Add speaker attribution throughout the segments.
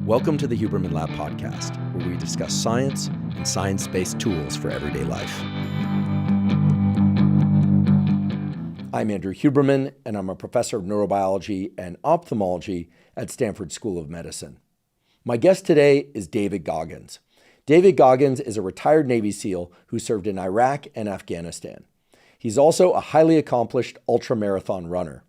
Speaker 1: Welcome to the Huberman Lab podcast, where we discuss science and science-based tools for everyday life. I'm Andrew Huberman, and I'm a professor of neurobiology and ophthalmology at Stanford School of Medicine. My guest today is David Goggins. David Goggins is a retired Navy SEAL who served in Iraq and Afghanistan. He's also a highly accomplished ultramarathon runner.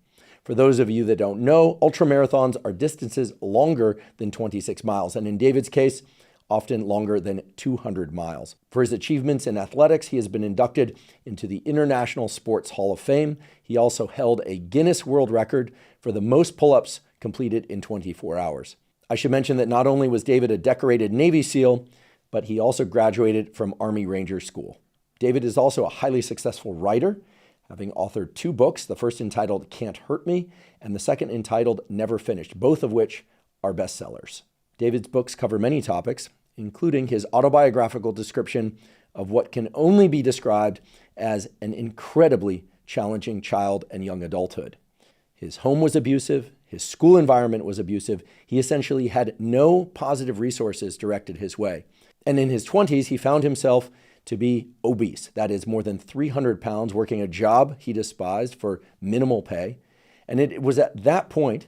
Speaker 1: For those of you that don't know, ultramarathons are distances longer than 26 miles, and in David's case, often longer than 200 miles. For his achievements in athletics, he has been inducted into the International Sports Hall of Fame. He also held a Guinness World Record for the most pull-ups completed in 24 hours. I should mention that not only was David a decorated Navy SEAL, but he also graduated from Army Ranger School. David is also a highly successful writer, having authored 2 books, the first entitled Can't Hurt Me, and the second entitled Never Finished, both of which are bestsellers. David's books cover many topics, including his autobiographical description of what can only be described as an incredibly challenging child and young adulthood. His home was abusive, his school environment was abusive, he essentially had no positive resources directed his way. And in his 20s, he found himself to be obese, that is more than 300 pounds, working a job he despised for minimal pay. And it was at that point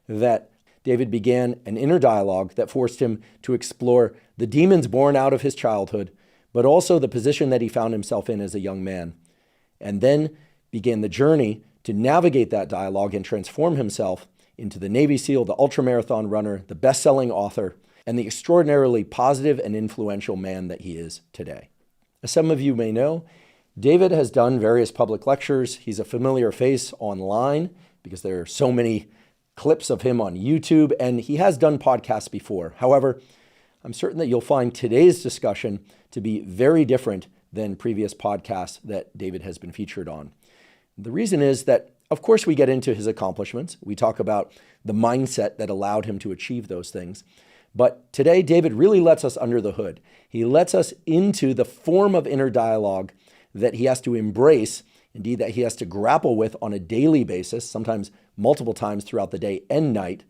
Speaker 1: that David began an inner dialogue that forced him to explore the demons born out of his childhood, but also the position that he found himself in as a young man. And then began the journey to navigate that dialogue and transform himself into the Navy SEAL, the ultramarathon runner, the best-selling author, and the extraordinarily positive and influential man that he is today. As some of you may know, David has done various public lectures. He's a familiar face online because there are so many clips of him on YouTube, and he has done podcasts before. However, I'm certain that you'll find today's discussion to be very different than previous podcasts that David has been featured on. The reason is that, of course, we get into his accomplishments. We talk about the mindset that allowed him to achieve those things. But today, David really lets us under the hood. He lets us into the form of inner dialogue that he has to embrace, indeed that he has to grapple with on a daily basis, sometimes multiple times throughout the day and night,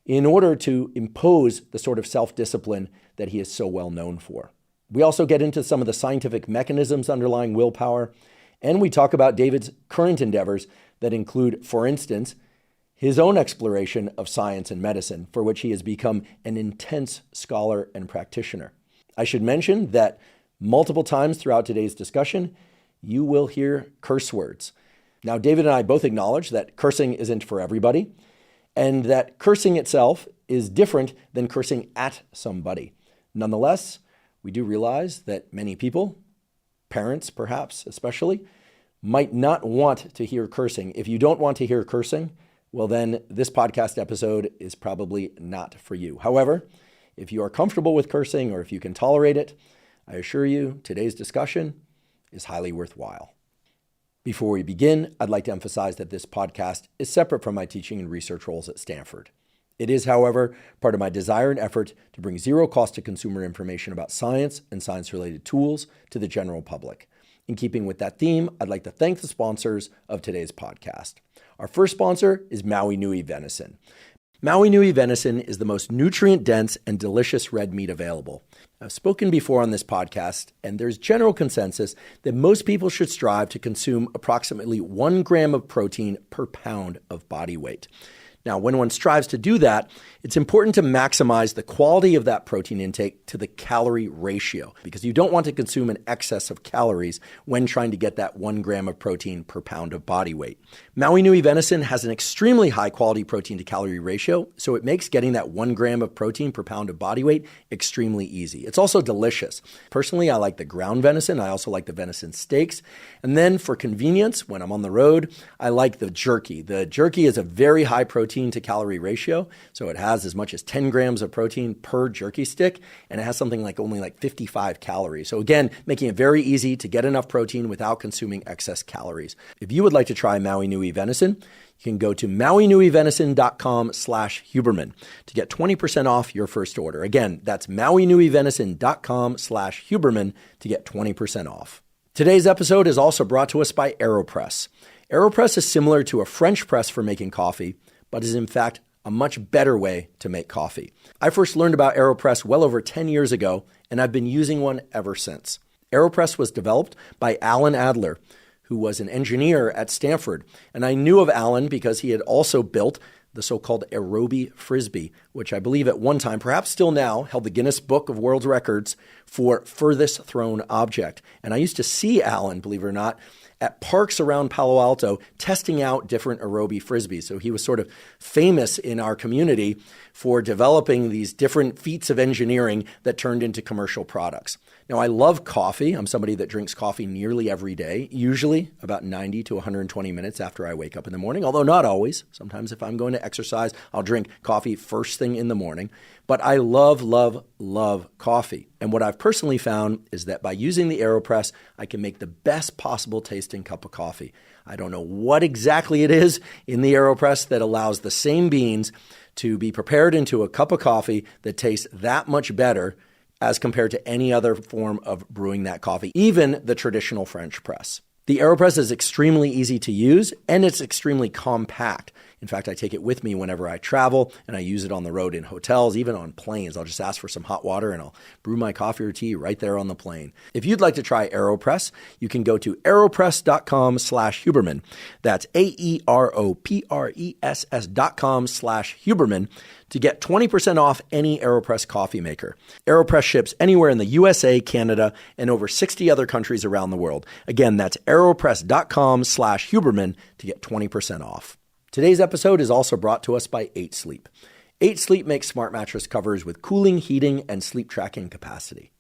Speaker 1: in order to impose the sort of self-discipline that he is so well known for. We also get into some of the scientific mechanisms underlying willpower, and we talk about David's current endeavors that include, for instance, his own exploration of science and medicine, for which he has become an intense scholar and practitioner. I should mention that multiple times throughout today's discussion, you will hear curse words. Now, David and I both acknowledge that cursing isn't for everybody, and that cursing itself is different than cursing at somebody. Nonetheless, we do realize that many people, parents perhaps especially, might not want to hear cursing. If you don't want to hear cursing, well then this podcast episode is probably not for you. However, if you are comfortable with cursing or if you can tolerate it, I assure you today's discussion is highly worthwhile. Before we begin, I'd like to emphasize that this podcast is separate from my teaching and research roles at Stanford. It is, however, part of my desire and effort to bring zero cost to consumer information about science and science-related tools to the general public. In keeping with that theme, I'd like to thank the sponsors of today's podcast. Our first sponsor is Maui Nui Venison. Maui Nui venison is the most nutrient-dense and delicious red meat available. I've spoken before on this podcast, and there's general consensus that most people should strive to consume approximately 1 gram of protein per pound of body weight. Now, when one strives to do that, it's important to maximize the quality of that protein intake to the calorie ratio, because you don't want to consume an excess of calories when trying to get that 1 gram of protein per pound of body weight. Maui Nui venison has an extremely high quality protein to calorie ratio, so it makes getting that 1 gram of protein per pound of body weight extremely easy. It's also delicious. Personally, I like the ground venison. I also like the venison steaks. And then for convenience, when I'm on the road, I like the jerky. The jerky is a very high protein to calorie ratio. So it has as much as 10 grams of protein per jerky stick, and it has something like only 55 calories. So again, making it very easy to get enough protein without consuming excess calories. If you would like to try Maui Nui venison, you can go to mauinuivenison.com/Huberman to get 20% off your first order. Again, that's mauinuivenison.com/Huberman to get 20% off. Today's episode is also brought to us by AeroPress. AeroPress is similar to a French press for making coffee, but is in fact a much better way to make coffee. I first learned about AeroPress well over 10 years ago, and I've been using one ever since. AeroPress was developed by Alan Adler, who was an engineer at Stanford. And I knew of Alan because he had also built the so-called Aerobie Frisbee, which I believe at one time, perhaps still now, held the Guinness Book of World Records for furthest thrown object. And I used to see Alan, believe it or not, at parks around Palo Alto testing out different Aerobie Frisbees. So he was sort of famous in our community for developing these different feats of engineering that turned into commercial products. Now, I love coffee. I'm somebody that drinks coffee nearly every day, usually about 90 to 120 minutes after I wake up in the morning, although not always. Sometimes if I'm going to exercise, I'll drink coffee first thing in the morning. But I love, love, love coffee. And what I've personally found is that by using the AeroPress, I can make the best possible tasting cup of coffee. I don't know what exactly it is in the AeroPress that allows the same beans to be prepared into a cup of coffee that tastes that much better as compared to any other form of brewing that coffee, even the traditional French press. The AeroPress is extremely easy to use, and it's extremely compact. In fact, I take it with me whenever I travel, and I use it on the road in hotels, even on planes. I'll just ask for some hot water, and I'll brew my coffee or tea right there on the plane. If you'd like to try AeroPress, you can go to aeropress.com/Huberman. That's AEROPRESS.com/Huberman to get 20% off any AeroPress coffee maker. AeroPress ships anywhere in the USA, Canada, and over 60 other countries around the world. Again, that's aeropress.com/Huberman to get 20% off. Today's episode is also brought to us by 8 Sleep. 8 Sleep makes smart mattress covers with cooling, heating, and sleep tracking capacity.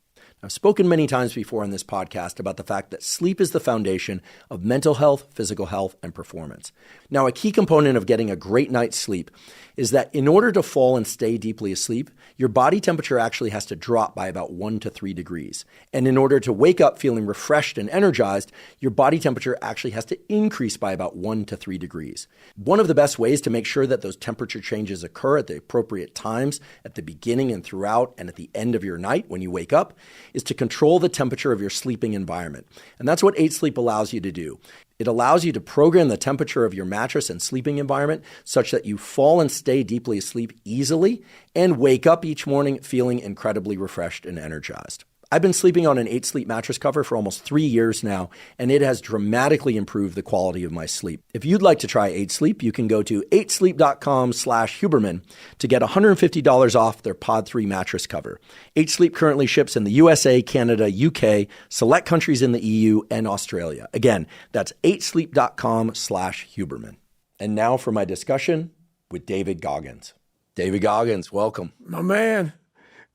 Speaker 1: I've spoken many times before on this podcast about the fact that sleep is the foundation of mental health, physical health, and performance. Now, a key component of getting a great night's sleep is that in order to fall and stay deeply asleep, your body temperature actually has to drop by about 1 to 3 degrees. And in order to wake up feeling refreshed and energized, your body temperature actually has to increase by about 1 to 3 degrees. One of the best ways to make sure that those temperature changes occur at the appropriate times, at the beginning and throughout and at the end of your night when you wake up, is to control the temperature of your sleeping environment. And that's what 8 Sleep allows you to do. It allows you to program the temperature of your mattress and sleeping environment such that you fall and stay deeply asleep easily and wake up each morning feeling incredibly refreshed and energized. I've been sleeping on an 8 Sleep mattress cover for almost 3 years now, and it has dramatically improved the quality of my sleep. If you'd like to try 8 Sleep, you can go to 8sleep.com/Huberman to get $150 off their Pod 3 mattress cover. 8 Sleep currently ships in the USA, Canada, UK, select countries in the EU, and Australia. Again, that's 8sleep.com/Huberman. And now for my discussion with David Goggins. David Goggins, welcome.
Speaker 2: My man.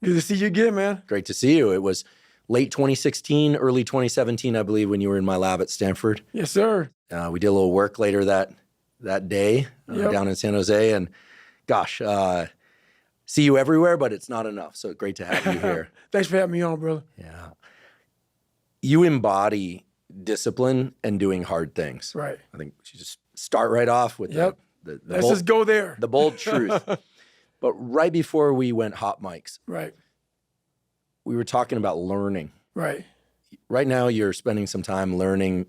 Speaker 2: Good to see you again, man.
Speaker 1: Great to see you. It was late 2016, early 2017, I believe, when you were in my lab at Stanford.
Speaker 2: Yes, sir.
Speaker 1: We did a little work later that day down in San Jose. And gosh, see you everywhere, but it's not enough. So great to have you here.
Speaker 2: Thanks for having me on, brother.
Speaker 1: Yeah. You embody discipline and doing hard things.
Speaker 2: Right.
Speaker 1: I think we should just start right off with the
Speaker 2: Let's just go there.
Speaker 1: The bold truth. But right before we went hot mics,
Speaker 2: right,
Speaker 1: we were talking about learning.
Speaker 2: Right.
Speaker 1: Right now, you're spending some time learning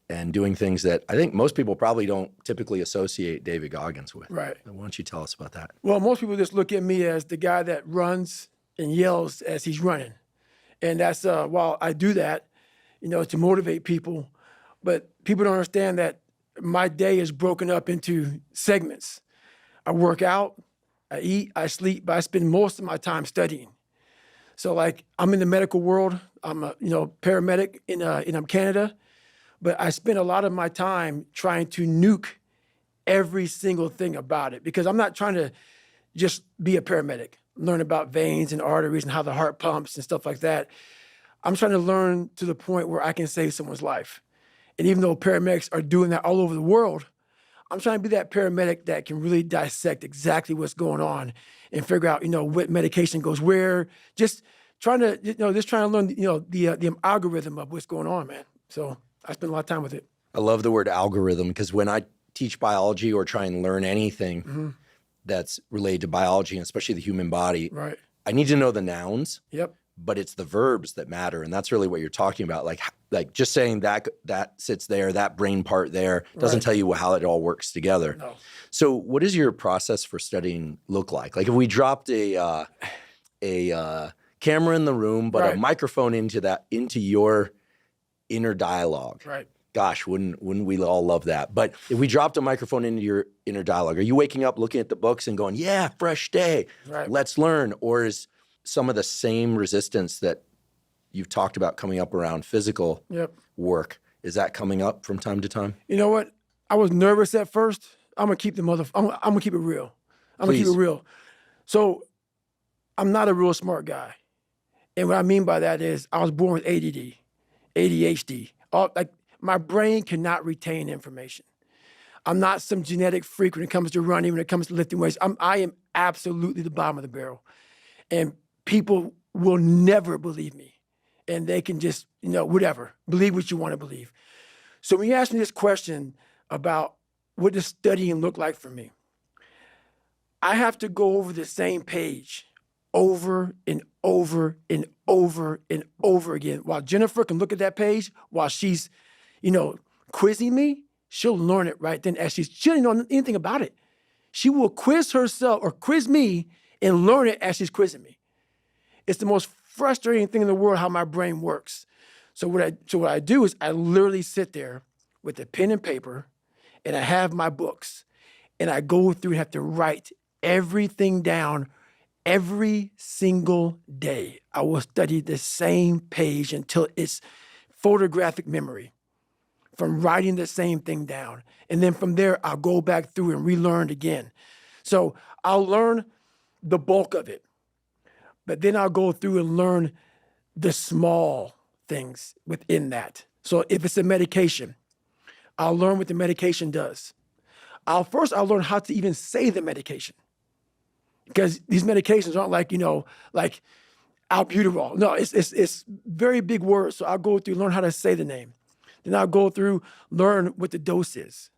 Speaker 1: and doing things that I think most people probably don't typically associate David Goggins with.
Speaker 2: Right.
Speaker 1: Why don't you tell us about that?
Speaker 2: Well, most people just look at me as the guy that runs and yells as he's running. And that's, while I do that, to motivate people, but people don't understand that my day is broken up into segments. I work out, I eat, I sleep, but I spend most of my time studying. So like I'm in the medical world, I'm a paramedic in Canada, but I spend a lot of my time trying to nuke every single thing about it because I'm not trying to just be a paramedic, learn about veins and arteries and how the heart pumps and stuff like that. I'm trying to learn to the point where I can save someone's life. And even though paramedics are doing that all over the world, I'm trying to be that paramedic that can really dissect exactly what's going on and figure out, what medication goes where. Just trying to learn, the algorithm of what's going on, man. So I spend a lot of time with it.
Speaker 1: I love the word algorithm because when I teach biology or try and learn anything that's related to biology, and especially the human body,
Speaker 2: right,
Speaker 1: I need to know the nouns.
Speaker 2: Yep.
Speaker 1: but it's the verbs that matter. And that's really what you're talking about. Like just saying that sits there, that brain part there doesn't tell you how it all works together.
Speaker 2: No.
Speaker 1: So what does your process for studying look like? Like if we dropped a camera in the room, but a microphone into your inner dialogue.
Speaker 2: Right.
Speaker 1: Gosh, wouldn't we all love that? But if we dropped a microphone into your inner dialogue, are you waking up looking at the books and going, yeah, fresh day, let's learn? Or is some of the same resistance that you've talked about coming up around physical work, is that coming up from time to time?
Speaker 2: You know what? I was nervous at first. I'm gonna keep I'm gonna keep it real. I'm gonna keep it real. So I'm not a real smart guy. And what I mean by that is I was born with ADD, ADHD. My brain cannot retain information. I'm not some genetic freak when it comes to running, when it comes to lifting weights. I am absolutely the bottom of the barrel. And people will never believe me. And they can just, whatever, believe what you want to believe. So when you ask me this question about what does studying look like for me, I have to go over the same page over and over and over and over again. While Jennifer can look at that page while she's, quizzing me, she'll learn it right then as she doesn't know anything about it. She will quiz herself or quiz me and learn it as she's quizzing me. It's the most frustrating thing in the world how my brain works. So what I do is I literally sit there with a pen and paper and I have my books and I go through and have to write everything down every single day. I will study the same page until it's photographic memory from writing the same thing down. And then from there, I'll go back through and relearn again. So I'll learn the bulk of it, but then I'll go through and learn the small things within that. So if it's a medication, I'll learn what the medication does. I'll learn how to even say the medication. Because these medications aren't like albuterol. No, it's very big words. So I'll go through, learn how to say the name. Then I'll go through, learn what the dose is.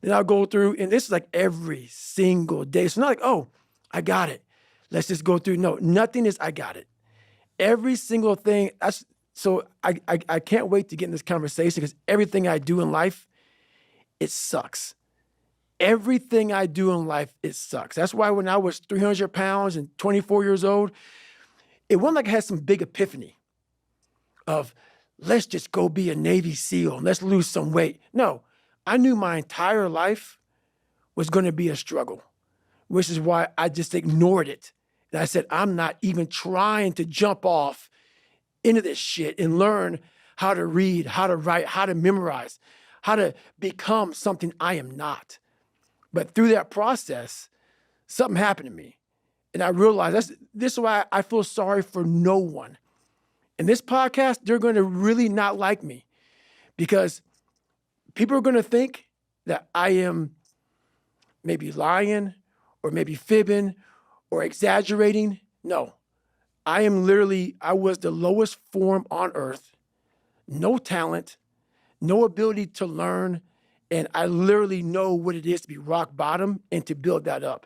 Speaker 2: Then I'll go through, and this is like every single day. It's not like, oh, I got it. Let's just go through. No, nothing is I got it. Every single thing. So I can't wait to get in this conversation because everything I do in life, it sucks. Everything I do in life, it sucks. That's why when I was 300 pounds and 24 years old, it wasn't like I had some big epiphany of, let's just go be a Navy SEAL and let's lose some weight. No, I knew my entire life was going to be a struggle, which is why I just ignored it. And I said, I'm not even trying to jump off into this shit and learn how to read, how to write, how to memorize, how to become something I am not. But through that process, something happened to me. And I realized this is why I feel sorry for no one. In this podcast, they're going to really not like me because people are going to think that I am maybe lying or maybe fibbing or exaggerating. No, I was the lowest form on earth, no talent, no ability to learn, and I literally know what it is to be rock bottom and to build that up.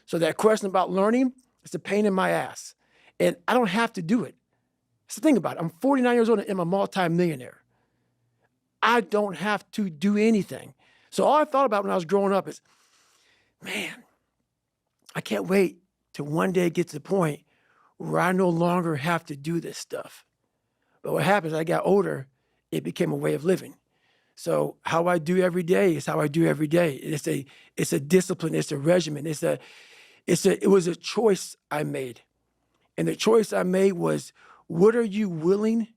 Speaker 2: So that question about learning, it's a pain in my ass. And I don't have to do it. So think about it. I'm 49 years old and I'm a multi-millionaire. I don't have to do anything. So all I thought about when I was growing up is, man, I can't wait till one day it gets to the point where I no longer have to do this stuff. But what happens, I got older, it became a way of living. So how I do every day is how I do every day. It's a discipline, it's a regimen, it was a choice I made. And the choice I made was, what are you willing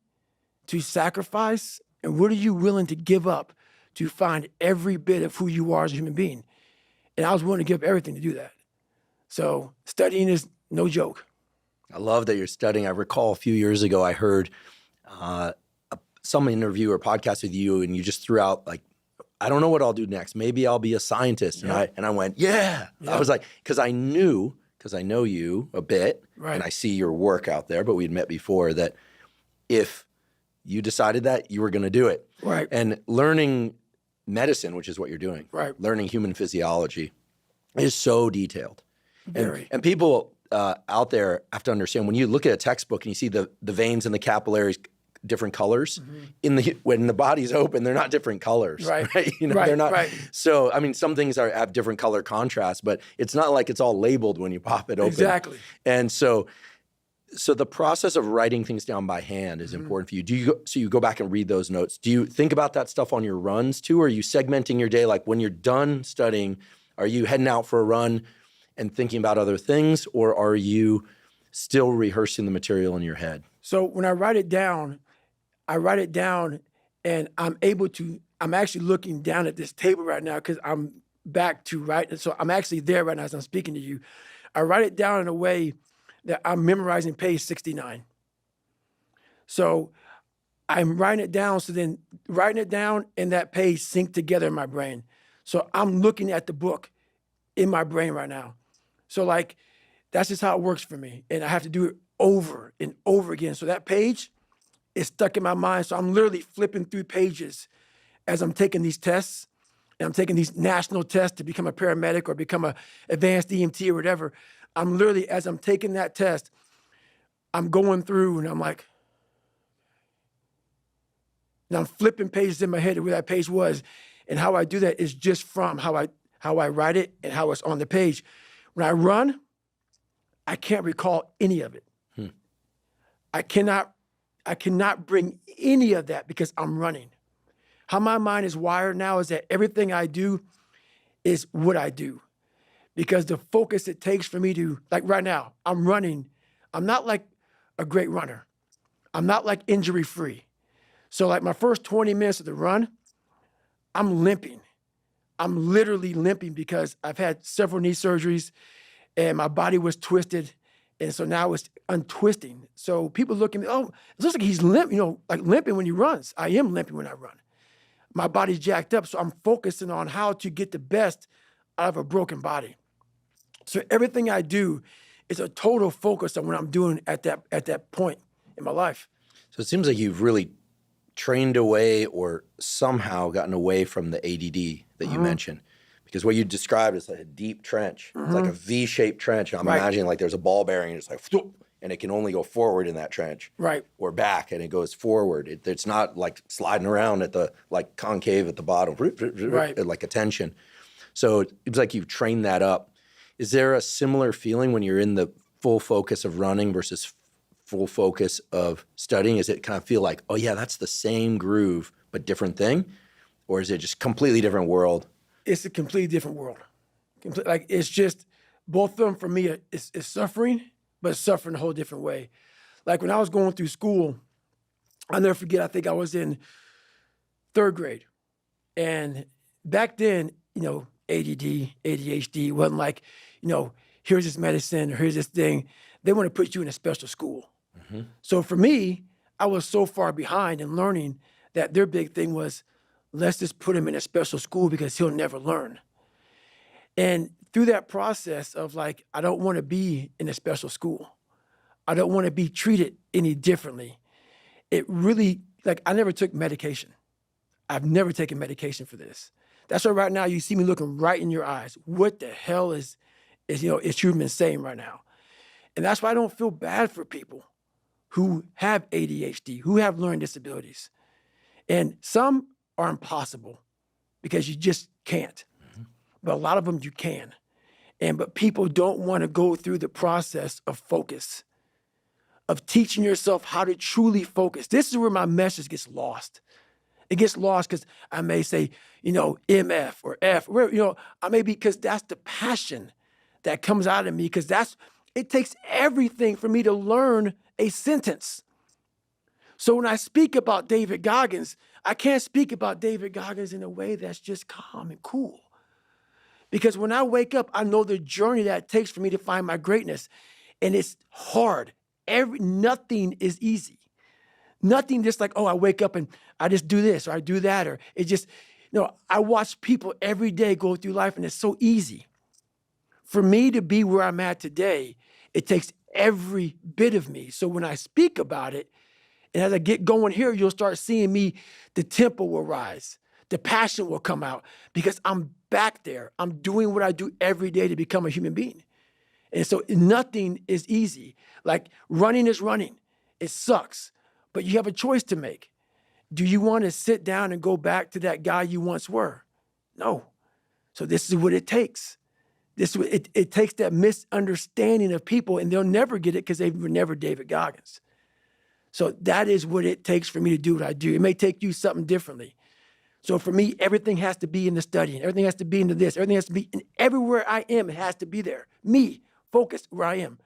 Speaker 2: to sacrifice and what are you willing to give up to find every bit of who you are as a human being? And I was willing to give up everything to do that. So studying is no joke.
Speaker 1: I love that you're studying. I recall a few years ago, I heard some interview or podcast with you and you just threw out like, I don't know what I'll do next. Maybe I'll be a scientist.
Speaker 2: Yeah.
Speaker 1: And I went, yeah. I was like, because I know you a bit, and I see your work out there, but we'd met before, that if you decided that, you were going to do it.
Speaker 2: Right.
Speaker 1: And learning medicine, which is what you're doing,
Speaker 2: right,
Speaker 1: learning human physiology is so detailed.
Speaker 2: Very.
Speaker 1: And people out there have to understand when you look at a textbook and you see the veins and the capillaries different colors when the body's open, they're not different colors, right? They're not. Right. So, I mean, some things have different color contrast, but it's not like it's all labeled when you pop it open.
Speaker 2: Exactly.
Speaker 1: And so the process of writing things down by hand is important for you. So you go back and read those notes. Do you think about that stuff on your runs too? Or are you segmenting your day? Like when you're done studying, are you heading out for a run and thinking about other things? Or are you still rehearsing the material in your head?
Speaker 2: So when I write it down and I'm actually looking down at this table right now because I'm back to writing. So I'm actually there right now as I'm speaking to you. I write it down in a way that I'm memorizing page 69. So I'm writing it down. So then writing it down and that page sync together in my brain. So I'm looking at the book in my brain right now. So like, that's just how it works for me. And I have to do it over and over again. So that page is stuck in my mind. So I'm literally flipping through pages as I'm taking these tests. And I'm taking these national tests to become a paramedic or become a advanced EMT or whatever. I'm literally, as I'm taking that test, I'm going through and I'm like, and I'm flipping pages in my head of where that page was. And how I do that is just from how I write it and how it's on the page. When I run, I can't recall any of it. I cannot bring any of that because I'm running. How my mind is wired now is that everything I do is what I do. Because the focus it takes for me to, like right now, I'm running. I'm not like a great runner. I'm not like injury free. So like my first 20 minutes of the run, I'm limping. I'm literally limping because I've had several knee surgeries and my body was twisted. And so now it's untwisting. So people look at me, oh, it looks like he's limping, like limping when he runs. I am limping when I run. My body's jacked up. So I'm focusing on how to get the best out of a broken body. So everything I do is a total focus on what I'm doing at that point in my life.
Speaker 1: So it seems like you've really trained away or somehow gotten away from the ADD that you mentioned. Because what you described is like a deep trench. It's like a V-shaped trench. And I'm imagining like there's a ball bearing and it's like, and it can only go forward in that trench.
Speaker 2: Right.
Speaker 1: Or back and it goes forward. It's not like sliding around at the, like concave at the bottom, right. Like a tension. So it seems like you've trained that up. Is there a similar feeling when you're in the full focus of running versus full focus of studying? Is it kind of feel like, oh yeah, that's the same groove, but different thing? Or is it just completely different world?
Speaker 2: It's a completely different world. Like it's just, both of them for me is suffering, but suffering a whole different way. Like when I was going through school, I'll never forget, I think I was in 3rd grade. And back then, ADD, ADHD wasn't like, here's this medicine or here's this thing. They want to put you in a special school. So for me, I was so far behind in learning that their big thing was, let's just put him in a special school because he'll never learn. And through that process of like, I don't want to be in a special school. I don't want to be treated any differently. It really, like I never took medication. I've never taken medication for this. That's why right now you see me looking right in your eyes. What the hell is Huberman saying right now? And that's why I don't feel bad for people who have ADHD, who have learning disabilities. And some are impossible because you just can't. But a lot of them you can. But people don't want to go through the process of focus, of teaching yourself how to truly focus. This is where my message gets lost. It gets lost because I may say, MF or F, I may be, because that's the passion that comes out of me, because it takes everything for me to learn a sentence. So when I speak about David Goggins, I can't speak about David Goggins in a way that's just calm and cool. Because when I wake up, I know the journey that it takes for me to find my greatness. And it's hard. Nothing is easy. Nothing just like, oh, I wake up and I just do this or I do that. Or it just, I watch people every day go through life and it's so easy. For me to be where I'm at today, it takes every bit of me. So when I speak about it, and as I get going here, you'll start seeing me, the tempo will rise. The passion will come out because I'm back there. I'm doing what I do every day to become a human being. And so nothing is easy. Like running is running. It sucks, but you have a choice to make. Do you want to sit down and go back to that guy you once were? No. So this is what it takes. It takes that misunderstanding of people, and they'll never get it because they were never David Goggins. So that is what it takes for me to do what I do. It may take you something differently. So for me, everything has to be in the studying. Everything has to be into this. Everything has to be, and everywhere I am, it has to be there. Me, focused where I am.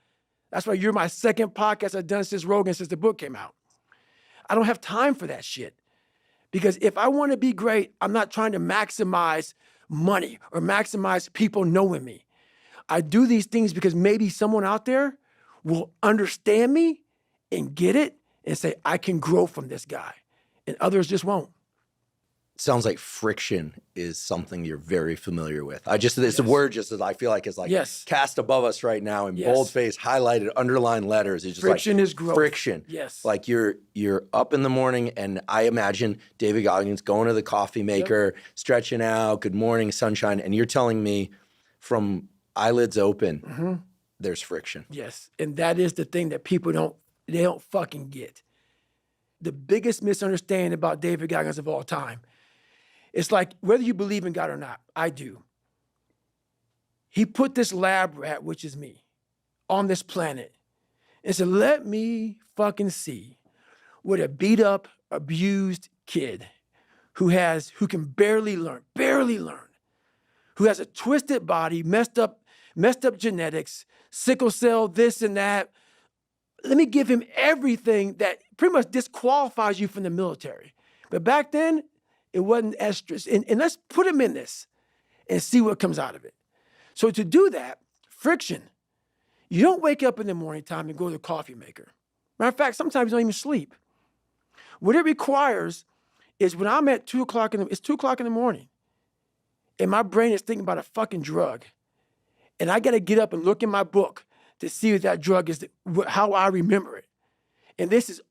Speaker 2: That's why you're my second podcast I've done since Rogan, since the book came out. I don't have time for that shit. Because if I want to be great, I'm not trying to maximize money or maximize people knowing me. I do these things because maybe someone out there will understand me and get it and say, I can grow from this guy. And others just won't.
Speaker 1: Sounds like friction is something you're very familiar with. It's a word just as I feel like it's like cast above us right now in boldface, highlighted, underlined letters. It's just
Speaker 2: friction
Speaker 1: like
Speaker 2: is growth.
Speaker 1: Friction.
Speaker 2: Yes.
Speaker 1: Like you're up in the morning, and I imagine David Goggins going to the coffee maker, stretching out, good morning, sunshine, and you're telling me from eyelids open, there's friction.
Speaker 2: Yes. And that is the thing that people don't fucking get. The biggest misunderstanding about David Goggins of all time. It's like, whether you believe in God or not, I do. He put this lab rat, which is me, on this planet and said, let me fucking see what a beat up, abused kid who can barely learn, who has a twisted body, messed up genetics, sickle cell, this and that. Let me give him everything that pretty much disqualifies you from the military. But back then, it wasn't as stressed. And let's put him in this and see what comes out of it. So to do that, friction. You don't wake up in the morning time and go to the coffee maker. Matter of fact, sometimes you don't even sleep. What it requires is when I'm at 2 o'clock it's 2 o'clock in the morning, and my brain is thinking about a fucking drug, and I got to get up and look in my book to see if that drug is how I remember it. And this is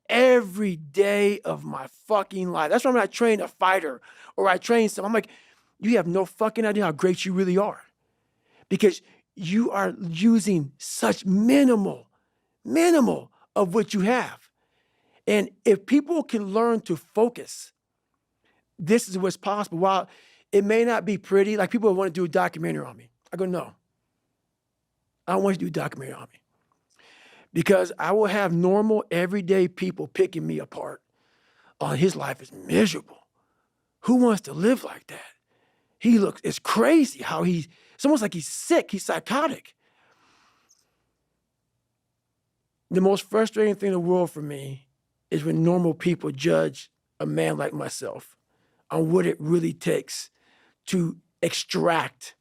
Speaker 2: every day of my fucking life. That's why when I train a fighter or I train someone, I'm like, you have no fucking idea how great you really are. Because you are using such minimal of what you have. And if people can learn to focus, this is what's possible. While it may not be pretty, like people want to do a documentary on me. I go, no. I don't want you to do a documentary on me. Because I will have normal, everyday people picking me apart. Oh, his life is miserable. Who wants to live like that? It's crazy how it's almost like he's sick, he's psychotic. The most frustrating thing in the world for me is when normal people judge a man like myself on what it really takes to extract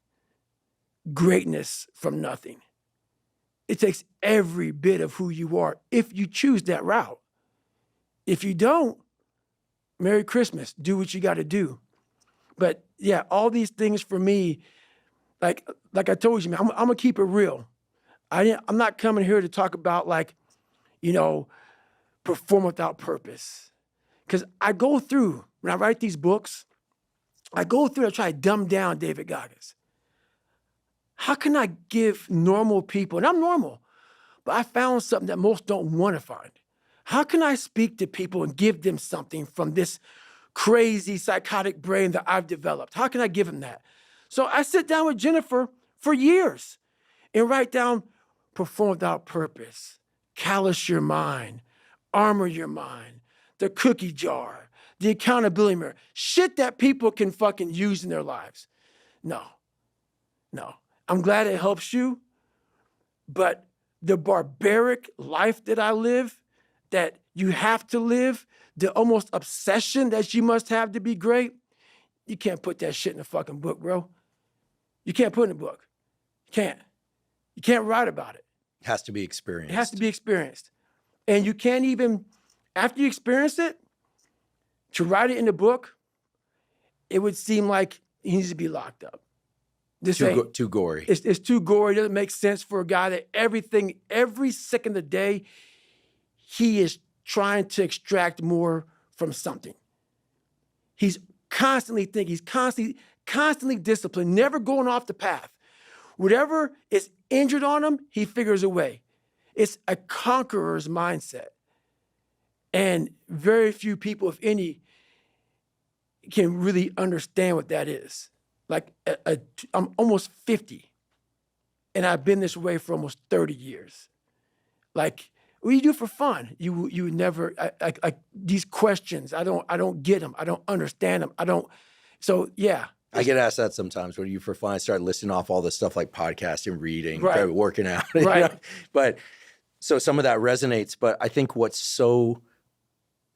Speaker 2: greatness from nothing. It takes every bit of who you are if you choose that route. If you don't, Merry Christmas, do what you got to do. But yeah, all these things for me, like I told you, man, I'm gonna keep it real. I'm not coming here to talk about perform without purpose. Because I go through, when I write these books, I try to dumb down David Goggins. How can I give normal people, and I'm normal, but I found something that most don't want to find. How can I speak to people and give them something from this crazy psychotic brain that I've developed? How can I give them that? So I sit down with Jennifer for years and write down perform without purpose, callous your mind, armor your mind, the cookie jar, the accountability mirror, shit that people can fucking use in their lives. No. I'm glad it helps you, but the barbaric life that I live, that you have to live, the almost obsession that you must have to be great, you can't put that shit in a fucking book, bro. You can't put it in a book. You can't. You can't write about it.
Speaker 1: It has to be experienced.
Speaker 2: It has to be experienced. And you can't even, after you experience it, to write it in the book, it would seem like he needs to be locked up.
Speaker 1: Too gory.
Speaker 2: It's too gory. It doesn't make sense for a guy that every second of the day, he is trying to extract more from something. He's constantly thinking. He's constantly disciplined, never going off the path. Whatever is injured on him, he figures a way. It's a conqueror's mindset. And very few people, if any, can really understand what that is. Like, I'm almost 50, and I've been this way for almost 30 years. Like, what do you do for fun? You would never, like these questions, I don't get them. I don't understand them. So yeah.
Speaker 1: I get asked that sometimes. What do you do for fun? I start listing off all this stuff like podcasting, reading,
Speaker 2: Right.
Speaker 1: working out.
Speaker 2: Right.
Speaker 1: But so some of that resonates. But I think what's so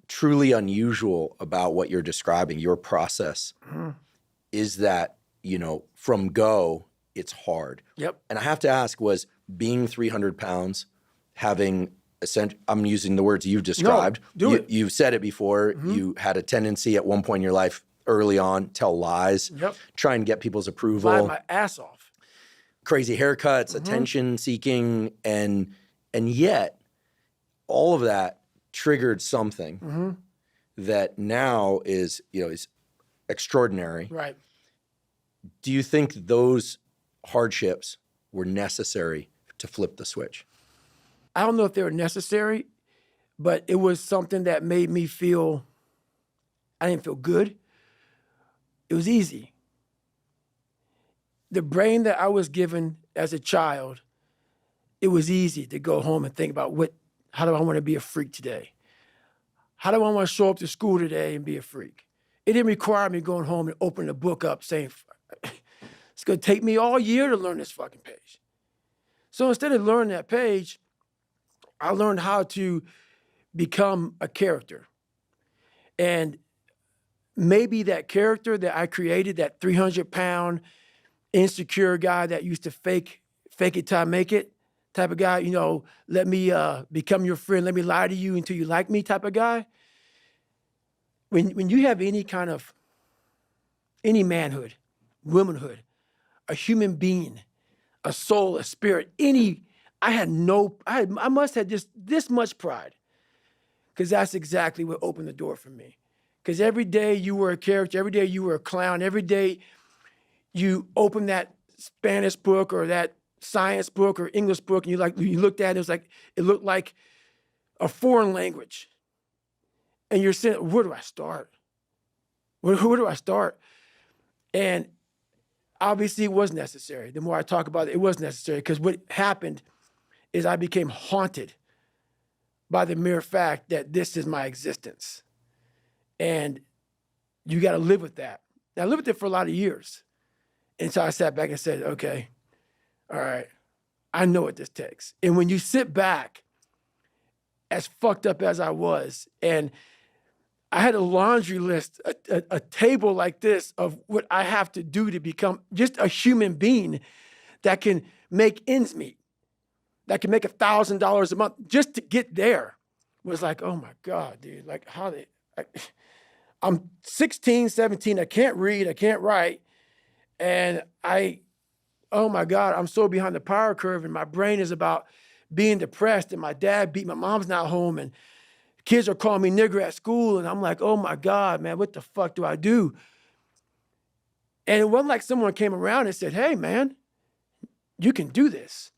Speaker 1: truly unusual about what you're describing, your process, is that, from go, it's hard.
Speaker 2: Yep.
Speaker 1: And I have to ask, was being 300 pounds, having, I'm using the words you've described.
Speaker 2: No, do it.
Speaker 1: You've said it before. You had a tendency at one point in your life early on, tell lies,
Speaker 2: Yep.
Speaker 1: try and get people's approval,
Speaker 2: Lie my ass off.
Speaker 1: crazy haircuts, attention seeking, and yet all of that triggered something that now is extraordinary.
Speaker 2: Right.
Speaker 1: Do you think those hardships were necessary to flip the switch?
Speaker 2: I don't know if they were necessary, but it was something that made me feel, I didn't feel good. It was easy. The brain that I was given as a child, it was easy to go home and think about how do I want to be a freak today? How do I want to show up to school today and be a freak? It didn't require me going home and opening a book up saying, it's going to take me all year to learn this fucking page. So instead of learning that page, I learned how to become a character. And maybe that character that I created, that 300-pound insecure guy that used to fake it till I make it type of guy, let me become your friend, let me lie to you until you like me type of guy. When you have any manhood, womanhood, a human being, a soul, a spirit, I must have just this much pride, because that's exactly what opened the door for me. Because every day you were a character, every day you were a clown, every day you opened that Spanish book or that science book or English book, and you looked at it, it looked like a foreign language. And you're saying, where do I start? Where do I start? And obviously it was necessary. The more I talk about it, it was necessary, because what happened is I became haunted by the mere fact that this is my existence. And you got to live with that. And I lived with it for a lot of years until I sat back and said, okay, all right, I know what this takes. And when you sit back, as fucked up as I was, and I had a laundry list, a table like this of what I have to do to become just a human being that can make ends meet, that can make $1,000 a month just to get there, was like, oh my God, dude, like I'm 16, 17, I can't read, I can't write, and oh my God, I'm so behind the power curve, and my brain is about being depressed, and my dad beat, my mom's not home, and kids are calling me nigger at school, and I'm like, oh my God, man, what the fuck do I do? And it wasn't like someone came around and said, hey, man, you can do this.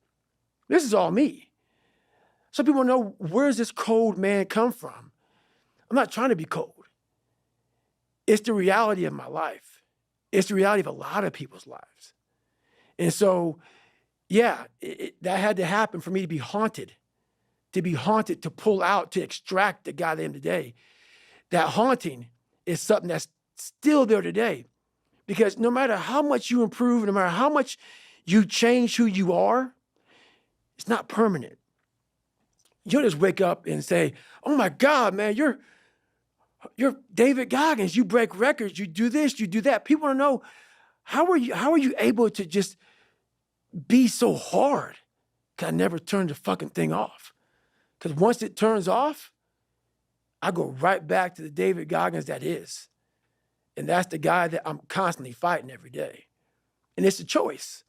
Speaker 2: This is all me. Some people know, where does this cold man come from? I'm not trying to be cold. It's the reality of my life. It's the reality of a lot of people's lives. And so, yeah, that had to happen for me to be haunted, to pull out, to extract the guy that I am today. That haunting is something that's still there today. Because no matter how much you improve, no matter how much you change who you are, it's not permanent. You don't just wake up and say, oh my God, man, you're David Goggins, you break records, you do this, you do that. People want to know, how are you able to just be so hard? Because I never turned the fucking thing off. Because once it turns off, I go right back to the David Goggins that is. And that's the guy that I'm constantly fighting every day. And it's a choice.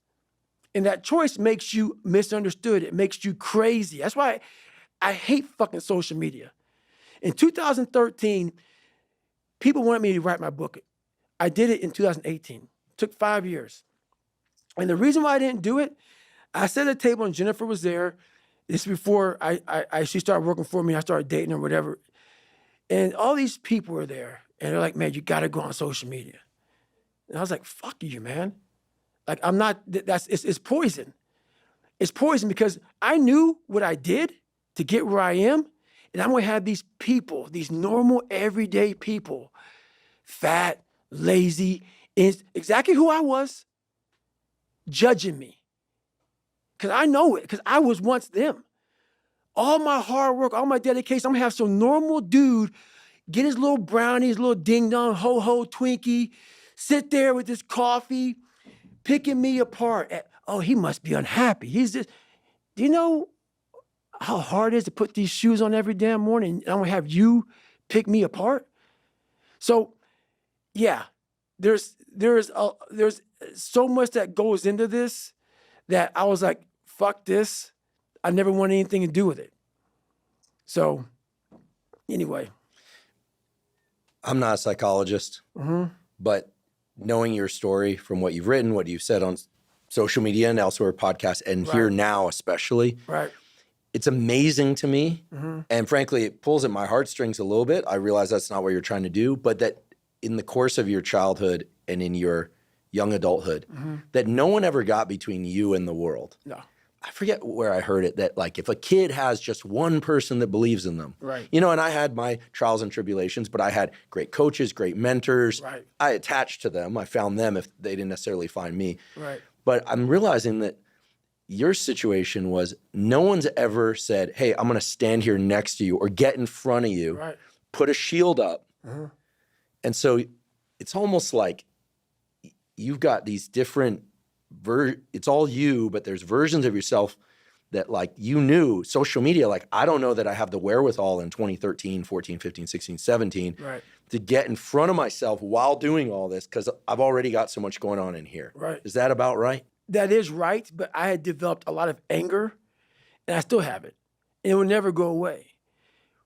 Speaker 2: And that choice makes you misunderstood. It makes you crazy. That's why I hate fucking social media. In 2013, people wanted me to write my book. I did it in 2018. It took 5 years. And the reason why I didn't do it, I sat at a table and Jennifer was there. This is before she started working for me. I started dating her, whatever. And all these people were there. And they're like, man, you got to go on social media. And I was like, fuck you, man. Like, I'm not, it's poison. It's poison because I knew what I did to get where I am. And I'm going to have these people, these normal, everyday people, fat, lazy, exactly who I was, judging me. Because I know it, because I was once them. All my hard work, all my dedication, I'm going to have some normal dude get his little brownie, his little ding-dong, ho-ho Twinkie, sit there with his coffee, picking me apart. Oh, he must be unhappy. He's just, do you know how hard it is to put these shoes on every damn morning? And I'm gonna have you pick me apart? So, yeah, there's so much that goes into this that I was like, fuck this. I never want anything to do with it. So, anyway.
Speaker 1: I'm not a psychologist, but knowing your story from what you've written, what you've said on social media and elsewhere, podcasts, and here now especially, it's amazing to me. And frankly, it pulls at my heartstrings a little bit. I realize that's not what you're trying to do, but that in the course of your childhood and in your young adulthood, that no one ever got between you and the world.
Speaker 2: No.
Speaker 1: I forget where I heard it, that like if a kid has just one person that believes in them, you know, and I had my trials and tribulations, but I had great coaches, great mentors. I attached to them. I found them if they didn't necessarily find me. But I'm realizing that your situation was no one's ever said, hey, I'm going to stand here next to you or get in front of you, put a shield up. And so it's almost like you've got these different it's all you, but there's versions of yourself that like you knew social media, like I don't know that I have the wherewithal in 2013, 14, 15, 16, 17 to get in front of myself while doing all this because I've already got so much going on in here. Is that about right?
Speaker 2: That is right, but I had developed a lot of anger and I still have it. And it will never go away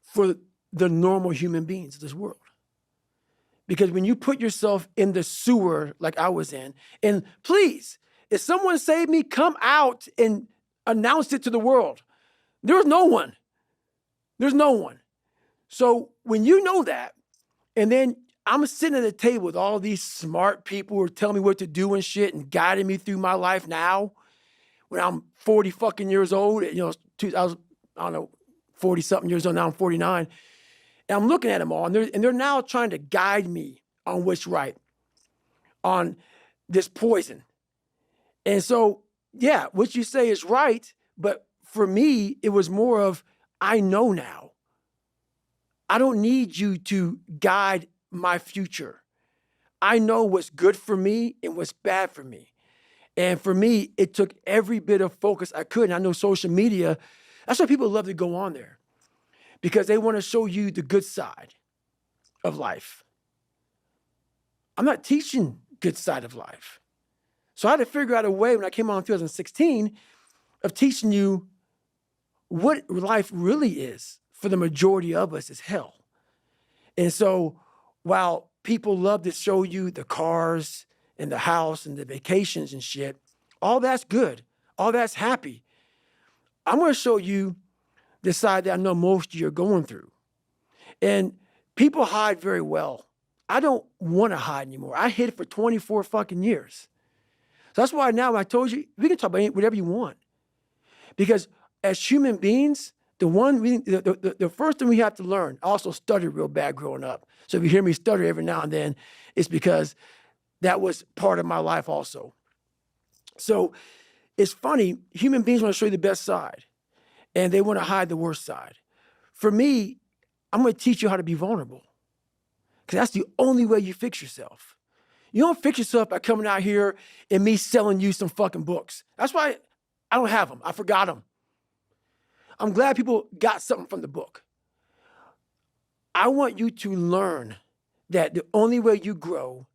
Speaker 2: for the normal human beings of this world. Because when you put yourself in the sewer like I was in, and please, if someone saved me, come out and announce it to the world. There's no one. There's no one. So when you know that, and then I'm sitting at a table with all these smart people who are telling me what to do and shit and guiding me through my life now, when I'm 40 fucking years old, you know, I don't know, 40 something years old, now I'm 49. And I'm looking at them all, and they're now trying to guide me on what's right, on this poison. And so, yeah, what you say is right, but for me, it was more of, I know now. I don't need you to guide my future. I know what's good for me and what's bad for me. And for me, it took every bit of focus I could. And I know social media, that's why people love to go on there, because they want to show you the good side of life. I'm not teaching good side of life. So I had to figure out a way when I came on in 2016 of teaching you what life really is for the majority of us is hell. And so while people love to show you the cars and the house and the vacations and shit, all that's good. All that's happy. I'm going to show you the side that I know most of you are going through. And people hide very well. I don't want to hide anymore. I hid it for 24 fucking years. So that's why now when I told you, we can talk about whatever you want. Because as human beings, the first thing we have to learn, I also stuttered real bad growing up. So if you hear me stutter every now and then, it's because that was part of my life also. So it's funny, human beings want to show you the best side, and they want to hide the worst side. For me, I'm going to teach you how to be vulnerable, because that's the only way you fix yourself. You don't fix yourself by coming out here and me selling you some fucking books. That's why I don't have them. I forgot them. I'm glad people got something from the book. I want you to learn that the only way you grow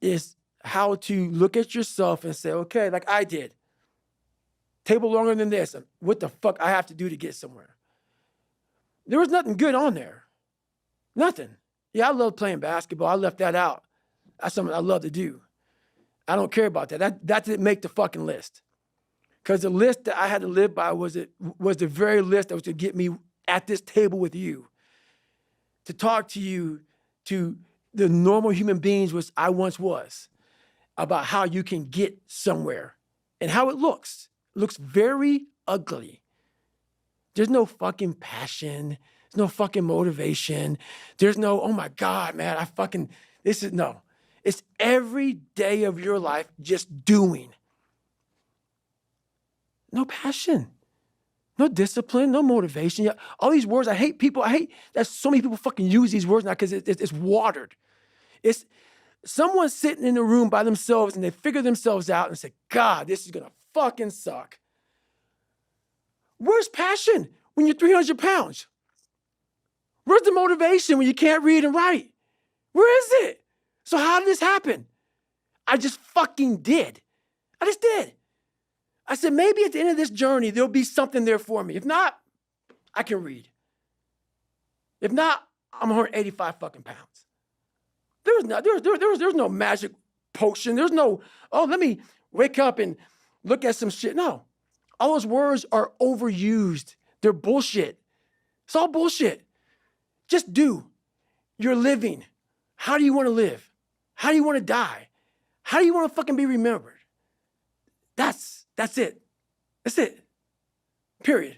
Speaker 2: is how to look at yourself and say, okay, like I did, table longer than this. What the fuck I have to do to get somewhere? There was nothing good on there. Nothing. Yeah, I love playing basketball. I left that out. That's something I love to do. I don't care about that. That didn't make the fucking list. Because the list that I had to live by was the very list that was to get me at this table with you, to talk to you, to the normal human beings which I once was, about how you can get somewhere and how it looks. It looks very ugly. There's no fucking passion. There's no fucking motivation. There's no, oh my God, man, no. It's every day of your life just doing. No passion, no discipline, no motivation. Yeah, all these words, I hate that so many people fucking use these words now because it's watered. It's someone sitting in a room by themselves and they figure themselves out and say, God, this is gonna fucking suck. Where's passion when you're 300 pounds? Where's the motivation when you can't read and write? Where is it? So how did this happen? I just fucking did. I just did. I said, maybe at the end of this journey, there'll be something there for me. If not, I can read. If not, I'm 185 fucking pounds. There's no magic potion. There's no, let me wake up and look at some shit. No. All those words are overused. They're bullshit. It's all bullshit. Just do. You're living. How do you want to live? How do you want to die? How do you want to fucking be remembered? That's it. That's it. Period.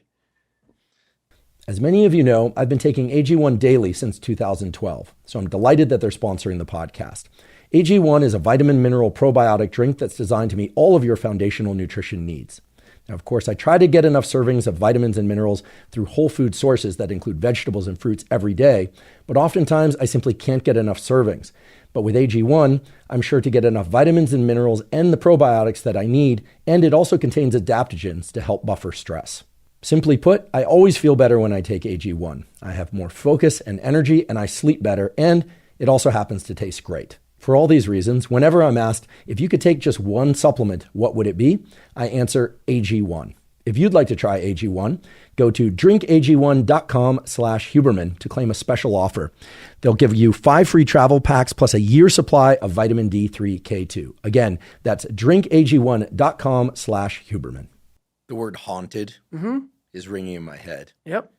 Speaker 1: As many of you know, I've been taking AG1 daily since 2012, so I'm delighted that they're sponsoring the podcast. AG1 is a vitamin mineral probiotic drink that's designed to meet all of your foundational nutrition needs. Now, of course, I try to get enough servings of vitamins and minerals through whole food sources that include vegetables and fruits every day, but oftentimes I simply can't get enough servings. But with AG1, I'm sure to get enough vitamins and minerals and the probiotics that I need, and it also contains adaptogens to help buffer stress. Simply put, I always feel better when I take AG1. I have more focus and energy, and I sleep better, and it also happens to taste great. For all these reasons, whenever I'm asked, if you could take just one supplement, what would it be? I answer AG1. If you'd like to try AG1, go to drinkag1.com/Huberman to claim a special offer. They'll give you 5 free travel packs plus a year's supply of vitamin D3K2. Again, that's drinkag1.com/Huberman. The word haunted is ringing in my head.
Speaker 2: Yep.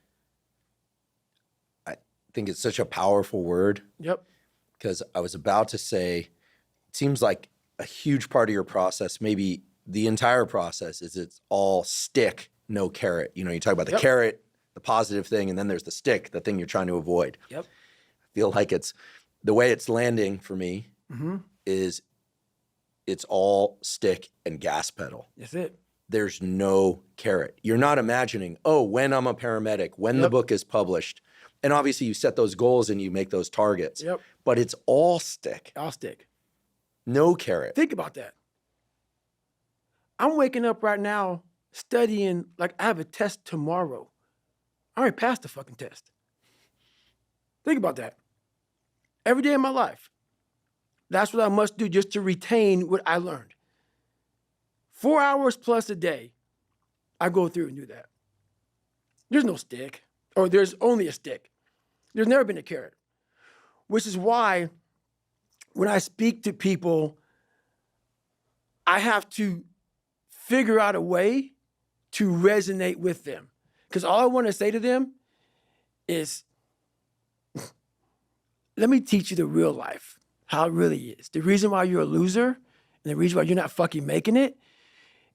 Speaker 1: I think it's such a powerful word.
Speaker 2: Yep.
Speaker 1: Because I was about to say, it seems like a huge part of your process, maybe the entire process, is it's all stick, no carrot. You know, you talk about the carrot, the positive thing, and then there's the stick, the thing you're trying to avoid.
Speaker 2: Yep.
Speaker 1: I feel like it's the way it's landing for me is it's all stick and gas pedal.
Speaker 2: That's it.
Speaker 1: There's no carrot. You're not imagining, when I'm a paramedic, when the book is published. And obviously you set those goals and you make those targets.
Speaker 2: Yep.
Speaker 1: But it's all stick.
Speaker 2: All stick.
Speaker 1: No carrot.
Speaker 2: Think about that. I'm waking up right now studying like I have a test tomorrow. I already passed the fucking test. Think about that. Every day of my life. That's what I must do just to retain what I learned. 4 hours plus a day, I go through and do that. There's no stick, or there's only a stick. There's never been a carrot, which is why when I speak to people, I have to figure out a way to resonate with them. Because all I want to say to them is, let me teach you the real life, how it really is. The reason why you're a loser, and the reason why you're not fucking making it,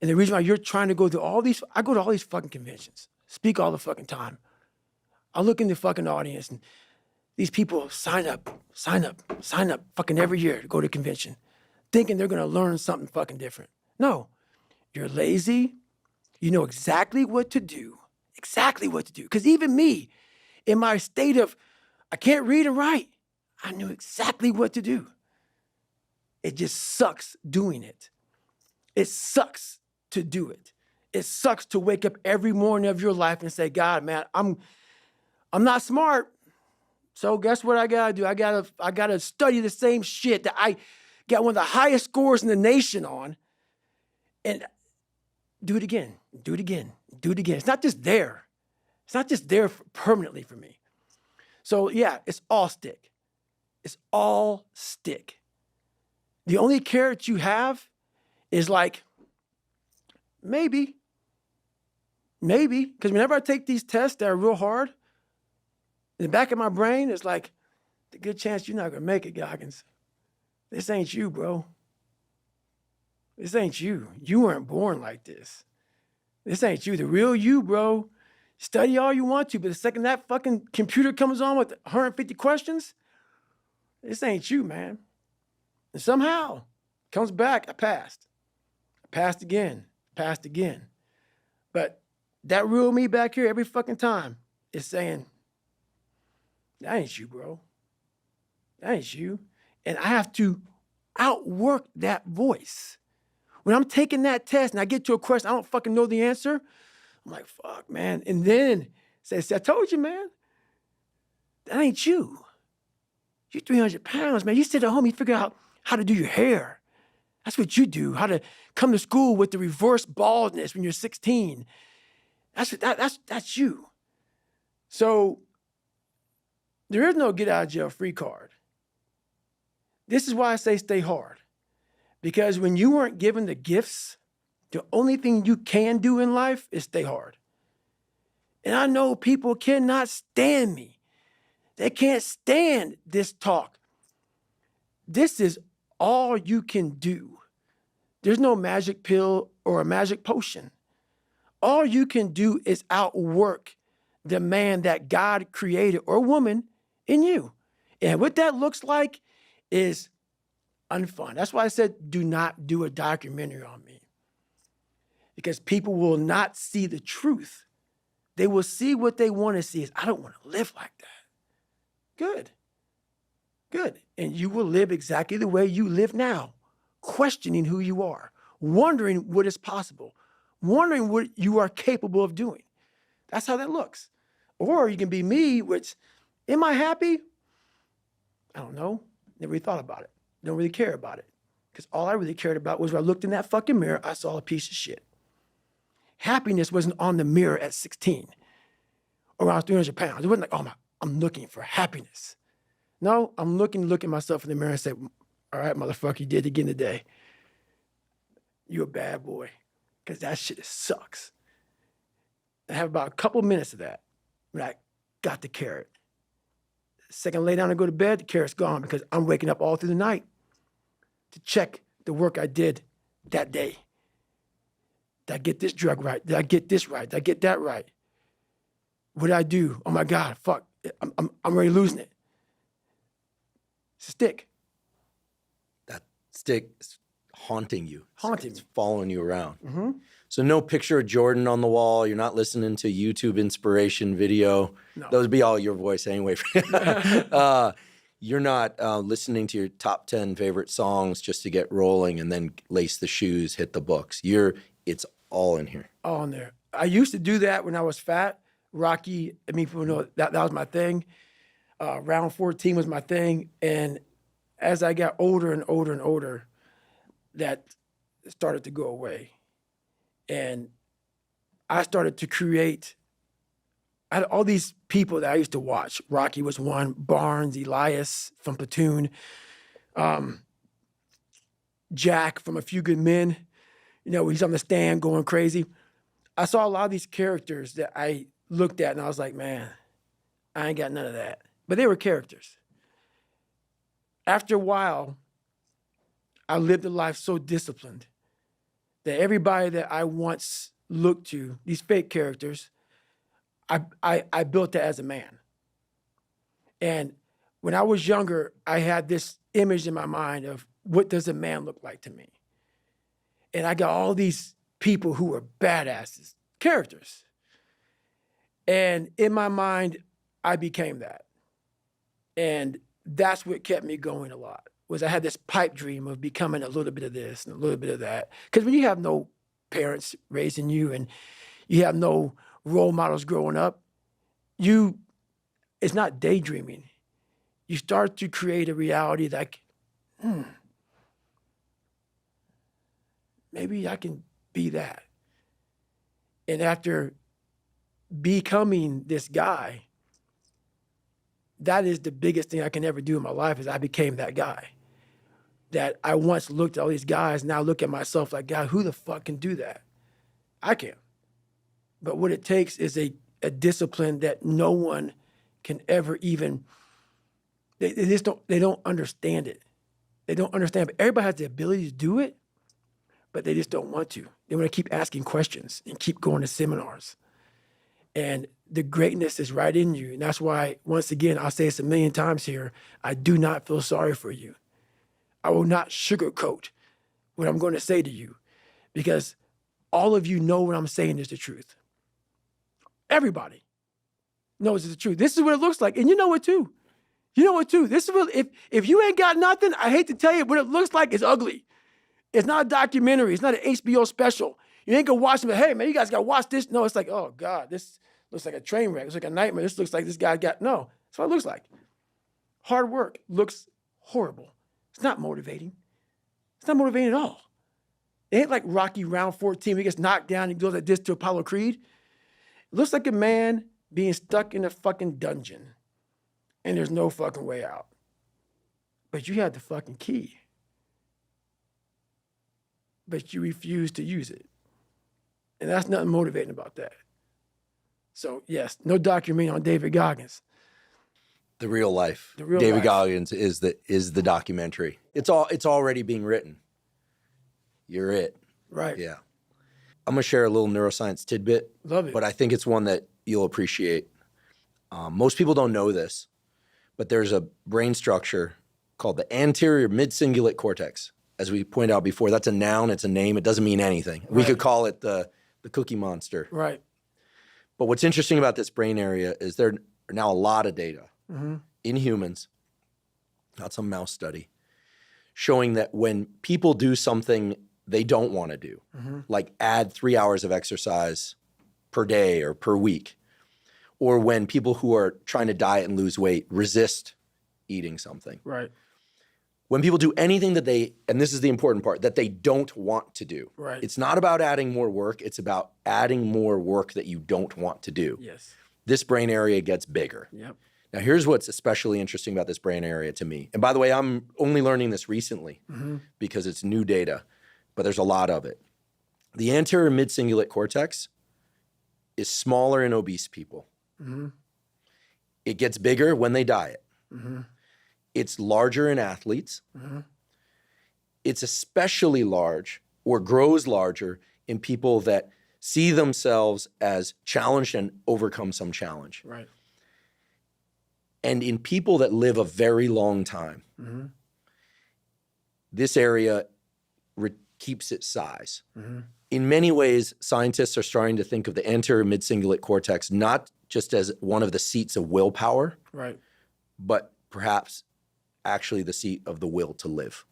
Speaker 2: and the reason why you're trying to go to I go to all these fucking conventions, speak all the fucking time. I look in the fucking audience and these people sign up fucking every year to go to a convention, thinking they're gonna learn something fucking different. No, you're lazy. You know exactly what to do. Because even me, in my state of, I can't read and write, I knew exactly what to do. It just sucks doing it. It sucks to do it. It sucks to wake up every morning of your life and say, God, man, I'm not smart. So guess what I gotta do? I gotta study the same shit that I got one of the highest scores in the nation on, and do it again. It's not just there. It's not just there permanently for me. So yeah, it's all stick. The only carrot you have is like, maybe. Because whenever I take these tests that are real hard, in the back of my brain, it's like, the good chance you're not going to make it, Goggins. This ain't you, bro. This ain't you. You weren't born like this. This ain't you. The real you, bro. Study all you want to, but the second that fucking computer comes on with 150 questions, this ain't you, man. And somehow, comes back, I passed. I passed again. But that real me back here every fucking time is saying, that ain't you, bro. That ain't you. And I have to outwork that voice. When I'm taking that test and I get to a question, I don't fucking know the answer. I'm like, fuck, man. And then says, I told you, man, that ain't you. You're 300 pounds, man. You sit at home, you figure out how to do your hair. That's what you do. How to come to school with the reverse baldness when you're 16. That's you. So there is no get out of jail free card. This is why I say stay hard. Because when you weren't given the gifts, the only thing you can do in life is stay hard. And I know people cannot stand me. They can't stand this talk. This is all you can do. There's no magic pill or a magic potion. All you can do is outwork the man that God created or woman in you. And what that looks like is unfun. That's why I said, do not do a documentary on me. Because people will not see the truth. They will see what they want to see is, I don't want to live like that. Good. And you will live exactly the way you live now, questioning who you are, wondering what is possible, wondering what you are capable of doing. That's how that looks. Or you can be me, which, am I happy? I don't know. Never really thought about it. Don't really care about it. Because all I really cared about was when I looked in that fucking mirror, I saw a piece of shit. Happiness wasn't on the mirror at 16 or around 300 pounds. It wasn't like, I'm looking for happiness. No, I'm look at myself in the mirror and say, all right, motherfucker, you did it again today. You're a bad boy. Because that shit sucks. I have about a couple minutes of that when I got the carrot. The second I lay down and go to bed, the carrot's gone because I'm waking up all through the night to check the work I did that day. Did I get this drug right? Did I get this right? Did I get that right? What did I do? Oh my God, fuck. I'm already losing it. It's a stick.
Speaker 1: That stick is haunting you.
Speaker 2: Haunting
Speaker 1: It's
Speaker 2: me.
Speaker 1: following you around.
Speaker 2: Mm-hmm.
Speaker 1: So no picture of Jordan on the wall. You're not listening to YouTube inspiration video.
Speaker 2: No.
Speaker 1: Those would be all your voice anyway. You're not listening to your top 10 favorite songs just to get rolling and then lace the shoes, hit the books. It's all in here.
Speaker 2: All in there. I used to do that when I was fat. Rocky, people know that was my thing. Round 14 was my thing. And as I got older and older, that started to go away. And I started to create, I had all these people that I used to watch. Rocky was one, Barnes, Elias from Platoon, Jack from A Few Good Men, he's on the stand going crazy. I saw a lot of these characters that I looked at and I was like, man, I ain't got none of that. But they were characters. After a while, I lived a life so disciplined that everybody that I once looked to, these fake characters, I built that as a man. And when I was younger, I had this image in my mind of what does a man look like to me? And I got all these people who were badasses, characters. And in my mind, I became that. And that's what kept me going a lot, was I had this pipe dream of becoming a little bit of this and a little bit of that. Because when you have no parents raising you and you have no role models growing up, it's not daydreaming. You start to create a reality like, maybe I can be that. And after becoming this guy, that is the biggest thing I can ever do in my life is I became that guy. that I once looked at all these guys, now I look at myself like, God, who the fuck can do that? I can. But what it takes is a discipline that no one can ever even, they don't understand it. They don't understand, but everybody has the ability to do it, but they just don't want to. They want to keep asking questions and keep going to seminars. And the greatness is right in you. And that's why, once again, I'll say this a million times here, I do not feel sorry for you. I will not sugarcoat what I'm going to say to you, because all of you know what I'm saying is the truth. Everybody knows it's the truth. This is what it looks like. And you know it too. You know it too. This is what, if you ain't got nothing, I hate to tell you, what it looks like is ugly. It's not a documentary. It's not an HBO special. You ain't gonna watch them, hey man, you guys gotta watch this. No, it's like, oh God, this looks like a train wreck. It's like a nightmare. This looks like this guy got, no. That's what it looks like. Hard work looks horrible. It's not motivating. It's not motivating at all. It ain't like Rocky round 14 where he gets knocked down and he goes like this to Apollo Creed. It looks like a man being stuck in a fucking dungeon and there's no fucking way out. But you had the fucking key. But you refuse to use it. And that's nothing motivating about that. So yes, no documentary on David Goggins.
Speaker 1: The real life.
Speaker 2: The real
Speaker 1: David
Speaker 2: life.
Speaker 1: Goggins is the documentary. It's already being written. You're it.
Speaker 2: Right.
Speaker 1: Yeah. I'm gonna share a little neuroscience tidbit.
Speaker 2: Love it.
Speaker 1: But I think it's one that you'll appreciate. Most people don't know this, but there's a brain structure called the anterior mid-cingulate cortex. As we pointed out before, that's a noun, it's a name, it doesn't mean anything. Right. We could call it the Cookie Monster.
Speaker 2: Right.
Speaker 1: But what's interesting about this brain area is there are now a lot of data in humans, not some mouse study, showing that when people do something they don't want to do, like add 3 hours of exercise per day or per week, or when people who are trying to diet and lose weight resist eating something.
Speaker 2: Right.
Speaker 1: When people do anything that and this is the important part, that they don't want to do.
Speaker 2: Right.
Speaker 1: It's not about adding more work, it's about adding more work that you don't want to do.
Speaker 2: Yes.
Speaker 1: This brain area gets bigger.
Speaker 2: Yep.
Speaker 1: Now, here's what's especially interesting about this brain area to me. And by the way, I'm only learning this recently because it's new data, but there's a lot of it. The anterior mid-cingulate cortex is smaller in obese people. It gets bigger when they diet. It's larger in athletes. It's especially large or grows larger in people that see themselves as challenged and overcome some challenge.
Speaker 2: Right.
Speaker 1: And in people that live a very long time, this area keeps its size. In many ways, scientists are starting to think of the anterior mid-cingulate cortex not just as one of the seats of willpower,
Speaker 2: Right.
Speaker 1: but perhaps actually the seat of the will to live.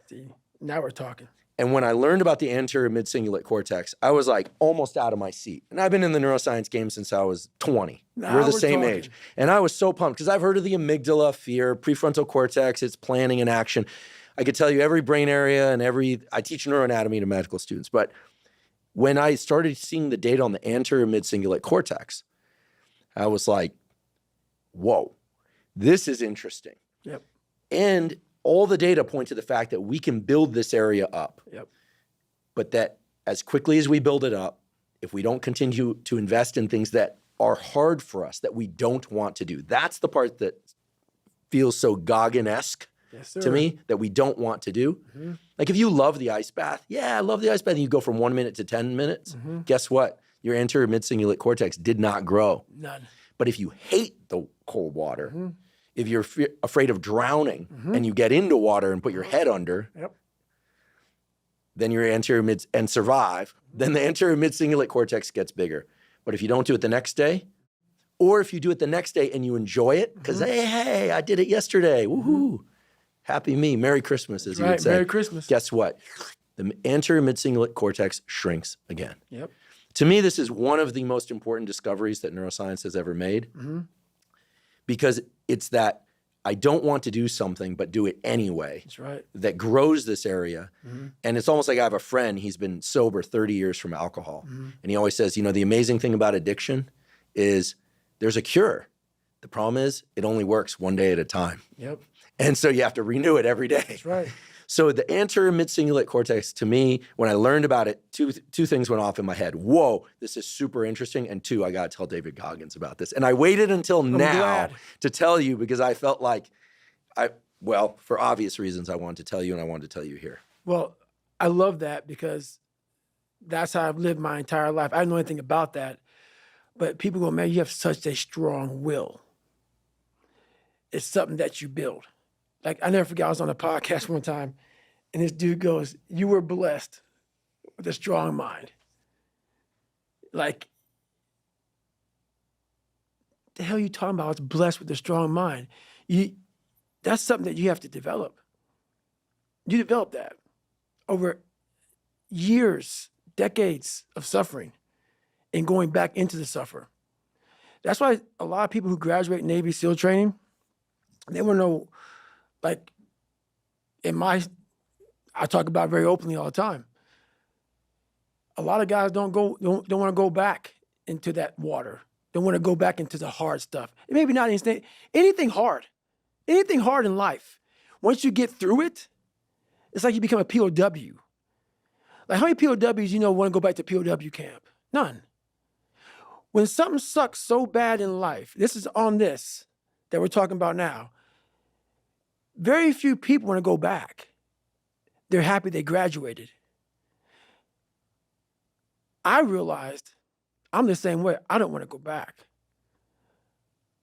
Speaker 2: See, now we're talking.
Speaker 1: And when I learned about the anterior mid-cingulate cortex, I was like almost out of my seat. And I've been in the neuroscience game since I was 20.
Speaker 2: Now
Speaker 1: we're the
Speaker 2: we're
Speaker 1: same
Speaker 2: talking.
Speaker 1: age. And I was so pumped because I've heard of the amygdala, fear, prefrontal cortex, it's planning and action. I could tell you every brain area and I teach neuroanatomy to medical students. But when I started seeing the data on the anterior mid-cingulate cortex, I was like, whoa, this is interesting.
Speaker 2: Yep.
Speaker 1: And all the data point to the fact that we can build this area up.
Speaker 2: Yep.
Speaker 1: But that as quickly as we build it up, if we don't continue to invest in things that are hard for us, that we don't want to do, that's the part that feels so Goggin-esque to me, that we don't want to do. Like if you love the ice bath, yeah, I love the ice bath, and you go from 1 minute to 10 minutes, guess what? Your anterior mid-cingulate cortex did not grow.
Speaker 2: None.
Speaker 1: But if you hate the cold water, if you're afraid of drowning and you get into water and put your head under, then your anterior mid and survive, then the anterior mid-cingulate cortex gets bigger. But if you don't do it the next day, or if you do it the next day and you enjoy it, because hey, I did it yesterday, woohoo, happy me, Merry Christmas, as you would say.
Speaker 2: Merry Christmas.
Speaker 1: Guess what? The anterior mid-cingulate cortex shrinks again.
Speaker 2: Yep.
Speaker 1: To me, this is one of the most important discoveries that neuroscience has ever made, because it's that I don't want to do something, but do it anyway.
Speaker 2: That's right.
Speaker 1: That grows this area. And it's almost like I have a friend, he's been sober 30 years from alcohol. And he always says, you know, the amazing thing about addiction is there's a cure. The problem is it only works one day at a time.
Speaker 2: Yep.
Speaker 1: And so you have to renew it every day.
Speaker 2: That's right.
Speaker 1: So the anterior mid-cingulate cortex, to me, when I learned about it, two things went off in my head. Whoa, this is super interesting. And two, I got to tell David Goggins about this. And I waited until now
Speaker 2: glad.
Speaker 1: to tell you because I felt like well, for obvious reasons, I wanted to tell you and I wanted to tell you here.
Speaker 2: Well, I love that because that's how I've lived my entire life. I don't know anything about that. But people go, man, you have such a strong will. It's something that you build. Like, I never forget, I was on a podcast one time, and this dude goes, you were blessed with a strong mind. Like, the hell are you talking about? I was blessed with a strong mind. That's something that you have to develop. You develop that over years, decades of suffering and going back into the suffer. That's why a lot of people who graduate Navy SEAL training, they want to know, like, I talk about it very openly all the time. A lot of guys don't want to go back into that water. Don't want to go back into the hard stuff. Maybe not anything hard. Anything hard in life. Once you get through it, it's like you become a POW. Like, how many POWs want to go back to POW camp? None. When something sucks so bad in life, this is on this that we're talking about now, very few people want to go back. They're happy they graduated. I realized I'm the same way. I don't want to go back.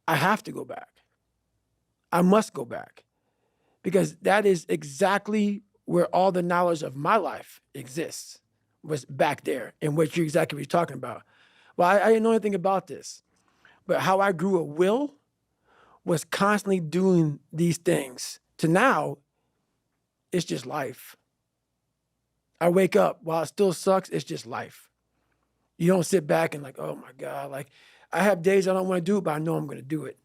Speaker 2: I have to go back. I must go back because that is exactly where all the knowledge of my life exists, was back there and what you're talking about. Well, I didn't know anything about this, but how I grew a will was constantly doing these things to now, it's just life. I wake up, while it still sucks, it's just life. You don't sit back and like, oh my God, like I have days I don't want to do it, but I know I'm going to do it.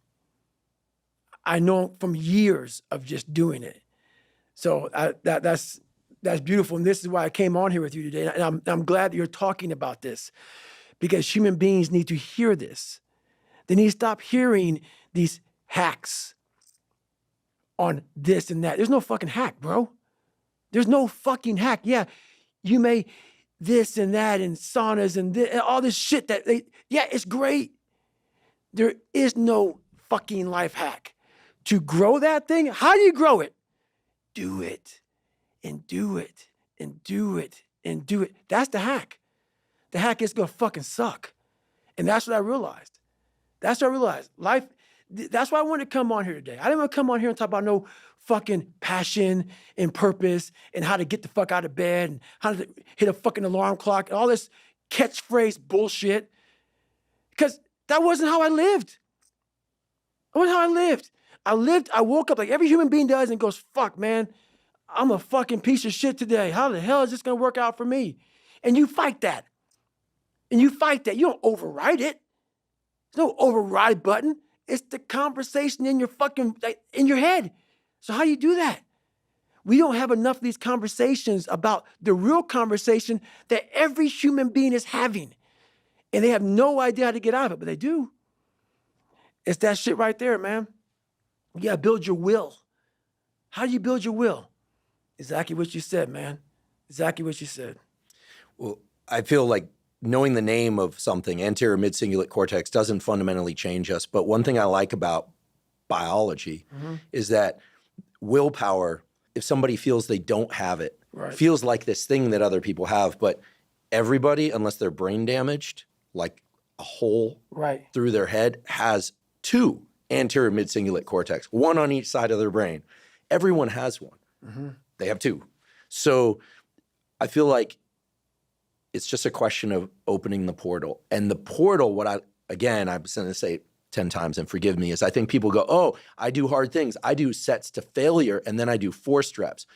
Speaker 2: I know from years of just doing it. So that's beautiful. And this is why I came on here with you today. And I'm glad that you're talking about this because human beings need to hear this. They need to stop hearing these hacks on this and that. There's no fucking hack, bro. There's no fucking hack. Yeah, you may this and that and saunas and all this shit it's great. There is no fucking life hack. To grow that thing, how do you grow it? Do it and do it and do it and do it. That's the hack. The hack is gonna fucking suck. And that's what I realized. Life, that's why I wanted to come on here today. I didn't want to come on here and talk about no fucking passion and purpose and how to get the fuck out of bed and how to hit a fucking alarm clock and all this catchphrase bullshit. Because that wasn't how I lived. That wasn't how I lived. I woke up like every human being does and goes, fuck, man, I'm a fucking piece of shit today. How the hell is this going to work out for me? And you fight that. You don't override it. There's no override button. It's the conversation in your in your head. So how do you do that? We don't have enough of these conversations about the real conversation that every human being is having. And they have no idea how to get out of it, but they do. It's that shit right there, man. You gotta build your will. How do you build your will? Exactly what you said, man. Exactly what you said.
Speaker 1: Well, I feel like knowing the name of something, anterior mid-cingulate cortex, doesn't fundamentally change us. But one thing I like about biology is that willpower, if somebody feels they don't have it, feels like this thing that other people have. But everybody, unless they're brain damaged, like a hole through their head, has two anterior mid-cingulate cortex, one on each side of their brain. Everyone has one. They have two. So I feel like it's just a question of opening the portal. And the portal, I'm going to say it 10 times and forgive me, is I think people go, oh, I do hard things. I do sets to failure, and then I do forced reps.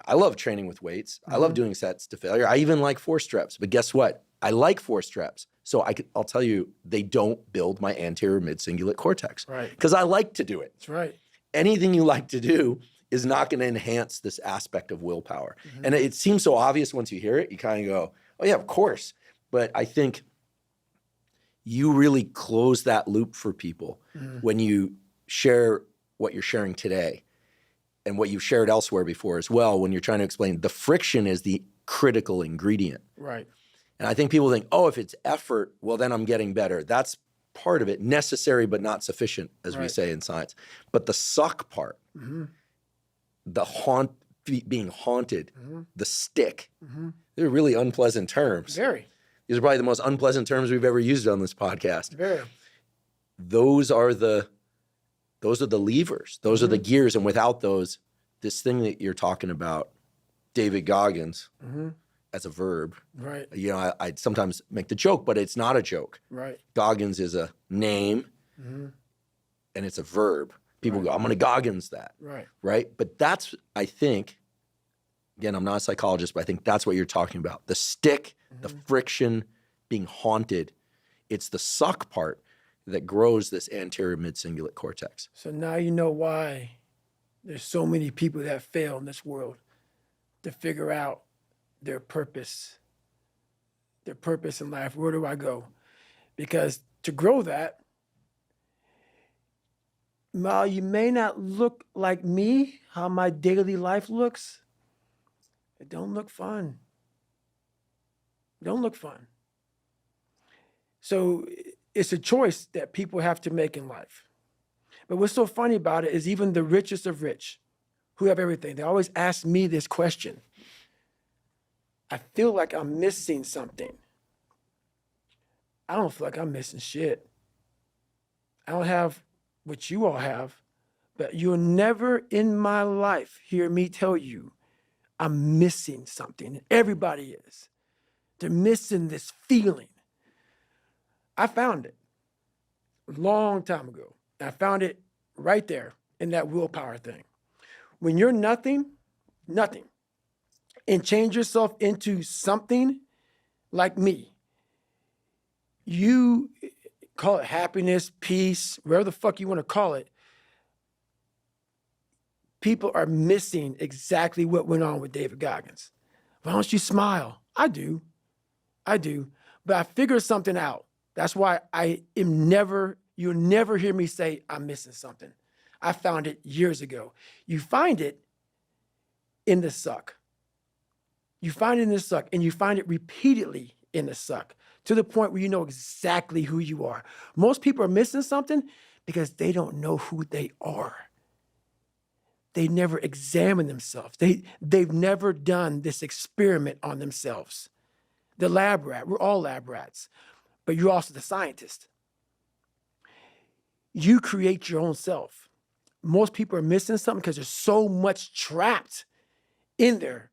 Speaker 1: I love training with weights. I love doing sets to failure. I even like forced reps. But guess what? I like forced reps. So I'll tell you, they don't build my anterior mid-cingulate cortex.
Speaker 2: Right.
Speaker 1: Because I like to do it.
Speaker 2: That's right.
Speaker 1: Anything you like to do is not going to enhance this aspect of willpower. And it seems so obvious once you hear it. You kind of go, oh yeah, of course. But I think you really close that loop for people when you share what you're sharing today. and what you've shared elsewhere before as well, when you're trying to explain the friction is the critical ingredient.
Speaker 2: Right.
Speaker 1: And I think people think, oh, if it's effort, well, then I'm getting better. That's part of it, necessary but not sufficient, as we say in science. But the suck part, the being haunted, the stick, they're really unpleasant terms.
Speaker 2: Very.
Speaker 1: These are probably the most unpleasant terms we've ever used on this podcast.
Speaker 2: Very.
Speaker 1: Those are the levers. Those are the gears. And without those, this thing that you're talking about, David Goggins, as a verb.
Speaker 2: Right.
Speaker 1: You know, I sometimes make the joke, but it's not a joke.
Speaker 2: Right.
Speaker 1: Goggins is a name, and it's a verb. People go, I'm going to Goggins that.
Speaker 2: Right.
Speaker 1: Right? But that's, I think, again, I'm not a psychologist, but I think that's what you're talking about. The stick, the friction, being haunted. It's the suck part that grows this anterior mid-cingulate cortex.
Speaker 2: So now you know why there's so many people that fail in this world to figure out their purpose in life. Where do I go? Because to grow that, while you may not look like me, how my daily life looks, it don't look fun. It don't look fun. So it's a choice that people have to make in life. But what's so funny about it is even the richest of rich, who have everything, they always ask me this question. I feel like I'm missing something. I don't feel like I'm missing shit. I don't have what you all have, but you'll never in my life hear me tell you I'm missing something. Everybody is. They're missing this feeling. I found it a long time ago. I found it right there in that willpower thing. When you're nothing, and change yourself into something like me, you call it happiness, peace, whatever the fuck you want to call it, people are missing exactly what went on with David Goggins. Why don't you smile? I do. But I figured something out. That's why you'll never hear me say I'm missing something. I found it years ago. You find it in the suck. You find it in the suck, and you find it repeatedly in the suck to the point where you know exactly who you are. Most people are missing something because they don't know who they are. They never examine themselves. They've never done this experiment on themselves. The lab rat, we're all lab rats, but you're also the scientist. You create your own self. Most people are missing something because there's so much trapped in there.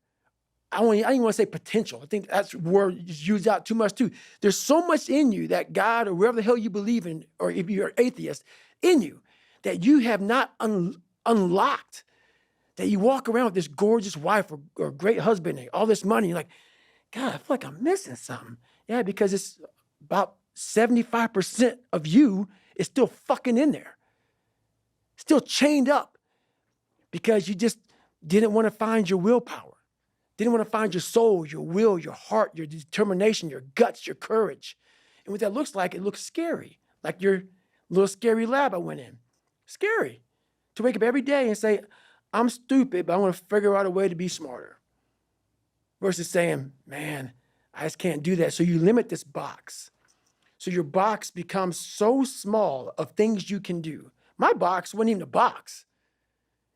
Speaker 2: I don't even want to say potential. I think that's a word used out too much too. There's so much in you that God or wherever the hell you believe in, or if you're an atheist, in you that you have not unlocked. That you walk around with this gorgeous wife or great husband and all this money. You're like, God, I feel like I'm missing something. Yeah, because it's about 75% of you is still fucking in there. Still chained up because you just didn't want to find your willpower. Didn't want to find your soul, your will, your heart, your determination, your guts, your courage. And what that looks like, it looks scary. Like your little scary lab I went in. Scary. To wake up every day and say, I'm stupid, but I want to figure out a way to be smarter. Versus saying, man, I just can't do that. So you limit this box. So your box becomes so small of things you can do. My box wasn't even a box.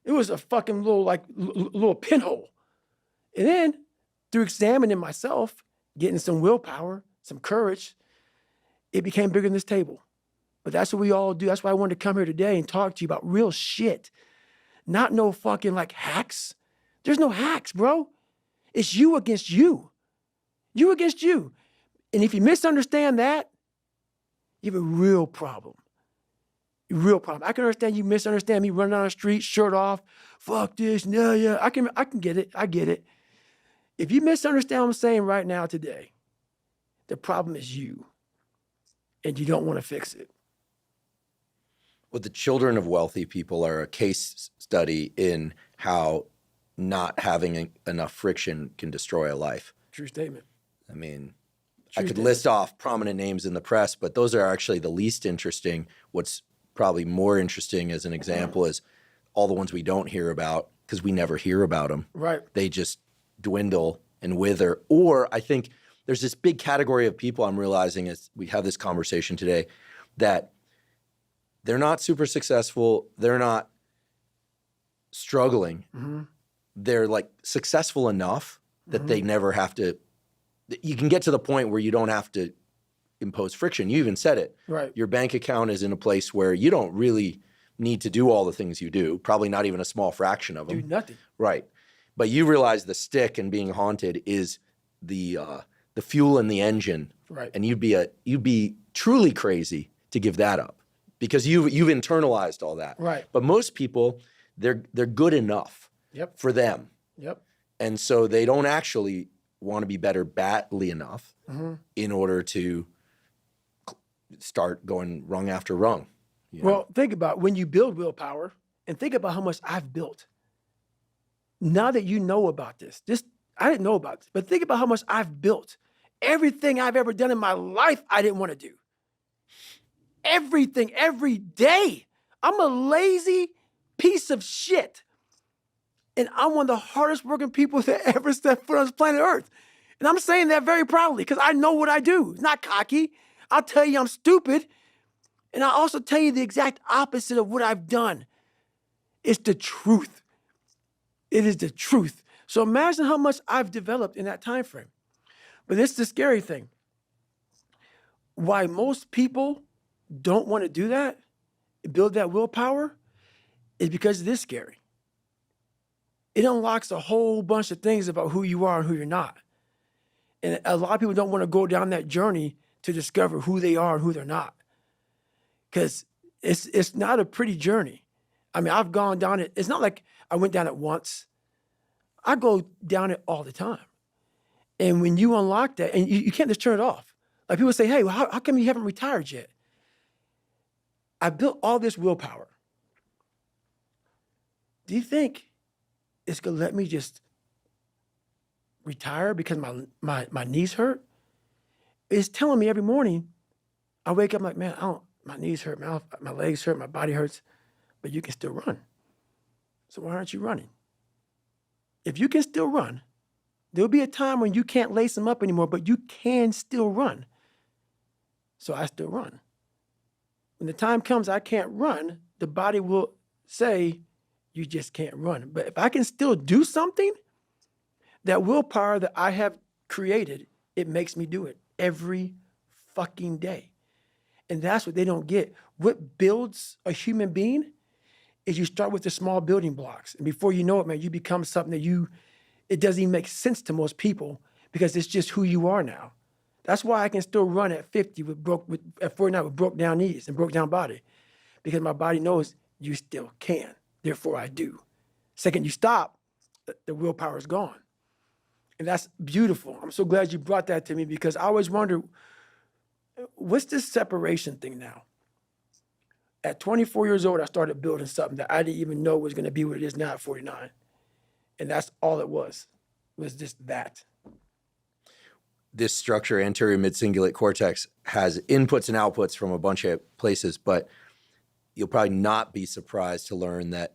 Speaker 2: It was a fucking little pinhole. And then through examining myself, getting some willpower, some courage, it became bigger than this table. But that's what we all do. That's why I wanted to come here today and talk to you about real shit. Not no fucking like hacks. There's no hacks, bro. It's you against you. You against you. And if you misunderstand that, you have a real problem. A real problem. I can understand you misunderstand me running down the street, shirt off, fuck this, yeah. I can get it. I get it. If you misunderstand what I'm saying right now today, the problem is you. And you don't want to fix it.
Speaker 1: Well, the children of wealthy people are a case study in how not having enough friction can destroy a life.
Speaker 2: True statement.
Speaker 1: I mean, I could list off prominent names in the press, but those are actually the least interesting. What's probably more interesting as an example is all the ones we don't hear about because we never hear about them.
Speaker 2: Right.
Speaker 1: They just dwindle and wither. Or I think there's this big category of people I'm realizing as we have this conversation today that they're not super successful. They're not struggling.
Speaker 2: Mm-hmm.
Speaker 1: They're like successful enough that they never have to, you can get to the point where you don't have to impose friction. You even said it.
Speaker 2: Right.
Speaker 1: Your bank account is in a place where you don't really need to do all the things you do, probably not even a small fraction of them.
Speaker 2: Do nothing.
Speaker 1: Right. But you realize the stick and being haunted is the fuel in the engine.
Speaker 2: Right.
Speaker 1: And you'd be truly crazy to give that up because you've internalized all that.
Speaker 2: Right.
Speaker 1: But most people, they're good enough
Speaker 2: Yep.
Speaker 1: for them.
Speaker 2: Yep.
Speaker 1: And so they don't actually want to be better badly enough in order to start going rung after rung. You know?
Speaker 2: Well, think about when you build willpower and think about how much I've built. Now that you know about this, I didn't know about this, but think about how much I've built. Everything I've ever done in my life, I didn't want to do. Everything, every day. I'm a lazy piece of shit. And I'm one of the hardest working people that ever stepped foot on this planet Earth. And I'm saying that very proudly because I know what I do. It's not cocky. I'll tell you I'm stupid. And I'll also tell you the exact opposite of what I've done. It's the truth. It is the truth. So imagine how much I've developed in that time frame. But it's the scary thing. Why most people don't want to do that, build that willpower, is because it is scary. It unlocks a whole bunch of things about who you are and who you're not. And a lot of people don't want to go down that journey to discover who they are and who they're not. Because it's not a pretty journey. I mean, I've gone down it. It's not like I went down it once. I go down it all the time. And when you unlock that, and you can't just turn it off. Like people say, hey, well, how come you haven't retired yet? I built all this willpower. Do you think it's going to let me just retire because my knees hurt? It's telling me every morning, I wake up like, man, my knees hurt, my legs hurt, my body hurts, but you can still run. So why aren't you running? If you can still run, there'll be a time when you can't lace them up anymore, but you can still run. So I still run. When the time comes I can't run, the body will say, you just can't run. But if I can still do something, that willpower that I have created, it makes me do it every fucking day. And that's what they don't get. What builds a human being is you start with the small building blocks. And before you know it, man, you become something that it doesn't even make sense to most people because it's just who you are now. That's why I can still run at 50 at 49 with broke down knees and broke down body, because my body knows you still can. Therefore, I do. Second you stop, the willpower is gone. And that's beautiful. I'm so glad you brought that to me because I always wonder, what's this separation thing now? At 24 years old, I started building something that I didn't even know was going to be what it is now at 49. And that's all it was just that.
Speaker 1: This structure, anterior mid-cingulate cortex, has inputs and outputs from a bunch of places, but you'll probably not be surprised to learn that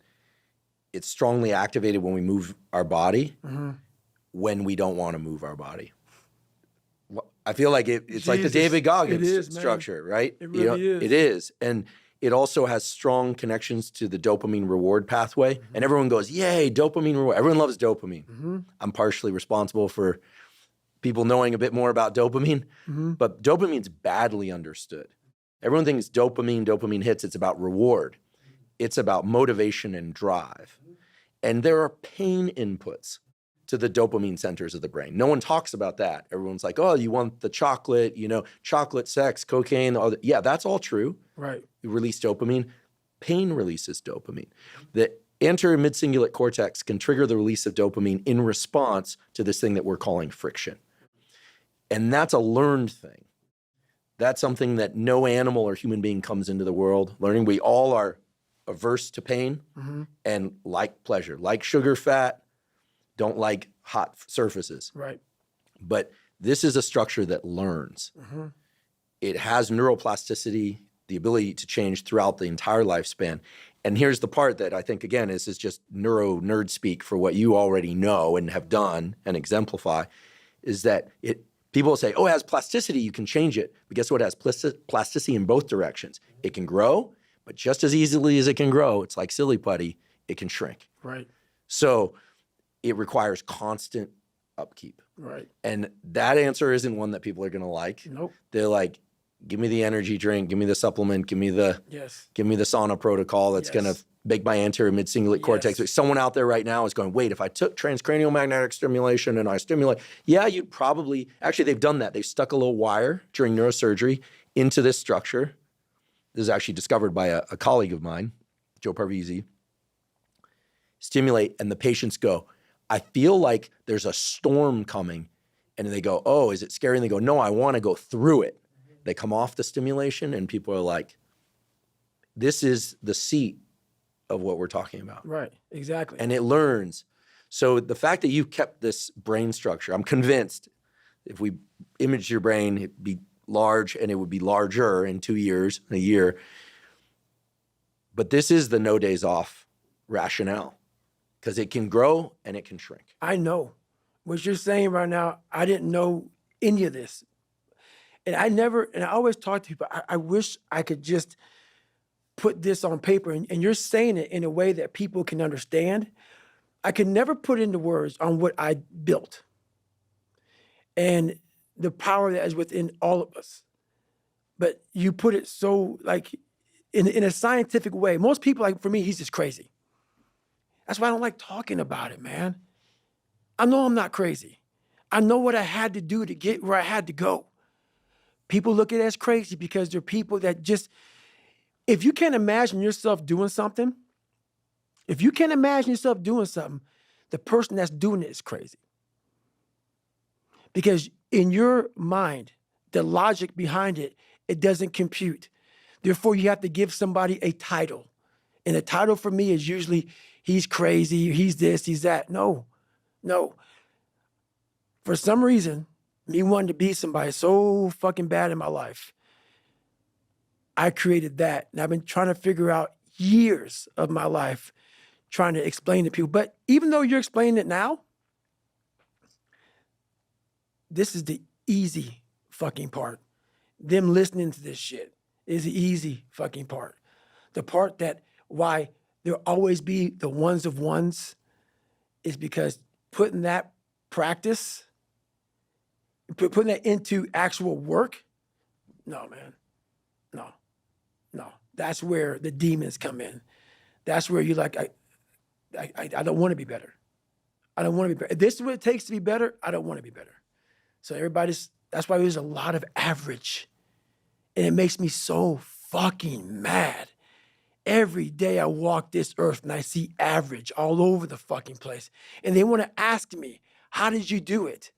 Speaker 1: it's strongly activated when we move our body, when we don't want to move our body. I feel like it's like the David Goggins structure, right?
Speaker 2: It really is.
Speaker 1: It is. And it also has strong connections to the dopamine reward pathway. And everyone goes, yay, dopamine reward. Everyone loves dopamine. I'm partially responsible for people knowing a bit more about dopamine, but dopamine's badly understood. Everyone thinks dopamine hits, it's about reward. It's about motivation and drive. And there are pain inputs to the dopamine centers of the brain. No one talks about that. Everyone's like, oh, you want the chocolate, chocolate, sex, cocaine. Yeah, that's all true.
Speaker 2: Right.
Speaker 1: You release dopamine. Pain releases dopamine. The anterior mid-cingulate cortex can trigger the release of dopamine in response to this thing that we're calling friction. And that's a learned thing. That's something that no animal or human being comes into the world learning. We all are averse to pain and like pleasure, like sugar, fat, don't like hot surfaces.
Speaker 2: Right.
Speaker 1: But this is a structure that learns. It has neuroplasticity the ability to change throughout the entire lifespan. And here's the part that I think, again, is just neuro nerd speak for what you already know and have done and exemplify, is that people say, oh, it has plasticity, you can change it. But guess what? It has plasticity in both directions. It can grow, but just as easily as it can grow, it's like silly putty, it can shrink.
Speaker 2: Right.
Speaker 1: So it requires constant upkeep.
Speaker 2: Right.
Speaker 1: And that answer isn't one that people are going to like.
Speaker 2: Nope.
Speaker 1: They're like, give me the energy drink, give me the supplement, give me the sauna protocol that's going to make my anterior mid-cingulate cortex. Someone out there right now is going, wait, if I took transcranial magnetic stimulation and I stimulate, you'd probably, actually they've done that. They've stuck a little wire during neurosurgery into this structure. This is actually discovered by a colleague of mine, Joe Parvizi. Stimulate, and the patients go, I feel like there's a storm coming. And they go, oh, is it scary? And they go, no, I want to go through it. They come off the stimulation and people are like, this is the seat of what we're talking about.
Speaker 2: Right, exactly.
Speaker 1: And it learns. So the fact that you kept this brain structure, I'm convinced if we imaged your brain, it'd be large and it would be larger in 2 years, in a year. But this is the no days off rationale because it can grow and it can shrink.
Speaker 2: I know. What you're saying right now, I didn't know any of this. And I always talk to people, I wish I could just put this on paper, and you're saying it in a way that people can understand. I could never put into words on what I built and the power that is within all of us. But you put it so like in a scientific way. Most people, like for me, he's just crazy. That's why I don't like talking about it, man. I know I'm not crazy. I know what I had to do to get where I had to go. People look at it as crazy because they're people that just, if you can't imagine yourself doing something, the person that's doing it is crazy. Because in your mind, the logic behind it, it doesn't compute. Therefore, you have to give somebody a title. And a title for me is usually, he's crazy, he's this, he's that. No. For some reason, me wanting to be somebody so fucking bad in my life, I created that. And I've been trying to figure out years of my life trying to explain to people. But even though you're explaining it now, this is the easy fucking part. Them listening to this shit is the easy fucking part. The part that why there'll always be the ones of ones is because putting that practice, putting that into actual work, no, man. No. That's where the demons come in. That's where you're like, I don't want to be better. I don't want to be better. If this is what it takes to be better, I don't want to be better. So that's why there's a lot of average. And it makes me so fucking mad. Every day I walk this earth and I see average all over the fucking place. And they want to ask me, how did you do it?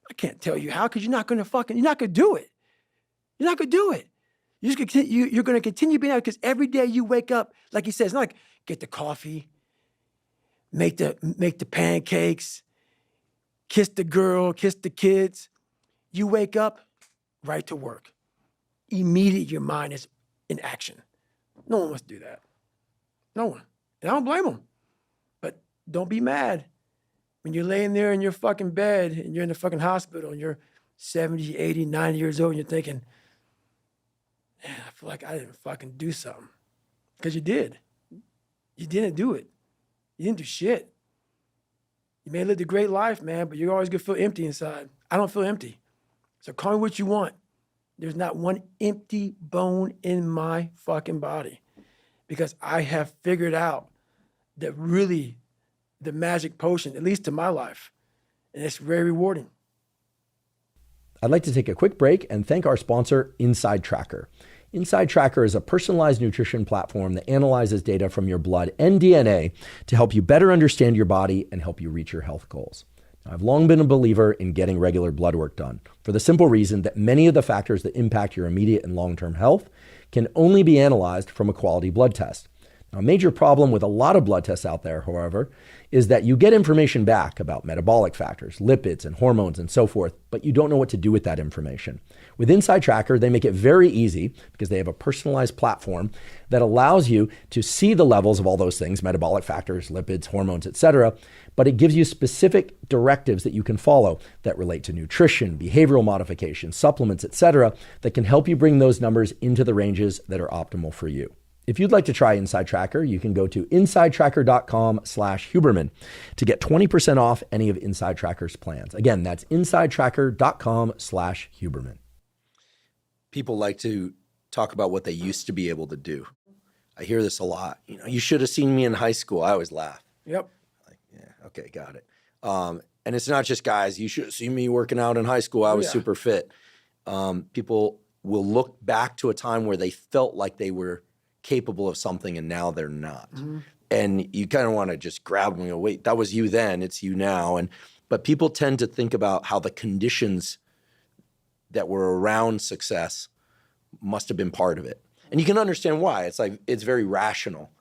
Speaker 2: I can't tell you how, because you're not going to do it. You're not going to do it. You're going to continue being out because every day you wake up, like he says, it's not like get the coffee, make the pancakes, kiss the girl, kiss the kids. You wake up, right to work. Immediately your mind is in action. No one wants to do that. No one. And I don't blame them. But don't be mad when you're laying there in your fucking bed and you're in the fucking hospital and you're 70, 80, 90 years old and you're thinking, man, I feel like I didn't fucking do something. Because you did. You didn't do it. You didn't do shit. You may have lived a great life, man, but you're always going to feel empty inside. I don't feel empty. So call me what you want. There's not one empty bone in my fucking body because I have figured out that really the magic potion, at least to my life, and it's very rewarding.
Speaker 1: I'd like to take a quick break and thank our sponsor, Inside Tracker. Inside Tracker is a personalized nutrition platform that analyzes data from your blood and DNA to help you better understand your body and help you reach your health goals. Now, I've long been a believer in getting regular blood work done for the simple reason that many of the factors that impact your immediate and long-term health can only be analyzed from a quality blood test. Now, a major problem with a lot of blood tests out there, however, is that you get information back about metabolic factors, lipids, and hormones and so forth, but you don't know what to do with that information. With Inside Tracker, they make it very easy because they have a personalized platform that allows you to see the levels of all those things, metabolic factors, lipids, hormones, etc. But it gives you specific directives that you can follow that relate to nutrition, behavioral modification, supplements, etc. that can help you bring those numbers into the ranges that are optimal for you. If you'd like to try Inside Tracker, you can go to insidetracker.com/Huberman to get 20% off any of Inside Tracker's plans. Again, that's insidetracker.com/Huberman. People like to talk about what they used to be able to do. I hear this a lot. You should have seen me in high school. I always laugh.
Speaker 2: Yep.
Speaker 1: Like, yeah, okay, got it. And it's not just guys. You should have seen me working out in high school. I was super fit. People will look back to a time where they felt like they were capable of something and now they're not. And you kind of want to just grab them and go, wait, that was you then, it's you now. But people tend to think about how the conditions that were around success must have been part of it. And you can understand why. It's like, it's very rational.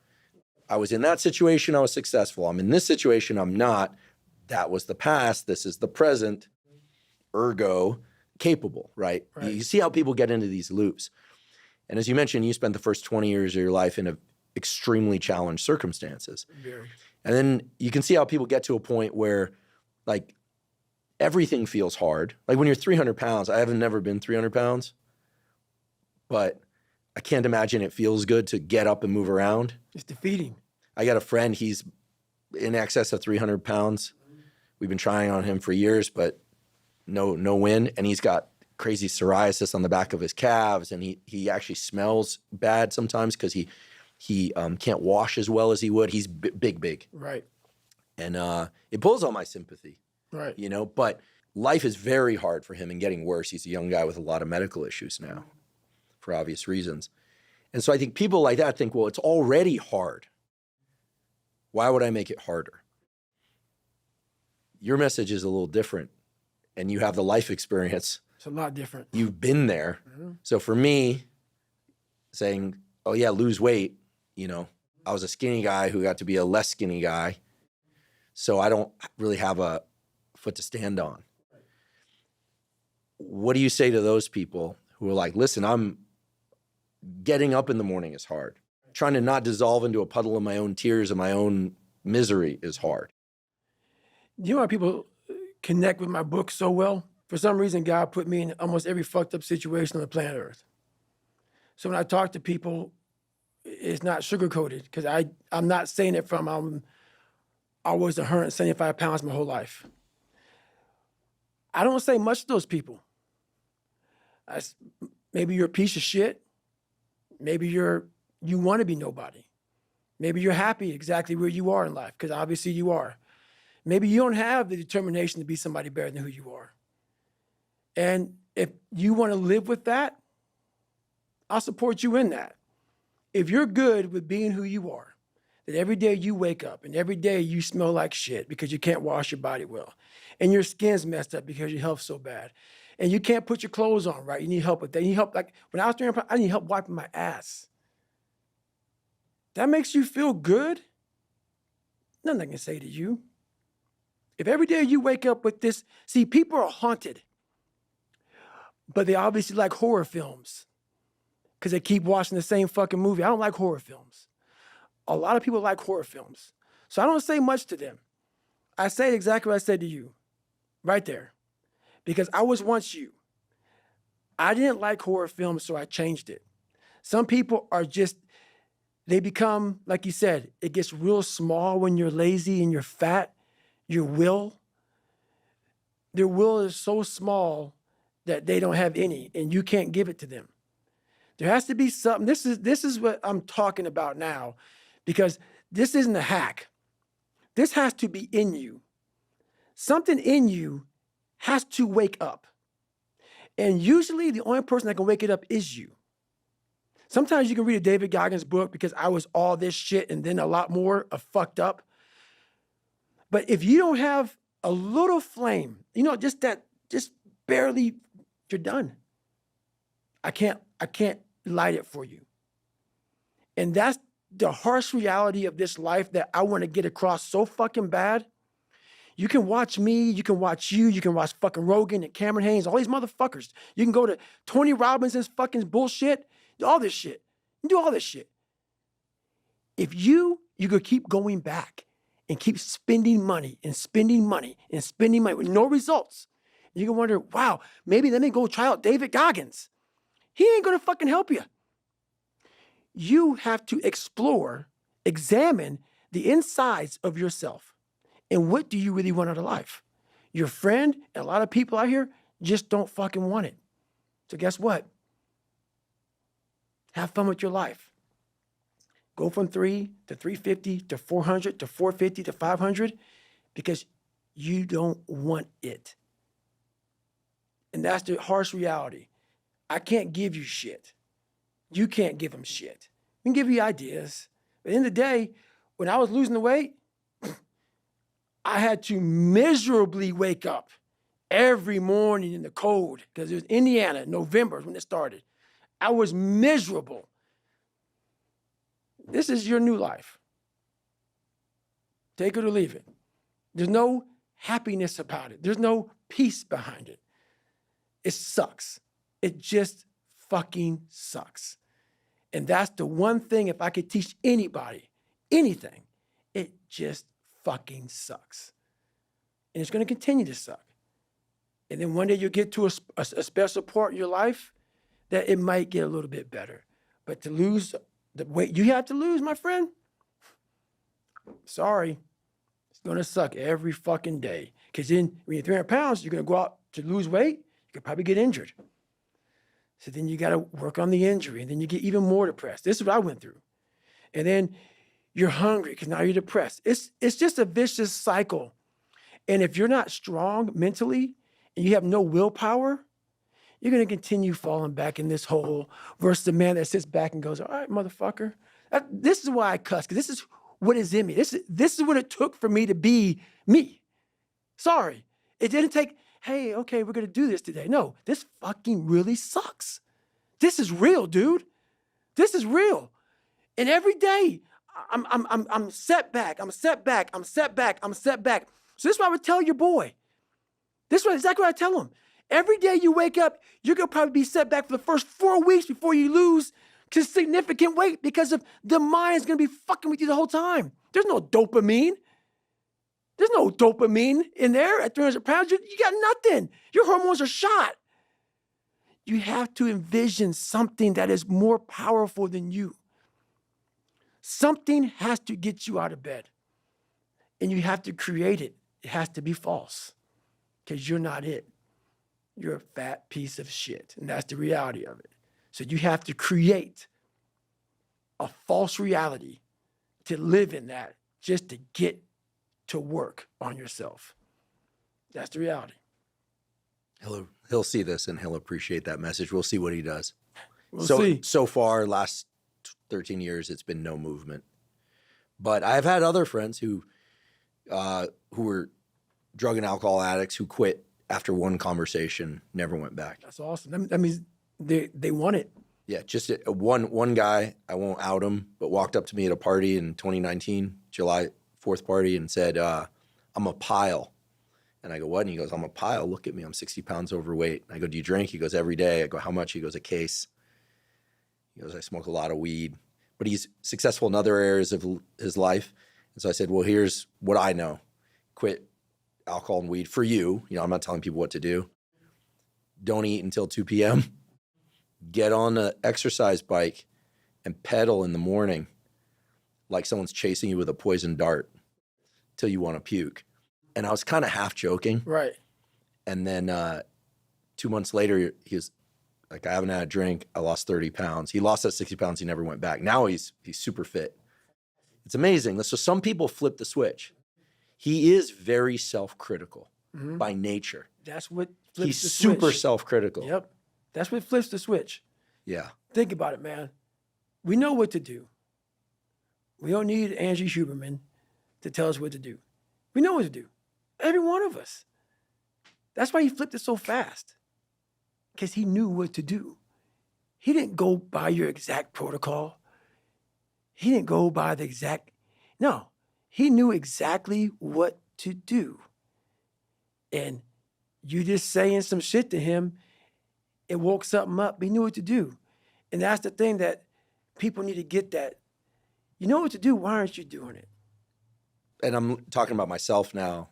Speaker 1: I was in that situation, I was successful. I'm in this situation, I'm not. That was the past, this is the present, ergo capable, right? You see how people get into these loops. And as you mentioned, you spent the first 20 years of your life in extremely challenged circumstances.
Speaker 2: Very.
Speaker 1: And then you can see how people get to a point where like everything feels hard. Like when you're 300 pounds, I haven't never been 300 pounds, but I can't imagine it feels good to get up and move around.
Speaker 2: It's defeating.
Speaker 1: I got a friend, he's in excess of 300 pounds. We've been trying on him for years, but no win. And he's got crazy psoriasis on the back of his calves, and he actually smells bad sometimes because he can't wash as well as he would. He's big.
Speaker 2: Right.
Speaker 1: And it pulls on my sympathy.
Speaker 2: Right.
Speaker 1: But life is very hard for him and getting worse. He's a young guy with a lot of medical issues now for obvious reasons. And so I think people like that think, well, it's already hard. Why would I make it harder? Your message is a little different, and you have the life experience.
Speaker 2: It's a lot different.
Speaker 1: You've been there. So for me, saying, oh yeah, lose weight, I was a skinny guy who got to be a less skinny guy. So I don't really have a foot to stand on. What do you say to those people who are like, listen, I'm getting up in the morning is hard. Trying to not dissolve into a puddle of my own tears and my own misery is hard.
Speaker 2: You know why people connect with my book so well? For some reason, God put me in almost every fucked up situation on the planet Earth. So when I talk to people, it's not sugar-coated because I'm not saying it from I was 175 pounds my whole life. I don't say much to those people. Maybe you're a piece of shit. Maybe you want to be nobody. Maybe you're happy exactly where you are in life because obviously you are. Maybe you don't have the determination to be somebody better than who you are. And if you want to live with that, I'll support you in that. If you're good with being who you are, that every day you wake up and every day you smell like shit because you can't wash your body well, and your skin's messed up because your health's so bad, and you can't put your clothes on right, you need help with that. You need help, like when I was doing, I need help wiping my ass. That makes you feel good? Nothing I can say to you. If every day you wake up with this, see, people are haunted, but they obviously like horror films because they keep watching the same fucking movie. I don't like horror films. A lot of people like horror films. So I don't say much to them. I say exactly what I said to you, right there, because I was once you. I didn't like horror films, so I changed it. Some people are just, they become, like you said, it gets real small when you're lazy and you're fat. Their will is so small that they don't have any, and you can't give it to them. There has to be something. This is what I'm talking about now, because this isn't a hack. This has to be in you. Something in you has to wake up. And usually the only person that can wake it up is you. Sometimes you can read a David Goggins book because I was all this shit and then a lot more of fucked up. But if you don't have a little flame, just barely, you're done. I can't light it for you. And that's the harsh reality of this life that I want to get across so fucking bad. You can watch me, you can watch you can watch fucking Rogan and Cameron Haynes, all these motherfuckers. You can go to Tony Robbins's fucking bullshit, all this shit. You can do all this shit. If you could keep going back and keep spending money and spending money and spending money with no results, you can wonder, wow, maybe let me go try out David Goggins. He ain't gonna fucking help you. You have to explore, examine the insides of yourself. And what do you really want out of life? Your friend and a lot of people out here just don't fucking want it. So guess what? Have fun with your life. Go from 3 to 350 to 400 to 450 to 500 because you don't want it. And that's the harsh reality. I can't give you shit. You can't give them shit. We can give you ideas. But at the end of the day, when I was losing the weight, I had to miserably wake up every morning in the cold because it was Indiana, November when it started. I was miserable. This is your new life. Take it or leave it. There's no happiness about it. There's no peace behind it. It sucks. It just fucking sucks. And that's the one thing, if I could teach anybody anything, it just fucking sucks. And it's going to continue to suck. And then one day you'll get to a special part in your life that it might get a little bit better. But to lose the weight you have to lose, my friend, sorry, it's going to suck every fucking day. Because then when you're 300 pounds, you're going to go out to lose weight, you could probably get injured. So then you got to work on the injury, and then you get even more depressed. This is what I went through. And then you're hungry because now you're depressed. It's just a vicious cycle. And if you're not strong mentally and you have no willpower, you're going to continue falling back in this hole versus the man that sits back and goes, all right, motherfucker. This is why I cuss, because this is what is in me. This is what it took for me to be me. Sorry. It didn't take, hey, okay, we're going to do this today. No, this fucking really sucks. This is real, dude. This is real. And every day, I'm set back. I'm set back. I'm set back. I'm set back. So this is what I would tell your boy. This is exactly what I tell him. Every day you wake up, you're going to probably be set back for the first 4 weeks before you lose significant weight because of the mind is going to be fucking with you the whole time. There's no dopamine. There's no dopamine in there at 300 pounds. You got nothing. Your hormones are shot. You have to envision something that is more powerful than you. Something has to get you out of bed. And you have to create it. It has to be false because you're not it. You're a fat piece of shit. And that's the reality of it. So you have to create a false reality to live in that just to get to work on yourself. That's the reality.
Speaker 1: He'll see this and he'll appreciate that message. We'll see what he does.
Speaker 2: We'll see.
Speaker 1: So far, last 13 years, it's been no movement. But I've had other friends who were drug and alcohol addicts who quit after one conversation, never went back.
Speaker 2: That's awesome. That means they want it.
Speaker 1: Yeah, just one guy, I won't out him, but walked up to me at a party in 2019, July 4th party, and said, I'm a pile. And I go, what? And he goes, I'm a pile. Look at me. I'm 60 pounds overweight. And I go, do you drink? He goes, every day. I go, how much? He goes, a case. He goes, I smoke a lot of weed. But he's successful in other areas of his life. And so I said, well, here's what I know. Quit alcohol and weed for you. You know, I'm not telling people what to do. Don't eat until 2 p.m. Get on an exercise bike and pedal in the morning like someone's chasing you with a poison dart till you want to puke. And I was kind of half joking.
Speaker 2: Right.
Speaker 1: And then 2 months later, he was like, I haven't had a drink. I lost 30 pounds. He lost that 60 pounds. He never went back. Now he's super fit. It's amazing. So some people flip the switch. He is very self-critical by nature.
Speaker 2: That's what flips
Speaker 1: He's
Speaker 2: the switch.
Speaker 1: super self-critical.
Speaker 2: Yep. That's what flips the switch.
Speaker 1: Yeah.
Speaker 2: Think about it, man. We know what to do. We don't need Andrew Huberman to tell us what to do. We know what to do. Every one of us. That's why he flipped it so fast. Because he knew what to do. He didn't go by your exact protocol. He didn't go by the exact, no. He knew exactly what to do. And you just saying some shit to him, it woke something up. He knew what to do. And that's the thing that people need to get that. You know what to do, why aren't you doing it?
Speaker 1: And I'm talking about myself now,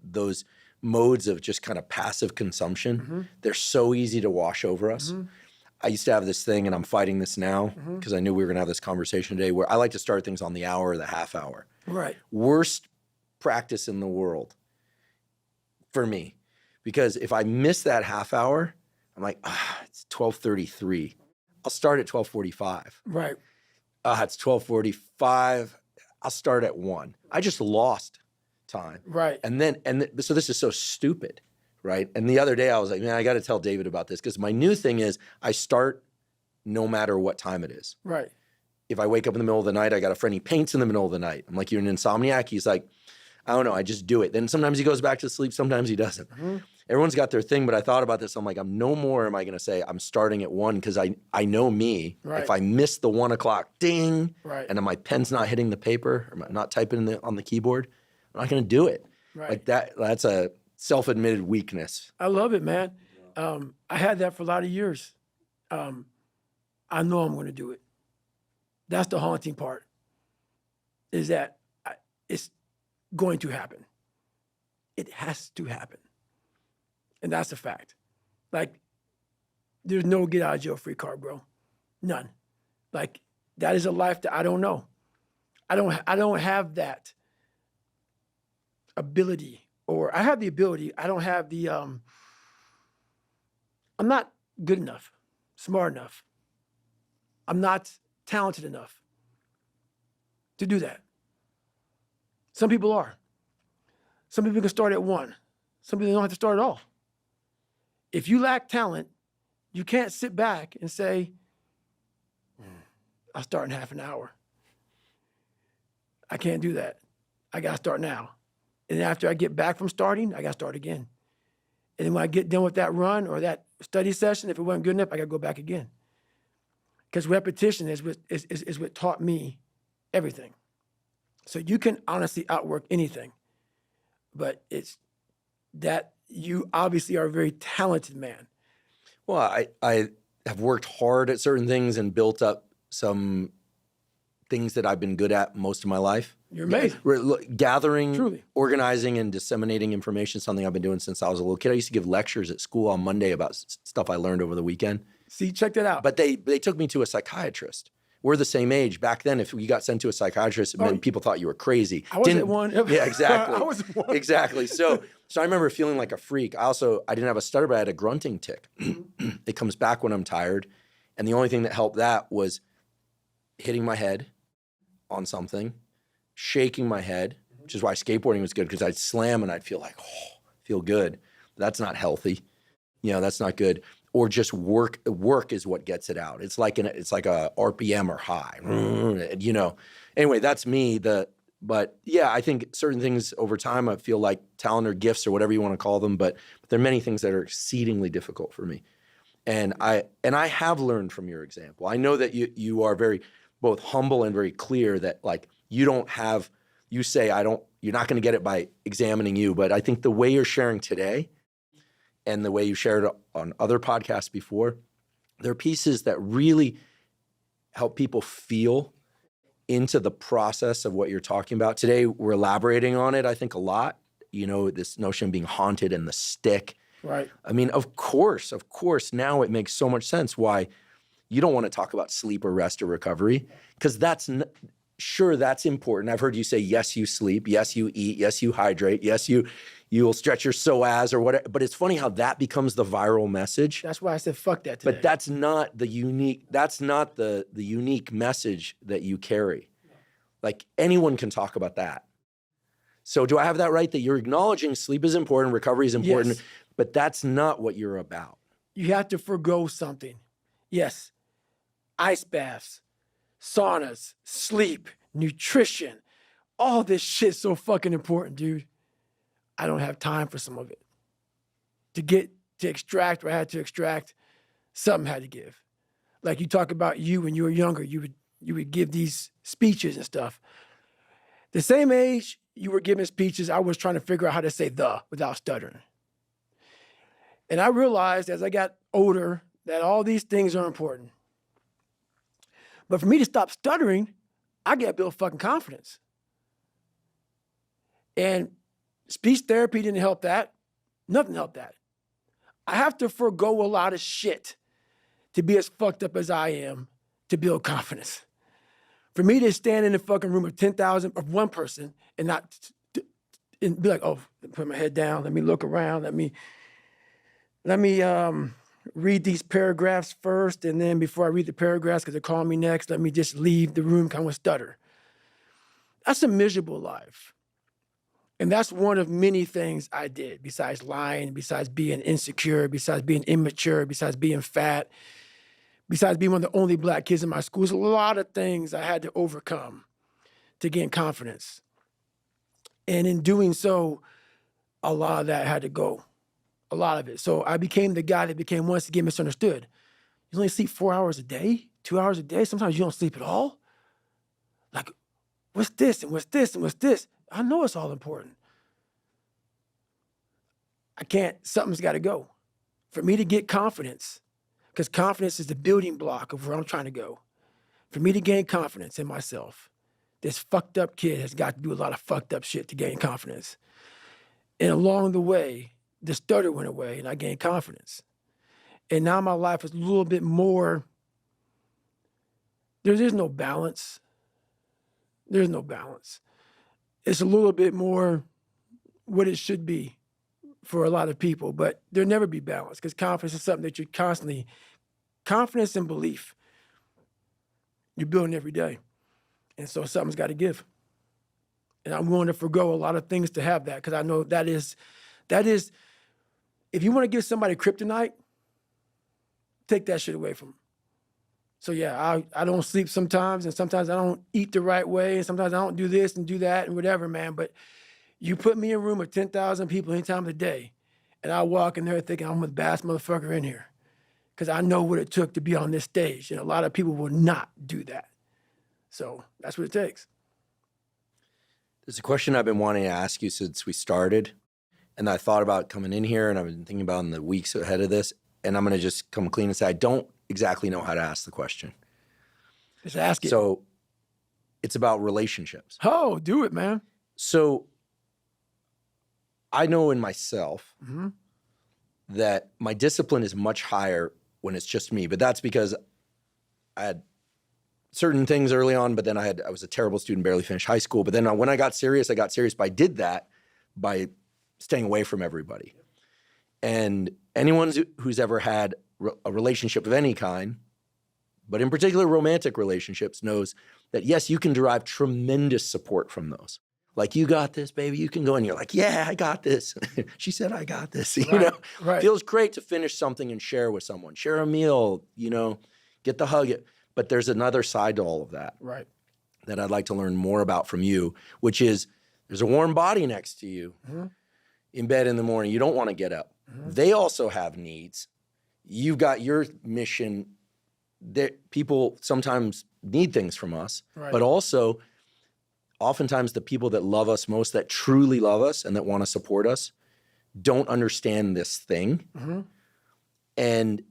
Speaker 1: those modes of just kind of passive consumption, they're so easy to wash over us. I used to have this thing, and I'm fighting this now because I knew we were going to have this conversation today, where I like to start things on the hour or the half hour.
Speaker 2: Right.
Speaker 1: Worst practice in the world for me, because if I miss that half hour, I'm like, it's 12:33. I'll start at 12:45.
Speaker 2: Right.
Speaker 1: It's 12:45. I'll start at 1. I just lost time.
Speaker 2: Right.
Speaker 1: So this is so stupid, right? And the other day I was like, man, I got to tell David about this, because my new thing is I start no matter what time it is.
Speaker 2: Right.
Speaker 1: If I wake up in the middle of the night, I got a friend, he paints in the middle of the night. I'm like, you're an insomniac? He's like, I don't know, I just do it. Then sometimes he goes back to sleep, sometimes he doesn't. Everyone's got their thing, but I thought about this. I'm like, no more am I going to say I'm starting at 1, because I know me.
Speaker 2: Right.
Speaker 1: If I miss the 1 o'clock ding,
Speaker 2: right,
Speaker 1: and my pen's not hitting the paper, or not typing on the keyboard, I'm not going to do it.
Speaker 2: Right.
Speaker 1: Like that's a self-admitted weakness.
Speaker 2: I love it, man. I had that for a lot of years. I know I'm going to do it. That's the haunting part, is that it's going to happen. It has to happen. And that's a fact. Like, there's no get out of jail free card, bro. None. Like, that is a life that I don't know. I don't have that ability, or I have the ability. I don't have the, I'm not good enough, smart enough. I'm not talented enough to do that. Some people are. Some people can start at 1. Some people don't have to start at all. If you lack talent, you can't sit back and say, I'll start in half an hour. I can't do that. I got to start now. And after I get back from starting, I got to start again. And then when I get done with that run or that study session, if it wasn't good enough, I got to go back again. Because repetition is what taught me everything. So you can honestly outwork anything. But it's that you obviously are a very talented man.
Speaker 1: Well, I have worked hard at certain things and built up some things that I've been good at most of my life.
Speaker 2: You're amazing.
Speaker 1: Gathering,
Speaker 2: Truly.
Speaker 1: Organizing, and disseminating information, something I've been doing since I was a little kid. I used to give lectures at school on Monday about stuff I learned over the weekend.
Speaker 2: See, check that out.
Speaker 1: But they took me to a psychiatrist. We're the same age. Back then, if you got sent to a psychiatrist, it meant people thought you were crazy.
Speaker 2: I wasn't one.
Speaker 1: Yeah, exactly.
Speaker 2: I was one.
Speaker 1: Exactly. So I remember feeling like a freak. I didn't have a stutter, but I had a grunting tic. It comes back when I'm tired. And the only thing that helped that was hitting my head on something, shaking my head, which is why skateboarding was good, because I'd slam and I'd feel like, feel good. That's not healthy. That's not good. Or just work is what gets it out. It's like a RPM or high, Anyway, that's me. But yeah, I think certain things over time, I feel like talent or gifts or whatever you want to call them, but there are many things that are exceedingly difficult for me. And I have learned from your example. I know that you are very both humble and very clear that, like, you're not going to get it by examining you. But I think the way you're sharing today and the way you shared on other podcasts before, there are pieces that really help people feel into the process of what you're talking about. Today, we're elaborating on it, I think, a lot. This notion of being haunted and the stick.
Speaker 2: Right.
Speaker 1: I mean, of course, now it makes so much sense why you don't want to talk about sleep or rest or recovery, because that's important. I've heard you say, yes, you sleep, yes, you eat, yes, you hydrate, yes, you'll stretch your psoas or whatever. But it's funny how that becomes the viral message.
Speaker 2: That's why I said fuck that today.
Speaker 1: But that's not the unique message that you carry. Like, anyone can talk about that. So do I have that right, that you're acknowledging sleep is important, recovery is important,
Speaker 2: Yes.
Speaker 1: But that's not what you're about?
Speaker 2: You have to forgo something. Yes. Ice baths, saunas, sleep, nutrition, all this shit's so fucking important, dude. I don't have time for some of it. To extract what I had to extract, something had to give. Like, you talk about you when you were younger, you would give these speeches and stuff. The same age you were giving speeches, I was trying to figure out how to say the without stuttering. And I realized as I got older that all these things are important. But for me to stop stuttering, I got to build fucking confidence. And speech therapy didn't help that. Nothing helped that. I have to forego a lot of shit to be as fucked up as I am to build confidence. For me to stand in the fucking room of 10,000 of one person and not and be like, oh, put my head down, let me look around, let me read these paragraphs first, and then before I read the paragraphs, because they're calling me next, let me just leave the room kind of stutter. That's a miserable life. And that's one of many things I did, besides lying, besides being insecure, besides being immature, besides being fat, besides being one of the only black kids in my school. There's a lot of things I had to overcome to gain confidence. And in doing so, a lot of that had to go. A lot of it. So I became the guy that became once again misunderstood. You only sleep 4 hours a day, 2 hours a day. Sometimes you don't sleep at all. Like, what's this and what's this and what's this? I know it's all important. Something's got to go. For me to get confidence, because confidence is the building block of where I'm trying to go. For me to gain confidence in myself, this fucked up kid has got to do a lot of fucked up shit to gain confidence. And along the way, the stutter went away and I gained confidence. And now my life is a little bit more, there's no balance. There's no balance. It's a little bit more what it should be for a lot of people, but there'll never be balance because confidence is something that confidence and belief, you're building every day. And so something's got to give. And I'm willing to forego a lot of things to have that because I know that is, if you want to give somebody kryptonite, take that shit away from them. So yeah, I don't sleep sometimes, and sometimes I don't eat the right way, and sometimes I don't do this and do that and whatever, man. But you put me in a room of 10,000 people any time of the day, and I walk in there thinking I'm the baddest motherfucker in here because I know what it took to be on this stage, and a lot of people will not do that. So that's what it takes.
Speaker 1: There's a question I've been wanting to ask you since we started, and I thought about coming in here, and I've been thinking about in the weeks ahead of this, and I'm going to just come clean and say I don't exactly know how to ask the question.
Speaker 2: Just ask it.
Speaker 1: So it's about relationships.
Speaker 2: Oh, do it, man.
Speaker 1: So I know in myself that my discipline is much higher when it's just me, but that's because I had certain things early on, but then I was a terrible student, barely finished high school. But then when I got serious, but I did that by staying away from everybody. And anyone who's ever had a relationship of any kind, but in particular romantic relationships, knows that yes, you can derive tremendous support from those. Like, you got this, baby, you can go. And you're like, yeah, I got this. She said, I got this.
Speaker 2: Right.
Speaker 1: Feels great to finish something and share with someone, share a meal, get the hug. But there's another side to all of that.
Speaker 2: Right.
Speaker 1: That I'd like to learn more about from you, which is there's a warm body next to you in bed in the morning. You don't want to get up. They also have needs. You've got your mission. That people sometimes need things from us, but also oftentimes the people that love us most, that truly love us and that want to support us, don't understand this thing. And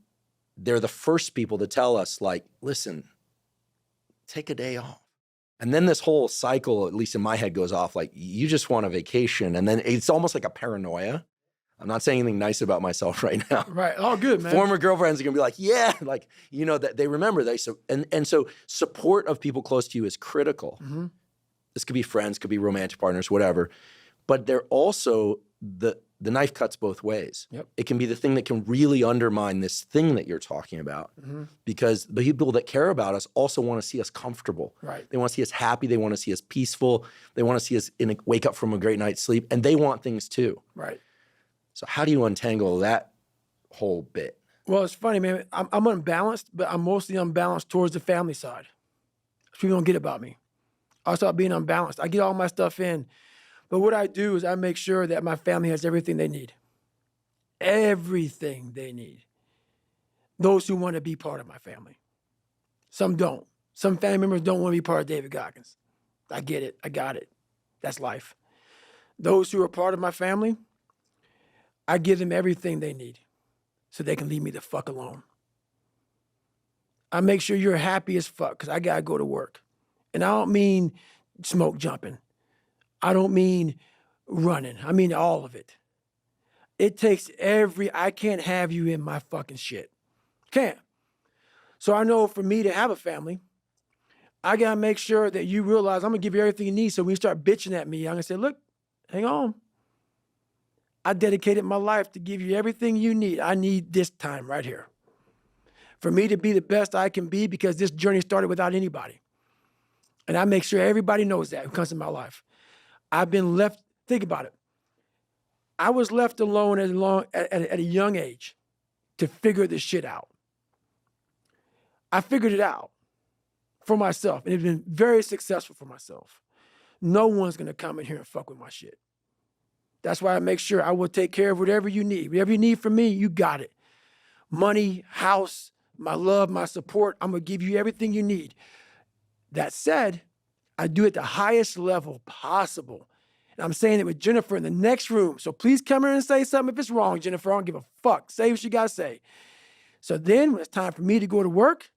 Speaker 1: they're the first people to tell us, like, listen, take a day off. And then this whole cycle, at least in my head, goes off like, you just want a vacation. And then it's almost like a paranoia. I'm not saying anything nice about myself right now.
Speaker 2: Right. Oh, good, man.
Speaker 1: Former girlfriends are going to be like, yeah, like, that they remember. So support of people close to you is critical. This could be friends, could be romantic partners, whatever. But they're also, the knife cuts both ways.
Speaker 2: Yep.
Speaker 1: It can be the thing that can really undermine this thing that you're talking about, because the people that care about us also want to see us comfortable.
Speaker 2: Right.
Speaker 1: They want to see us happy. They want to see us peaceful. They want to see us wake up from a great night's sleep, and they want things too.
Speaker 2: Right.
Speaker 1: So how do you untangle that whole bit?
Speaker 2: Well, it's funny, man. I'm unbalanced, but I'm mostly unbalanced towards the family side. People don't get about me. I start being unbalanced. I get all my stuff in. But what I do is I make sure that my family has everything they need. Everything they need. Those who want to be part of my family. Some don't. Some family members don't want to be part of David Goggins. I get it. I got it. That's life. Those who are part of my family, I give them everything they need so they can leave me the fuck alone. I make sure you're happy as fuck because I got to go to work. And I don't mean smoke jumping. I don't mean running. I mean all of it. It takes I can't have you in my fucking shit. Can't. So I know for me to have a family, I got to make sure that you realize I'm going to give you everything you need. So when you start bitching at me, I'm going to say, look, hang on. I dedicated my life to give you everything you need. I need this time right here for me to be the best I can be because this journey started without anybody. And I make sure everybody knows that who comes in my life. I've been left, think about it. I was left alone at a young age to figure this shit out. I figured it out for myself, and it's been very successful for myself. No one's going to come in here and fuck with my shit. That's why I make sure I will take care of whatever you need. Whatever you need from me, you got it. Money, house, my love, my support, I'm going to give you everything you need. That said, I do it at the highest level possible. And I'm saying it with Jennifer in the next room. So please come here and say something if it's wrong, Jennifer. I don't give a fuck. Say what you got to say. So then when it's time for me to go to work,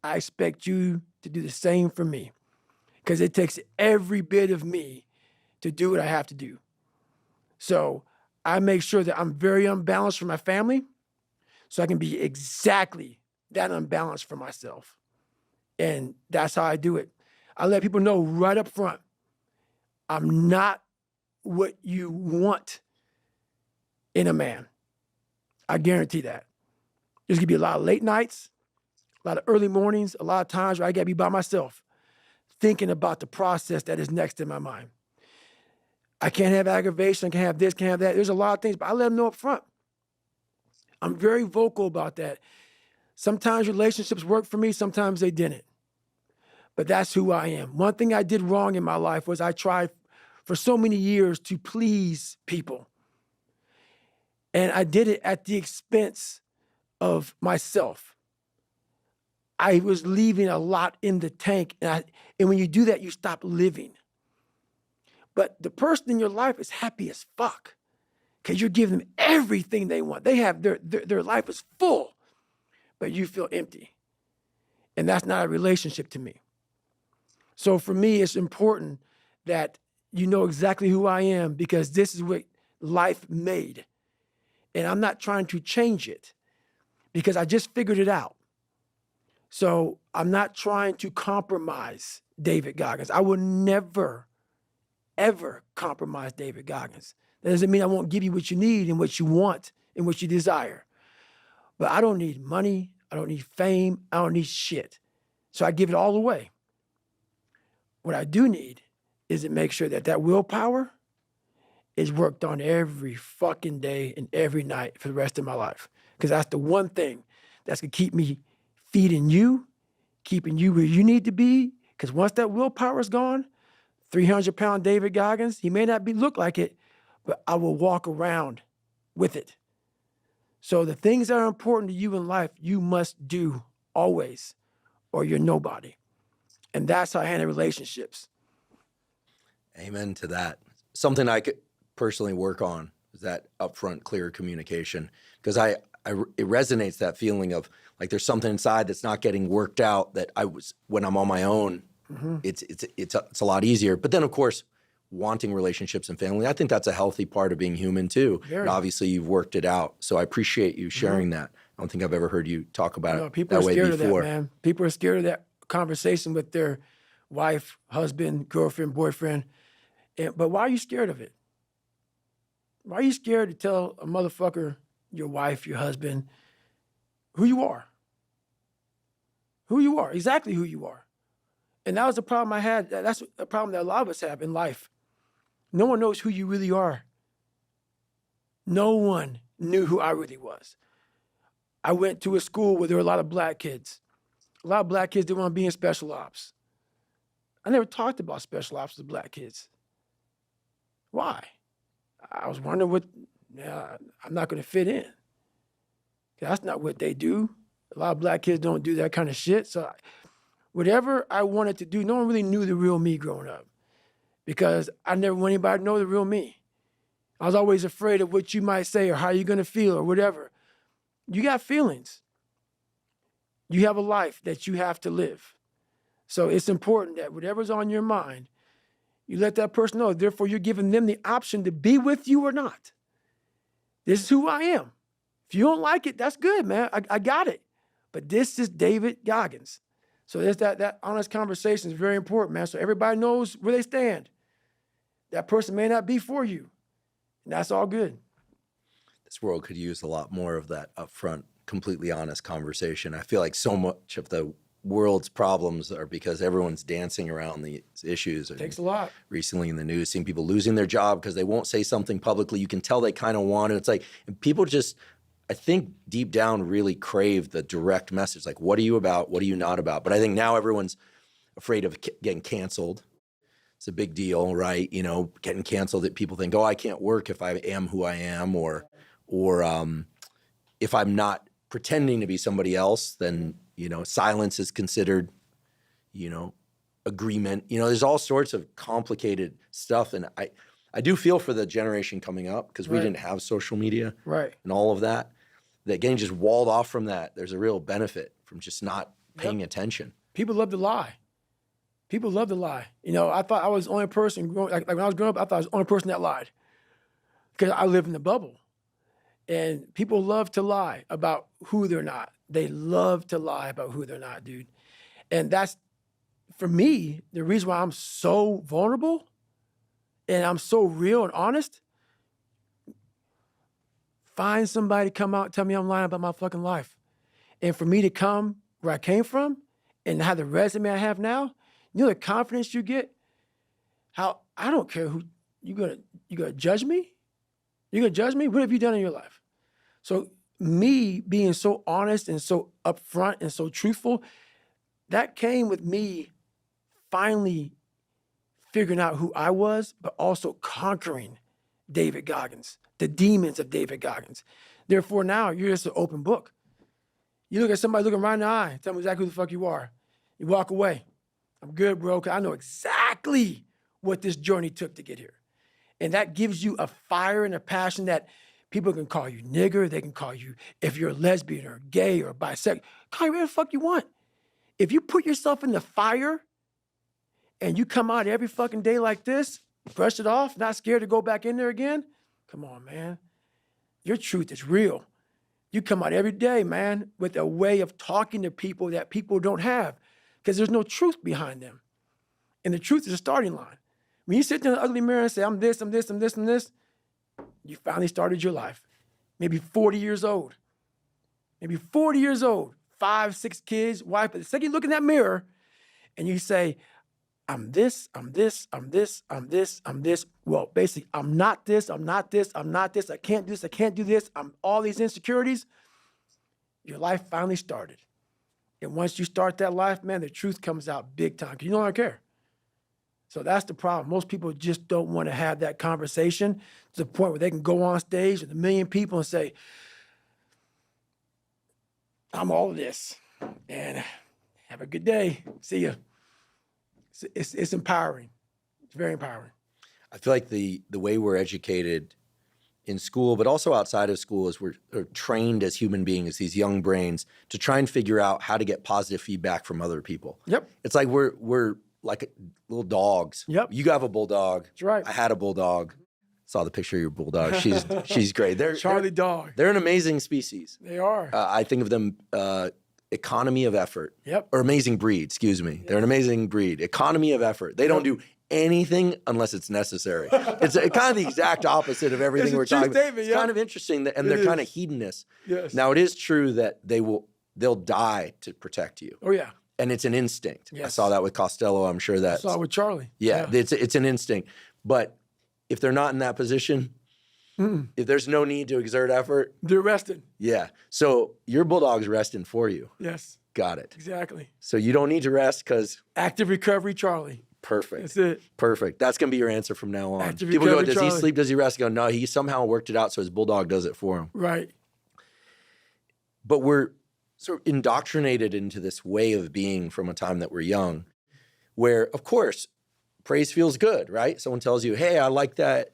Speaker 2: I expect you to do the same for me because it takes every bit of me to do what I have to do. So I make sure that I'm very unbalanced for my family so I can be exactly that unbalanced for myself. And that's how I do it. I let people know right up front, I'm not what you want in a man. I guarantee that. There's gonna be a lot of late nights, a lot of early mornings, a lot of times where I gotta be by myself, thinking about the process that is next in my mind. I can't have aggravation, I can't have this, can't have that. There's a lot of things, but I let them know up front. I'm very vocal about that. Sometimes relationships work for me, sometimes they didn't. But that's who I am. One thing I did wrong in my life was I tried for so many years to please people. And I did it at the expense of myself. I was leaving a lot in the tank. And when you do that, you stop living. But the person in your life is happy as fuck because you're giving them everything they want. They have their life is full, but you feel empty. And that's not a relationship to me. So for me, it's important that you know exactly who I am because this is what life made. And I'm not trying to change it because I just figured it out. So I'm not trying to compromise David Goggins. I will never, ever compromise David Goggins. That doesn't mean I won't give you what you need and what you want and what you desire. But I don't need money. I don't need fame. I don't need shit. So I give it all away. What I do need is to make sure that willpower is worked on every fucking day and every night for the rest of my life. Because that's the one thing that's going to keep me feeding you, keeping you where you need to be. Because once that willpower is gone, 300-pound David Goggins, he may not look like it, but I will walk around with it. So the things that are important to you in life, you must do always, or you're nobody. And that's how I handle relationships.
Speaker 1: Amen to that. Something I could personally work on is that upfront, clear communication, because it resonates, that feeling of like there's something inside that's not getting worked out that when I'm on my own, it's a lot easier. But then of course, wanting relationships and family, I think that's a healthy part of being human too.
Speaker 2: Very.
Speaker 1: And obviously you've worked it out. So I appreciate you sharing that. I don't think I've ever heard you talk about it
Speaker 2: people
Speaker 1: that
Speaker 2: are
Speaker 1: way
Speaker 2: scared
Speaker 1: before.
Speaker 2: of that, man. People are scared of that conversation with their wife, husband, girlfriend, boyfriend. But why are you scared of it? Why are you scared to tell a motherfucker, your wife, your husband, who you are? Who you are, exactly who you are. And that was the problem I had. That's a problem that a lot of us have in life. No one knows who you really are. No one knew who I really was. I went to a school where there were a lot of black kids. A lot of black kids didn't want to be in special ops. I never talked about special ops with black kids. Why? I was wondering I'm not going to fit in. That's not what they do. A lot of black kids don't do that kind of shit. So whatever I wanted to do, no one really knew the real me growing up. because I never want anybody to know the real me. I was always afraid of what you might say or how you're going to feel or whatever. You got feelings. You have a life that you have to live. So it's important that whatever's on your mind, you let that person know. Therefore, you're giving them the option to be with you or not. This is who I am. If you don't like it, that's good, man. I got it. But this is David Goggins. So there's that honest conversation is very important, man. So everybody knows where they stand. That person may not be for you. And that's all good.
Speaker 1: This world could use a lot more of that upfront, completely honest conversation. I feel like so much of the world's problems are because everyone's dancing around these issues.
Speaker 2: It takes a lot.
Speaker 1: Recently in the news, seeing people losing their job because they won't say something publicly. You can tell they kind of want it. It's like, and people just, I think deep down really crave the direct message. Like, what are you about? What are you not about? But I think now everyone's afraid of getting canceled. It's a big deal, right? You know, getting canceled, that people think, oh, I can't work if I am who I am, or if I'm not pretending to be somebody else, then, you know, silence is considered, you know, agreement. You know, there's all sorts of complicated stuff. And I do feel for the generation coming up, because we didn't have social media and all of that, that getting just walled off from that, there's a real benefit from just not paying attention.
Speaker 2: People love to lie. People love to lie. You know, I thought I was the only person, like when I was growing up, I thought I was the only person that lied, because I live in the bubble. And people love to lie about who they're not. They love to lie about who they're not, dude. And that's, for me, the reason why I'm so vulnerable and I'm so real and honest. Find somebody to come out and tell me I'm lying about my fucking life. And for me to come where I came from and have the resume I have now, you know the confidence you get? How I don't care who you gonna judge me? You gonna judge me? What have you done in your life? So me being so honest and so upfront and so truthful, that came with me finally figuring out who I was, but also conquering David Goggins, the demons of David Goggins. Therefore, now you're just an open book. You look at somebody looking right in the eye, tell them exactly who the fuck you are. You walk away. I'm good, bro, because I know exactly what this journey took to get here. And that gives you a fire and a passion that people can call you nigger. They can call you, if you're a lesbian or gay or bisexual, call you whatever the fuck you want. If you put yourself in the fire and you come out every fucking day like this, brush it off, not scared to go back in there again, come on, man. Your truth is real. You come out every day, man, with a way of talking to people that people don't have, because there's no truth behind them. And the truth is a starting line. When you sit there in the ugly mirror and say, I'm this, I'm this, I'm this, I'm this, you finally started your life. Maybe 40 years old. Maybe 40 years old, 5, 6 kids, wife. But the second you look in that mirror and you say, I'm this, I'm this, I'm this, I'm this, I'm this. Well, basically, I'm not this, I'm not this, I'm not this, I can't do this, I can't do this. I'm all these insecurities. Your life finally started. And once you start that life, man, the truth comes out big time, because you don't care. So that's the problem. Most people just don't want to have that conversation to the point where they can go on stage with 1 million people and say, I'm all of this, and have a good day. See ya. It's empowering. It's very empowering.
Speaker 1: I feel like the way we're educated in school, but also outside of school, is we're trained as human beings, these young brains, to try and figure out how to get positive feedback from other people.
Speaker 2: Yep.
Speaker 1: It's like we're like little dogs.
Speaker 2: Yep.
Speaker 1: You have a bulldog.
Speaker 2: That's right.
Speaker 1: I had a bulldog. Saw the picture of your bulldog. She's great.
Speaker 2: Charlie dog.
Speaker 1: They're an amazing species.
Speaker 2: They are.
Speaker 1: I think of them economy of effort.
Speaker 2: Yep.
Speaker 1: Or amazing breed, excuse me. Yep. They're an amazing breed. Economy of effort. They don't do anything unless it's necessary. It's kind of the exact opposite of everything we're talking about. It's kind of interesting, and they're kind of hedonists.
Speaker 2: Yes.
Speaker 1: Now, it is true that they'll die to protect you.
Speaker 2: Oh, yeah.
Speaker 1: And it's an instinct.
Speaker 2: Yes.
Speaker 1: I saw that with Costello. I'm sure that.
Speaker 2: I saw it with Charlie.
Speaker 1: Yeah. It's an instinct. But if they're not in that position, if there's no need to exert effort,
Speaker 2: they're resting.
Speaker 1: Yeah. So your bulldog's resting for you.
Speaker 2: Yes.
Speaker 1: Got it.
Speaker 2: Exactly.
Speaker 1: So you don't need to rest because.
Speaker 2: Active recovery, Charlie.
Speaker 1: Perfect.
Speaker 2: That's it.
Speaker 1: Perfect. That's going to be your answer from now on.
Speaker 2: Active
Speaker 1: People go,
Speaker 2: recovery,
Speaker 1: does
Speaker 2: Charlie.
Speaker 1: he sleep? Does he rest? Go, no, he somehow worked it out so his bulldog does it for him.
Speaker 2: Right.
Speaker 1: But we're sort of indoctrinated into this way of being from a time that we're young, where, of course, praise feels good, right? Someone tells you, hey, I like that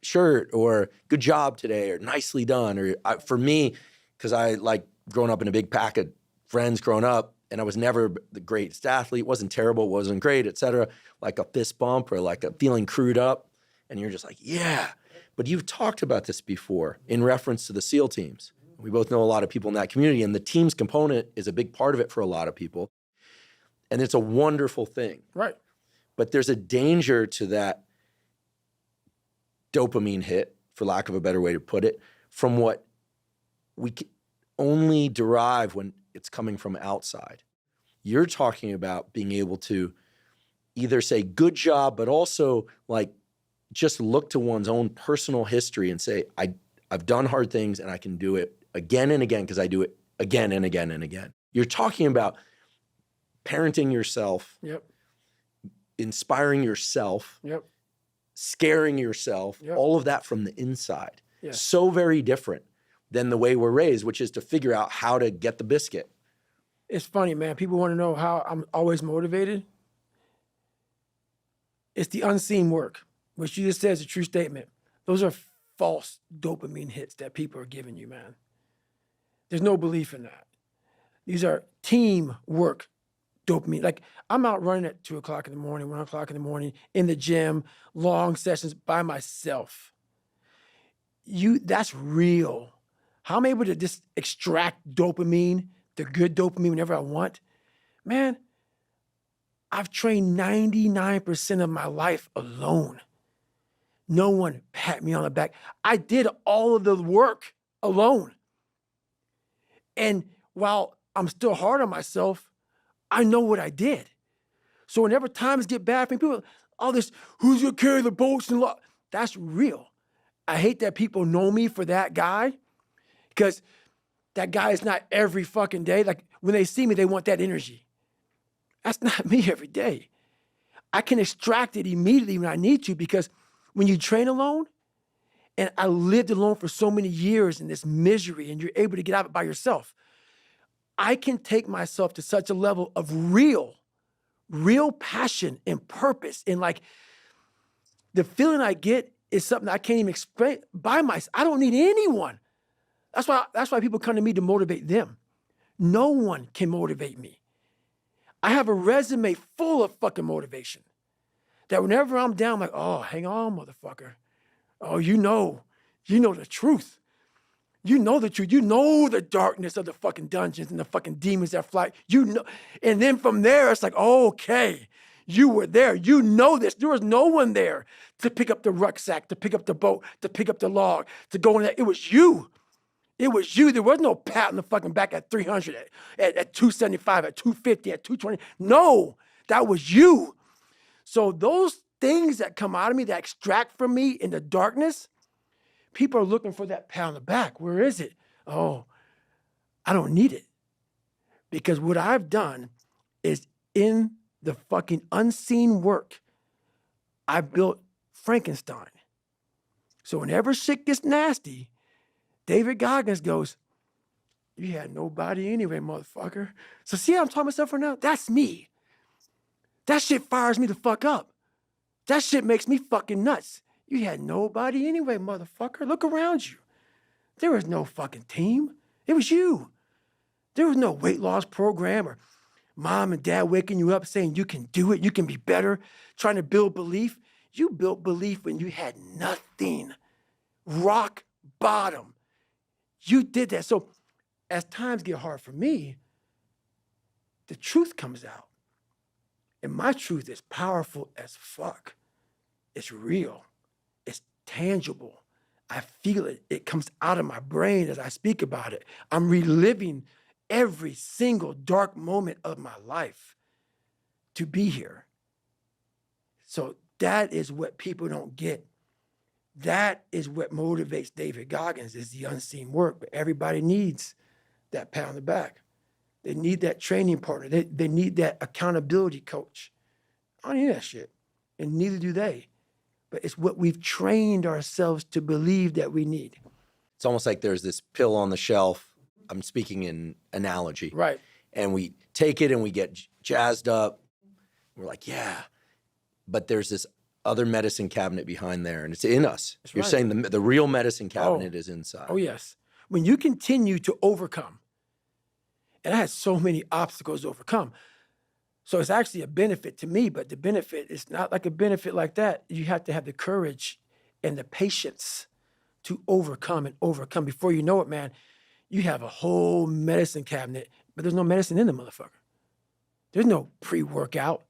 Speaker 1: shirt, or good job today, or nicely done. Or for me, because I like growing up in a big pack of friends growing up, and I was never the greatest athlete, wasn't terrible, wasn't great, et cetera, like a fist bump or like a feeling crewed up. And you're just like, yeah. But you've talked about this before in reference to the SEAL teams. We both know a lot of people in that community, and the teams component is a big part of it for a lot of people. And it's a wonderful thing.
Speaker 2: Right.
Speaker 1: But there's a danger to that dopamine hit, for lack of a better way to put it, from what we can only derive when it's coming from outside. You're talking about being able to either say good job, but also like just look to one's own personal history and say, I've done hard things and I can do it again and again because I do it again and again and again. You're talking about parenting yourself,
Speaker 2: Yep.
Speaker 1: inspiring yourself,
Speaker 2: Yep.
Speaker 1: scaring yourself,
Speaker 2: Yep.
Speaker 1: all of that from the inside.
Speaker 2: Yeah.
Speaker 1: So very different than the way we're raised, which is to figure out how to get the biscuit.
Speaker 2: It's funny, man. People want to know how I'm always motivated. It's the unseen work, which you just said is a true statement. Those are false dopamine hits that people are giving you, man. There's no belief in that. These are teamwork dopamine. Like I'm out running at 2 o'clock in the morning, 1 o'clock in the morning, in the gym, long sessions by myself. That's real. How I'm able to just extract dopamine, the good dopamine whenever I want. Man, I've trained 99% of my life alone. No one pat me on the back. I did all of the work alone. And while I'm still hard on myself, I know what I did. So whenever times get bad for me, people, all this, who's gonna carry the boats and that's real. I hate that people know me for that guy, because that guy is not every fucking day. Like when they see me, they want that energy. That's not me every day. I can extract it immediately when I need to, because when you train alone, and I lived alone for so many years in this misery, and you're able to get out of it by yourself, I can take myself to such a level of real passion and purpose. And like the feeling I get is something I can't even explain by myself. I don't need anyone. That's why people come to me to motivate them. No one can motivate me. I have a resume full of fucking motivation that whenever I'm down, I'm like, oh, hang on, motherfucker. Oh, you know the truth. You know the truth. You know the darkness of the fucking dungeons and the fucking demons that fly. You know, and then from there, it's like, oh, okay, you were there. You know this. There was no one there to pick up the rucksack, to pick up the boat, to pick up the log, to go in there. It was you. It was you. There was no pat on the fucking back at 300, at 275, at 250, at 220. No, that was you. So those things that come out of me, that extract from me in the darkness, people are looking for that pat on the back. Where is it? Oh, I don't need it. Because what I've done is in the fucking unseen work, I built Frankenstein. So whenever shit gets nasty, David Goggins goes, you had nobody anyway, motherfucker. So see how I'm talking myself right now? That's me. That shit fires me the fuck up. That shit makes me fucking nuts. You had nobody anyway, motherfucker. Look around you. There was no fucking team. It was you. There was no weight loss program or mom and dad waking you up saying you can do it, you can be better, trying to build belief. You built belief when you had nothing. Rock bottom. You did that. So as times get hard for me, the truth comes out. And my truth is powerful as fuck. It's real. It's tangible. I feel it. It comes out of my brain as I speak about it. I'm reliving every single dark moment of my life to be here. So that is what people don't get. That is what motivates David Goggins, is the unseen work. But everybody needs that pat on the back. They need that training partner. They need that accountability coach. I don't need that shit. And neither do they. But it's what we've trained ourselves to believe that we need.
Speaker 1: It's almost like there's this pill on the shelf. I'm speaking in analogy.
Speaker 2: Right.
Speaker 1: And we take it and we get jazzed up. We're like, yeah, but there's this other medicine cabinet behind there, and it's in us.
Speaker 2: That's
Speaker 1: You're
Speaker 2: right.
Speaker 1: saying the real medicine cabinet is inside.
Speaker 2: Oh, yes. When you continue to overcome, and I had so many obstacles to overcome, so it's actually a benefit to me, but the benefit is not like a benefit like that. You have to have the courage and the patience to overcome and overcome. Before you know it, man, you have a whole medicine cabinet, but there's no medicine in the motherfucker. There's no pre-workout.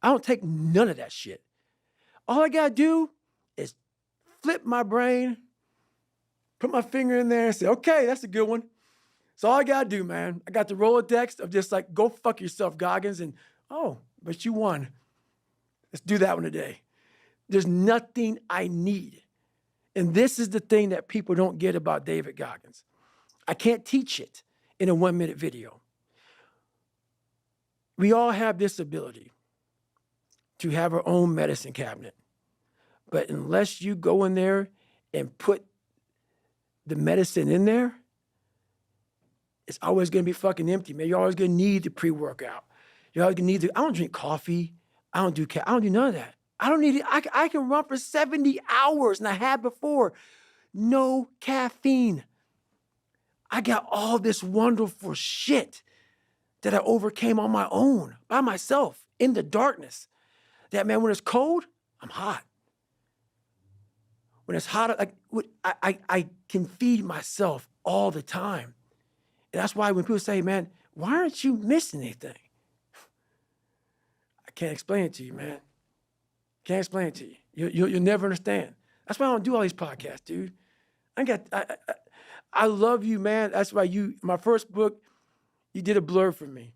Speaker 2: I don't take none of that shit. All I gotta do is flip my brain, put my finger in there and say, okay, that's a good one. That's all I gotta do, man. I got the Rolodex of just like, go fuck yourself, Goggins, and oh, but you won. Let's do that one today. There's nothing I need. And this is the thing that people don't get about David Goggins. I can't teach it in a 1-minute video. We all have this ability to have our own medicine cabinet. But unless you go in there and put the medicine in there, it's always going to be fucking empty, man. You're always going to need the pre-workout. You're always going to need I don't drink coffee. I don't do none of that. I don't need it. I can run for 70 hours, and I had before. No caffeine. I got all this wonderful shit that I overcame on my own, by myself, in the darkness. That, man, when it's cold, I'm hot. When it's hot, like I can feed myself all the time. And that's why when people say, man, why aren't you missing anything? I can't explain it to you, man. Can't explain it to you. You'll never understand. That's why I don't do all these podcasts, dude. I love you, man. That's why my first book, you did a blurb for me.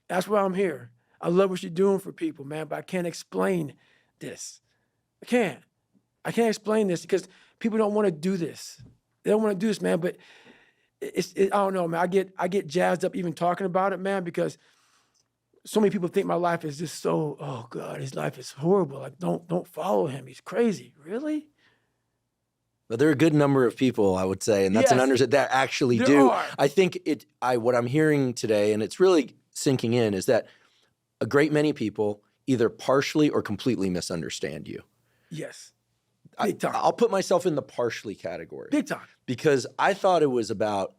Speaker 2: That's why I'm here. I love what you're doing for people, man, but I can't explain this. I can't explain this because people don't want to do this. They don't want to do this, man, but I don't know, man. I get jazzed up even talking about it, man, because so many people think my life is just so, oh God, his life is horrible. Like, don't follow him. He's crazy. Really?
Speaker 1: But there are a good number of people, I would say, and that's an understanding that actually do.
Speaker 2: Are.
Speaker 1: I think what I'm hearing today, and it's really sinking in, is that a great many people either partially or completely misunderstand you.
Speaker 2: Yes. Big time.
Speaker 1: I'll put myself in the partially category.
Speaker 2: Big time.
Speaker 1: Because I thought it was about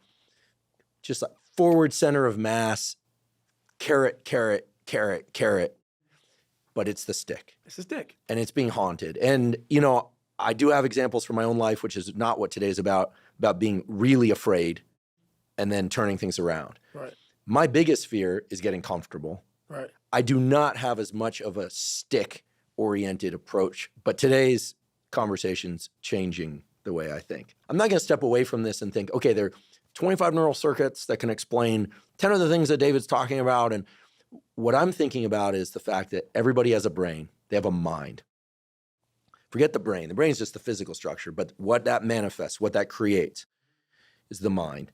Speaker 1: just like forward center of mass, carrot, carrot, carrot, carrot, but it's the stick.
Speaker 2: It's the stick.
Speaker 1: And it's being haunted. And, I do have examples from my own life, which is not what today's about being really afraid and then turning things around.
Speaker 2: Right.
Speaker 1: My biggest fear is getting comfortable.
Speaker 2: Right.
Speaker 1: I do not have as much of a stick-oriented approach, but today's conversation's changing the way I think. I'm not going to step away from this and think, okay, there are 25 neural circuits that can explain 10 of the things that David's talking about. And what I'm thinking about is the fact that everybody has a brain. They have a mind. Forget the brain. The brain is just the physical structure, but what that manifests, what that creates is the mind.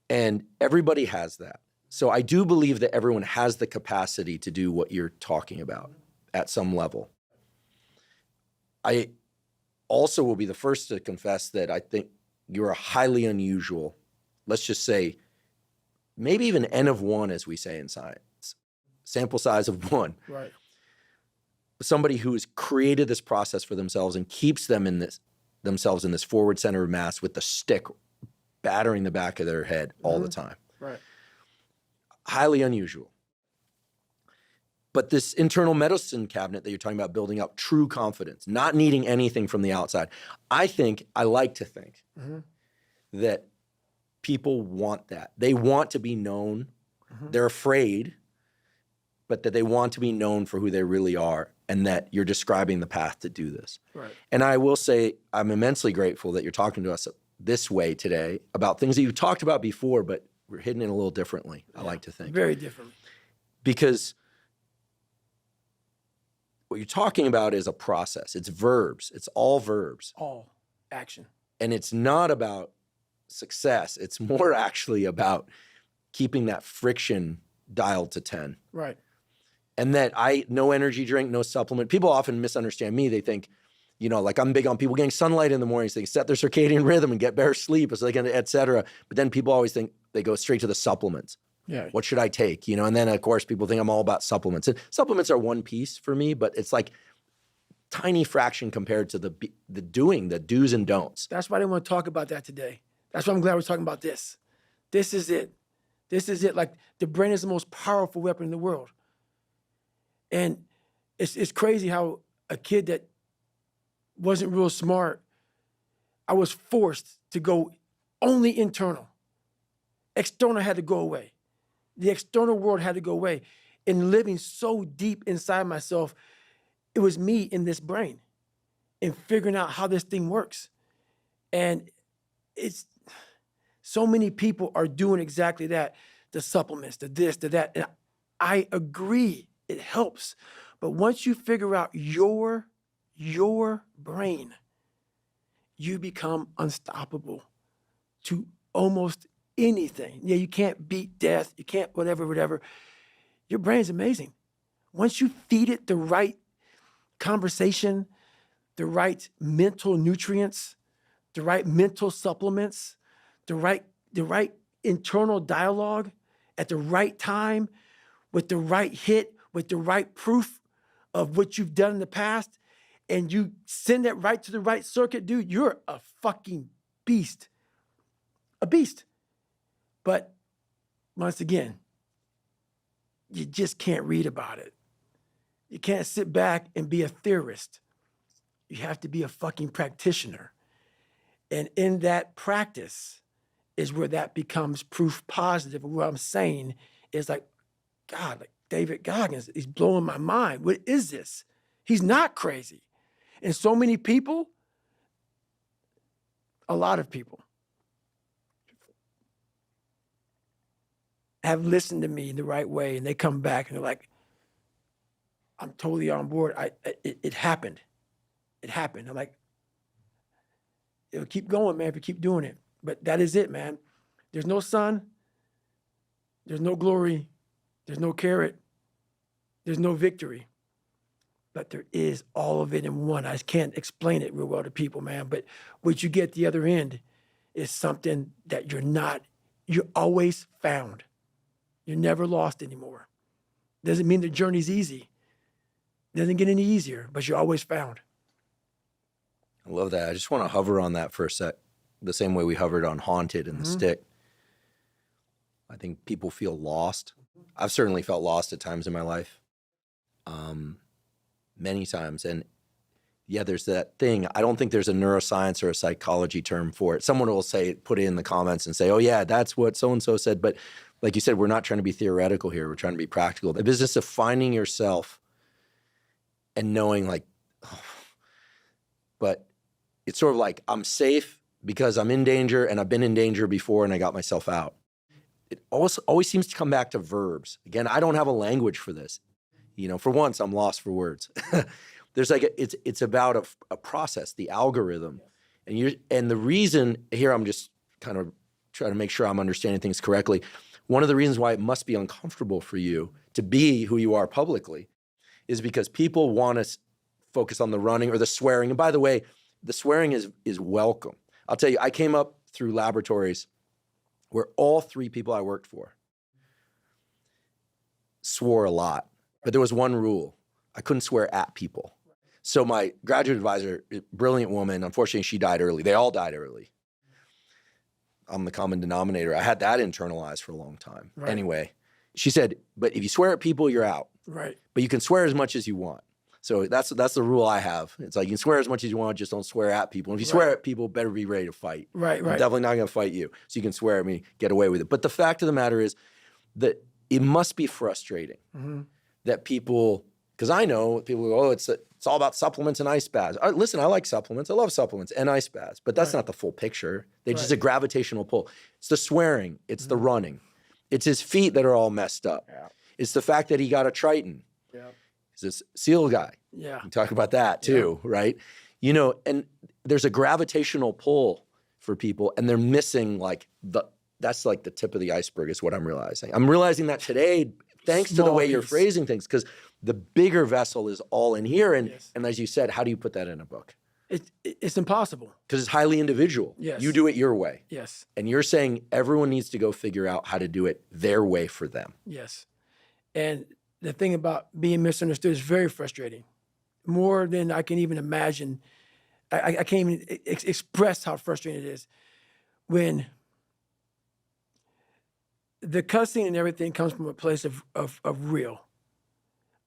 Speaker 1: And everybody has that. So I do believe that everyone has the capacity to do what you're talking about at some level. I also will be the first to confess that I think you're a highly unusual, let's just say, maybe even N of 1, as we say in science, sample size of 1.
Speaker 2: Right.
Speaker 1: Somebody who has created this process for themselves and keeps themselves in this forward center of mass with the stick battering the back of their head all the time.
Speaker 2: Right.
Speaker 1: Highly unusual. But this internal medicine cabinet that you're talking about, building up true confidence, not needing anything from the outside. I like to think that people want that. They want to be known. They're afraid, but that they want to be known for who they really are, and that you're describing the path to do this.
Speaker 2: Right.
Speaker 1: And I will say I'm immensely grateful that you're talking to us this way today about things that you talked about before, but we're hitting it a little differently, I like to think.
Speaker 2: Very differently.
Speaker 1: Because what you're talking about is a process. It's verbs. It's all verbs.
Speaker 2: All action. And
Speaker 1: it's not about success. It's more actually about keeping that friction dialed to 10.
Speaker 2: Right.
Speaker 1: And that no energy drink, no supplement. People often misunderstand me. They think, like I'm big on people getting sunlight in the morning so they can set their circadian rhythm and get better sleep, so they can, et cetera. But then people always think they go straight to the supplements.
Speaker 2: Yeah.
Speaker 1: What should I take? You know, and then of course people think I'm all about supplements. And supplements are one piece for me, but it's like tiny fraction compared to the do's and don'ts.
Speaker 2: That's why I didn't want to talk about that today. That's why I'm glad we're talking about this. This is it. This is it. Like, the brain is the most powerful weapon in the world. And it's crazy how a kid that wasn't real smart, I was forced to go only internal. External had to go away. The external world had to go away. And living so deep inside myself, it was me in this brain and figuring out how this thing works. And it's so many people are doing exactly that. The supplements, the this, the that. And I agree, it helps. But once you figure out your brain, you become unstoppable to almost anything. Yeah, you can't beat death. You can't whatever. Your brain's amazing. Once you feed it the right conversation, the right mental nutrients, the right mental supplements, the right internal dialogue at the right time, with the right hit, with the right proof of what you've done in the past, and you send that right to the right circuit, dude, you're a fucking beast. A beast. But once again, you just can't read about it. You can't sit back and be a theorist. You have to be a fucking practitioner. And in that practice is where that becomes proof positive. And what I'm saying is, like, God, like David Goggins, he's blowing my mind. What is this? He's not crazy. And so many people, a lot of people, have listened to me in the right way, and they come back and they're like, I'm totally on board. It happened. It happened. I'm like, it'll keep going, man, if you keep doing it. But that is it, man. There's no sun. There's no glory. There's no carrot. There's no victory. But there is all of it in one. I can't explain it real well to people, man. But what you get at the other end is something that you're always found. You're never lost anymore. Doesn't mean the journey's easy. Doesn't get any easier, but you're always found.
Speaker 1: I love that. I just want to hover on that for a sec, the same way we hovered on Haunted and The Stick. I think people feel lost. I've certainly felt lost at times in my life, many times. And yeah, there's that thing. I don't think there's a neuroscience or a psychology term for it. Someone will put it in the comments and say, oh yeah, that's what so-and-so said. But like you said, we're not trying to be theoretical here. We're trying to be practical. The business of finding yourself and knowing, like, oh, but it's sort of like, I'm safe because I'm in danger and I've been in danger before and I got myself out. It always seems to come back to verbs. Again, I don't have a language for this. You know, for once, I'm lost for words. There's like, it's about a process, the algorithm. And the reason, here I'm just kind of trying to make sure I'm understanding things correctly. One of the reasons why it must be uncomfortable for you to be who you are publicly is because people want to focus on the running or the swearing. And by the way, the swearing is welcome. I'll tell you, I came up through laboratories where all three people I worked for swore a lot, but there was one rule. I couldn't swear at people. So my graduate advisor, brilliant woman, unfortunately she died early. They all died early. I'm the common denominator. I had that internalized for a long time. Right. Anyway, she said, but if you swear at people, you're out. Right. But you can swear as much as you want. So that's the rule I have. It's like, you can swear as much as you want, just don't swear at people. And if you swear at people, better be ready to fight. Right. I'm definitely not going to fight you. So you can swear at me, get away with it. But the fact of the matter is that it must be frustrating that people, because I know people go, oh, it's all about supplements and ice baths. Listen, I like supplements. I love supplements and ice baths, but that's not the full picture. They're just a gravitational pull. It's the swearing. It's the running. It's his feet that are all messed up. Yeah. It's the fact that he got a Triton. Yeah. He's this SEAL guy. Yeah. We talk about that too, right? You know, and there's a gravitational pull for people, and they're missing that's like the tip of the iceberg is what I'm realizing. I'm realizing that today, thanks to the way you're phrasing things, because the bigger vessel is all in here. And as you said, how do you put that in a book?
Speaker 2: It's impossible.
Speaker 1: Because it's highly individual.
Speaker 2: Yes.
Speaker 1: You do it your way.
Speaker 2: Yes.
Speaker 1: And you're saying everyone needs to go figure out how to do it their way for them.
Speaker 2: Yes. And the thing about being misunderstood is very frustrating, more than I can even imagine. I can't even express how frustrating it is when the cussing and everything comes from a place of real.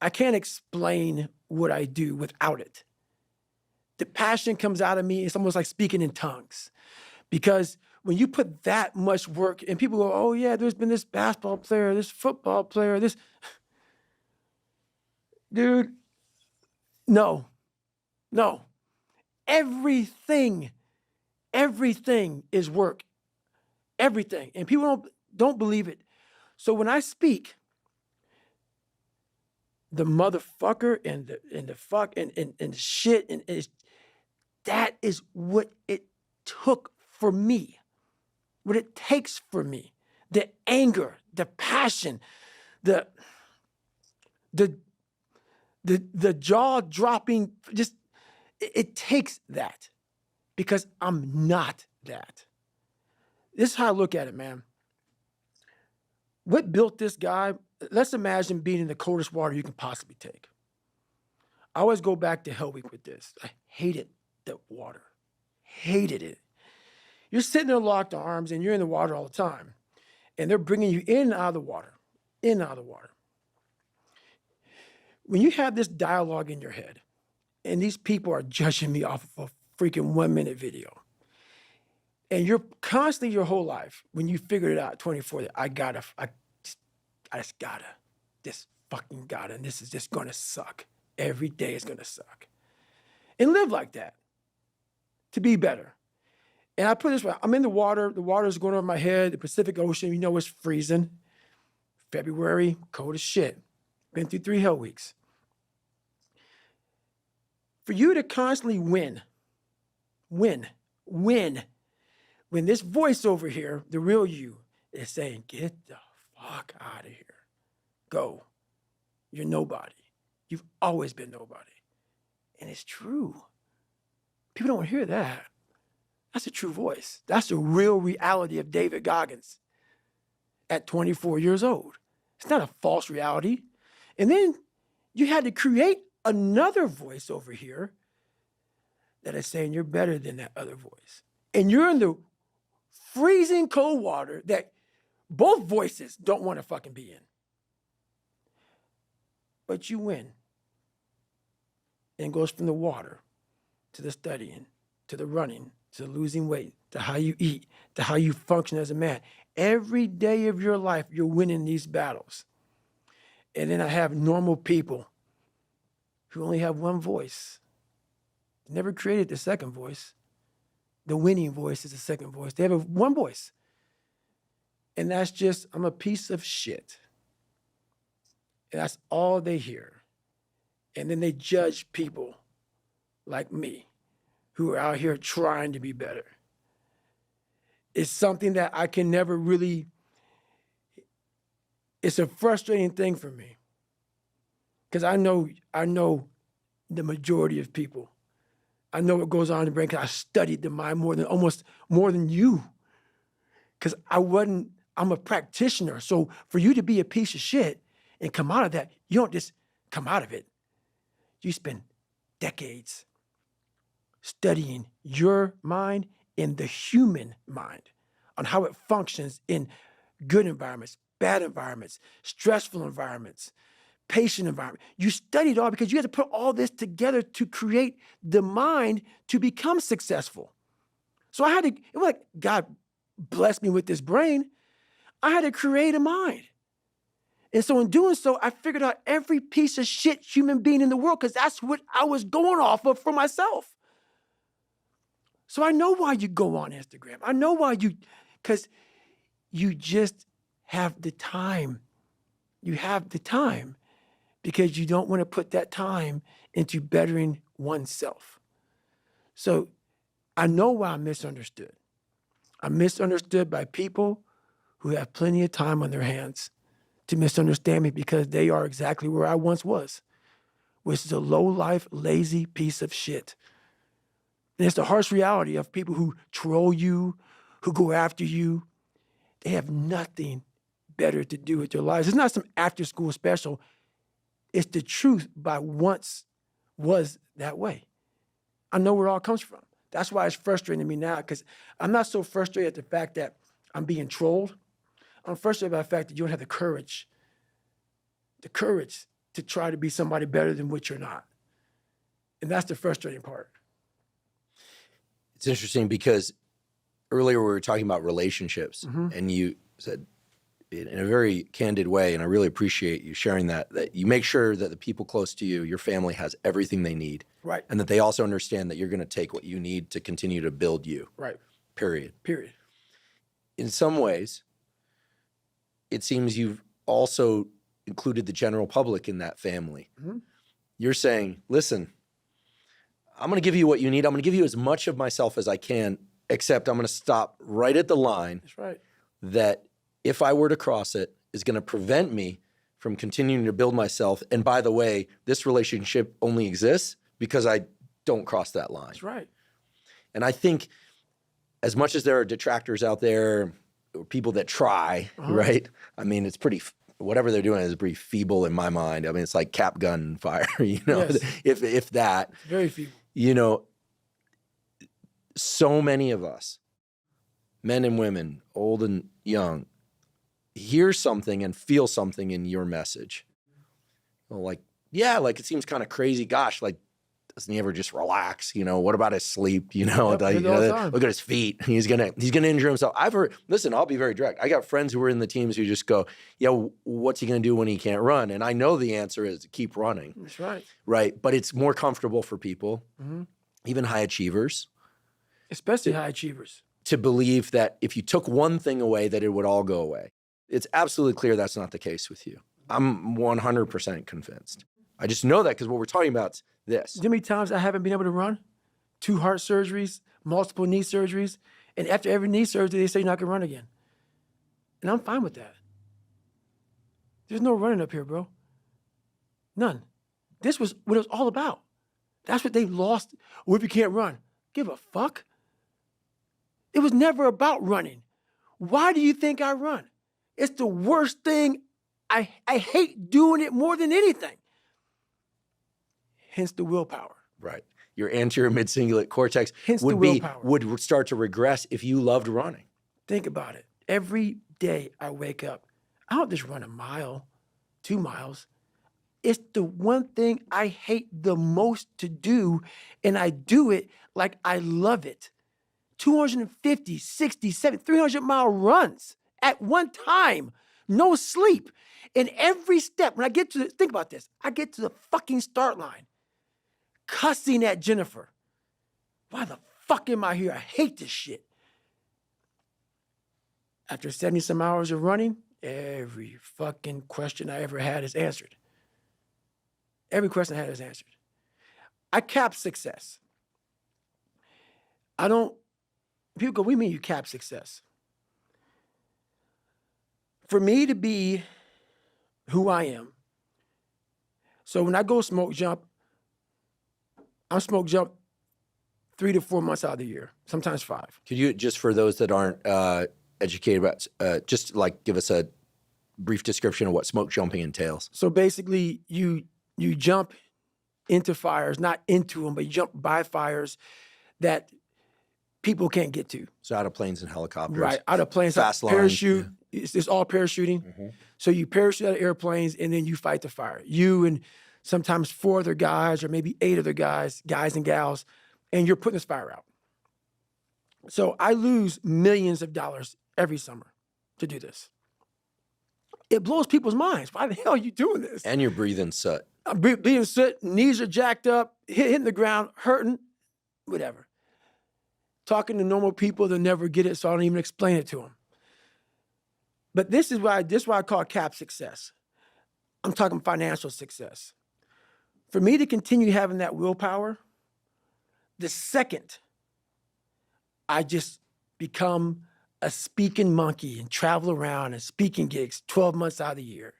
Speaker 2: I can't explain what I do without it. The passion comes out of me. It's almost like speaking in tongues. Because when you put that much work, and people go, oh yeah, there's been this basketball player, this football player, this. Dude, no. Everything is work. Everything. And people don't believe it. So when I speak, the motherfucker and the fuck and the shit and that is what it took for me, what it takes for me. The anger, the passion, the jaw dropping, just it takes that because I'm not that. This is how I look at it, man. What built this guy? Let's imagine being in the coldest water you can possibly take. I always go back to Hell Week with this. I hated the water. Hated it. You're sitting there locked arms and you're in the water all the time. And they're bringing you in and out of the water. In and out of the water. When you have this dialogue in your head, and these people are judging me off of a freaking 1-minute video, and you're constantly your whole life, when you figured it out, 24, I just fucking gotta, and this is just gonna suck. Every day is gonna suck. And live like that to be better. And I put it this way, I'm in the water is going over my head, the Pacific Ocean, you know it's freezing. February, cold as shit. Been through 3 hell weeks. For you to constantly win, when this voice over here, the real you, is saying, get the fuck out of here. Go. You're nobody. You've always been nobody. And it's true. People don't hear that. That's a true voice. That's the real reality of David Goggins at 24 years old. It's not a false reality. And then you had to create another voice over here that is saying you're better than that other voice. And you're in the freezing cold water that both voices don't want to fucking be in. But you win. And it goes from the water to the studying, to the running, to the losing weight, to how you eat, to how you function as a man. Every day of your life, you're winning these battles. And then I have normal people who only have one voice. They never created the second voice. The winning voice is the second voice. They have one voice. And that's just, I'm a piece of shit. And that's all they hear. And then they judge people like me who are out here trying to be better. It's something that I can never really, it's a frustrating thing for me. Because I know the majority of people. I know what goes on in the brain because I studied the mind more than you. Because I'm a practitioner. So for you to be a piece of shit and come out of that, you don't just come out of it. You spend decades studying your mind and the human mind on how it functions in good environments, bad environments, stressful environments, patient environment. You studied all because you had to put all this together to create the mind to become successful. So it was like God blessed me with this brain. I had to create a mind. And so in doing so, I figured out every piece of shit human being in the world because that's what I was going off of for myself. So I know why you go on Instagram. I know why because you just have the time. You have the time because you don't want to put that time into bettering oneself. So I know why I'm misunderstood. I'm misunderstood by people who have plenty of time on their hands to misunderstand me because they are exactly where I once was, which is a low-life, lazy piece of shit And it's the harsh reality of people who troll you, who go after you. They have nothing better to do with their lives. It's not some after school special. It's the truth by once was that way. I know where it all comes from. That's why it's frustrating to me now, because I'm not so frustrated at the fact that I'm being trolled. I'm frustrated by the fact that you don't have the courage to try to be somebody better than what you're not. And that's the frustrating part.
Speaker 1: It's interesting because earlier we were talking about relationships, and you said in a very candid way, and I really appreciate you sharing that you make sure that the people close to you, your family, has everything they need.
Speaker 2: Right.
Speaker 1: And that they also understand that you're going to take what you need to continue to build you.
Speaker 2: Right.
Speaker 1: Period.
Speaker 2: Period.
Speaker 1: In some ways, it seems you've also included the general public in that family. You're saying, listen, I'm going to give you what you need. I'm going to give you as much of myself as I can, except I'm going to stop right at the line.
Speaker 2: That's right.
Speaker 1: That if I were to cross it, is going to prevent me from continuing to build myself. And by the way, this relationship only exists because I don't cross that line.
Speaker 2: That's right.
Speaker 1: And I think as much as there are detractors out there, or people that try, right? I mean, it's pretty, whatever they're doing is pretty feeble in my mind. I mean, it's like cap gun fire, you know,
Speaker 2: Yes.
Speaker 1: if that.
Speaker 2: It's very feeble.
Speaker 1: You know, so many of us, men and women, old and young, hear something and feel something in your message. Well, like, yeah, like it seems kind of crazy. Gosh, like, doesn't he ever just relax? You know, what about his sleep? You know,
Speaker 2: Yep,
Speaker 1: like,
Speaker 2: hear it all the time.
Speaker 1: look at his feet. He's gonna injure himself. I've heard. Listen, I'll be very direct. I got friends who are in the teams who just go, "Yeah, what's he gonna do when he can't run?" And I know the answer is keep running.
Speaker 2: That's right.
Speaker 1: Right, but it's more comfortable for people, even high achievers,
Speaker 2: Especially high achievers.
Speaker 1: to believe that if you took one thing away, that it would all go away. It's absolutely clear that's not the case with you. I'm 100% convinced. I just know that because what we're talking about is this.
Speaker 2: You know how many times I haven't been able to run? 2 heart surgeries, multiple knee surgeries, and after every knee surgery, they say you're not gonna run again. And I'm fine with that. There's no running up here, bro. None. This was what it was all about. That's what they lost. What if you can't run? Give a fuck. It was never about running. Why do you think I run? It's the worst thing. I hate doing it more than anything. Hence the willpower.
Speaker 1: Right. Your anterior mid-cingulate cortex
Speaker 2: Hence the willpower.
Speaker 1: would start to regress if you loved running.
Speaker 2: Think about it. Every day I wake up, I don't just run a mile, 2 miles. It's the one thing I hate the most to do, and I do it like I love it. 250, 60, 70, 300-mile runs at one time, no sleep. And every step, when I get to think about this, I get to the fucking start line, cussing at Jennifer. Why the fuck am I here? I hate this shit. After 70 some hours of running, every fucking question I ever had is answered. Every question I had is answered. I cap success. People go, what do you mean you cap success? For me to be who I am, so when I go smoke jump, I smoke jump 3 to 4 months out of the year, sometimes 5.
Speaker 1: Could you, just for those that aren't educated about, just like give us a brief description of what smoke jumping entails?
Speaker 2: So basically, you jump into fires, not into them, but you jump by fires that people can't get to.
Speaker 1: So out of planes and helicopters.
Speaker 2: Right, out of planes,
Speaker 1: Fast lines,
Speaker 2: parachute. It's all parachuting. So you parachute out of airplanes and then you fight the fire. You and sometimes 4 other guys or maybe 8 other guys and gals, and you're putting this fire out. So I lose millions of dollars every summer to do this. It blows people's minds. Why the hell are you doing this?
Speaker 1: And you're breathing soot.
Speaker 2: I'm being sick, knees are jacked up, hitting the ground, hurting, whatever. Talking to normal people, they'll never get it, so I don't even explain it to them. But this is why I call cap success. I'm talking financial success. For me to continue having that willpower, the second I just become a speaking monkey and travel around and speaking gigs 12 months out of the year,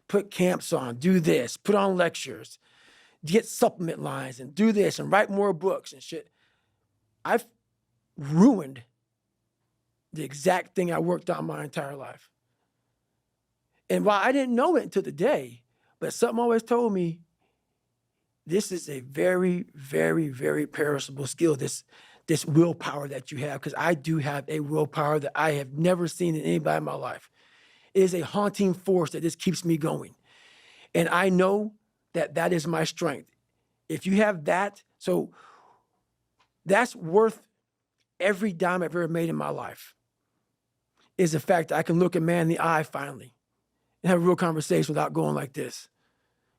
Speaker 2: put camps on, do this, put on lectures, get supplement lines and do this and write more books and shit. I've ruined the exact thing I worked on my entire life. And while I didn't know it until today, but something always told me, this is a very, very, very perishable skill, this willpower that you have, because I do have a willpower that I have never seen in anybody in my life. It is a haunting force that just keeps me going. And I know that that is my strength. If you have that, so that's worth every dime I've ever made in my life, is the fact that I can look a man in the eye finally and have a real conversation without going like this,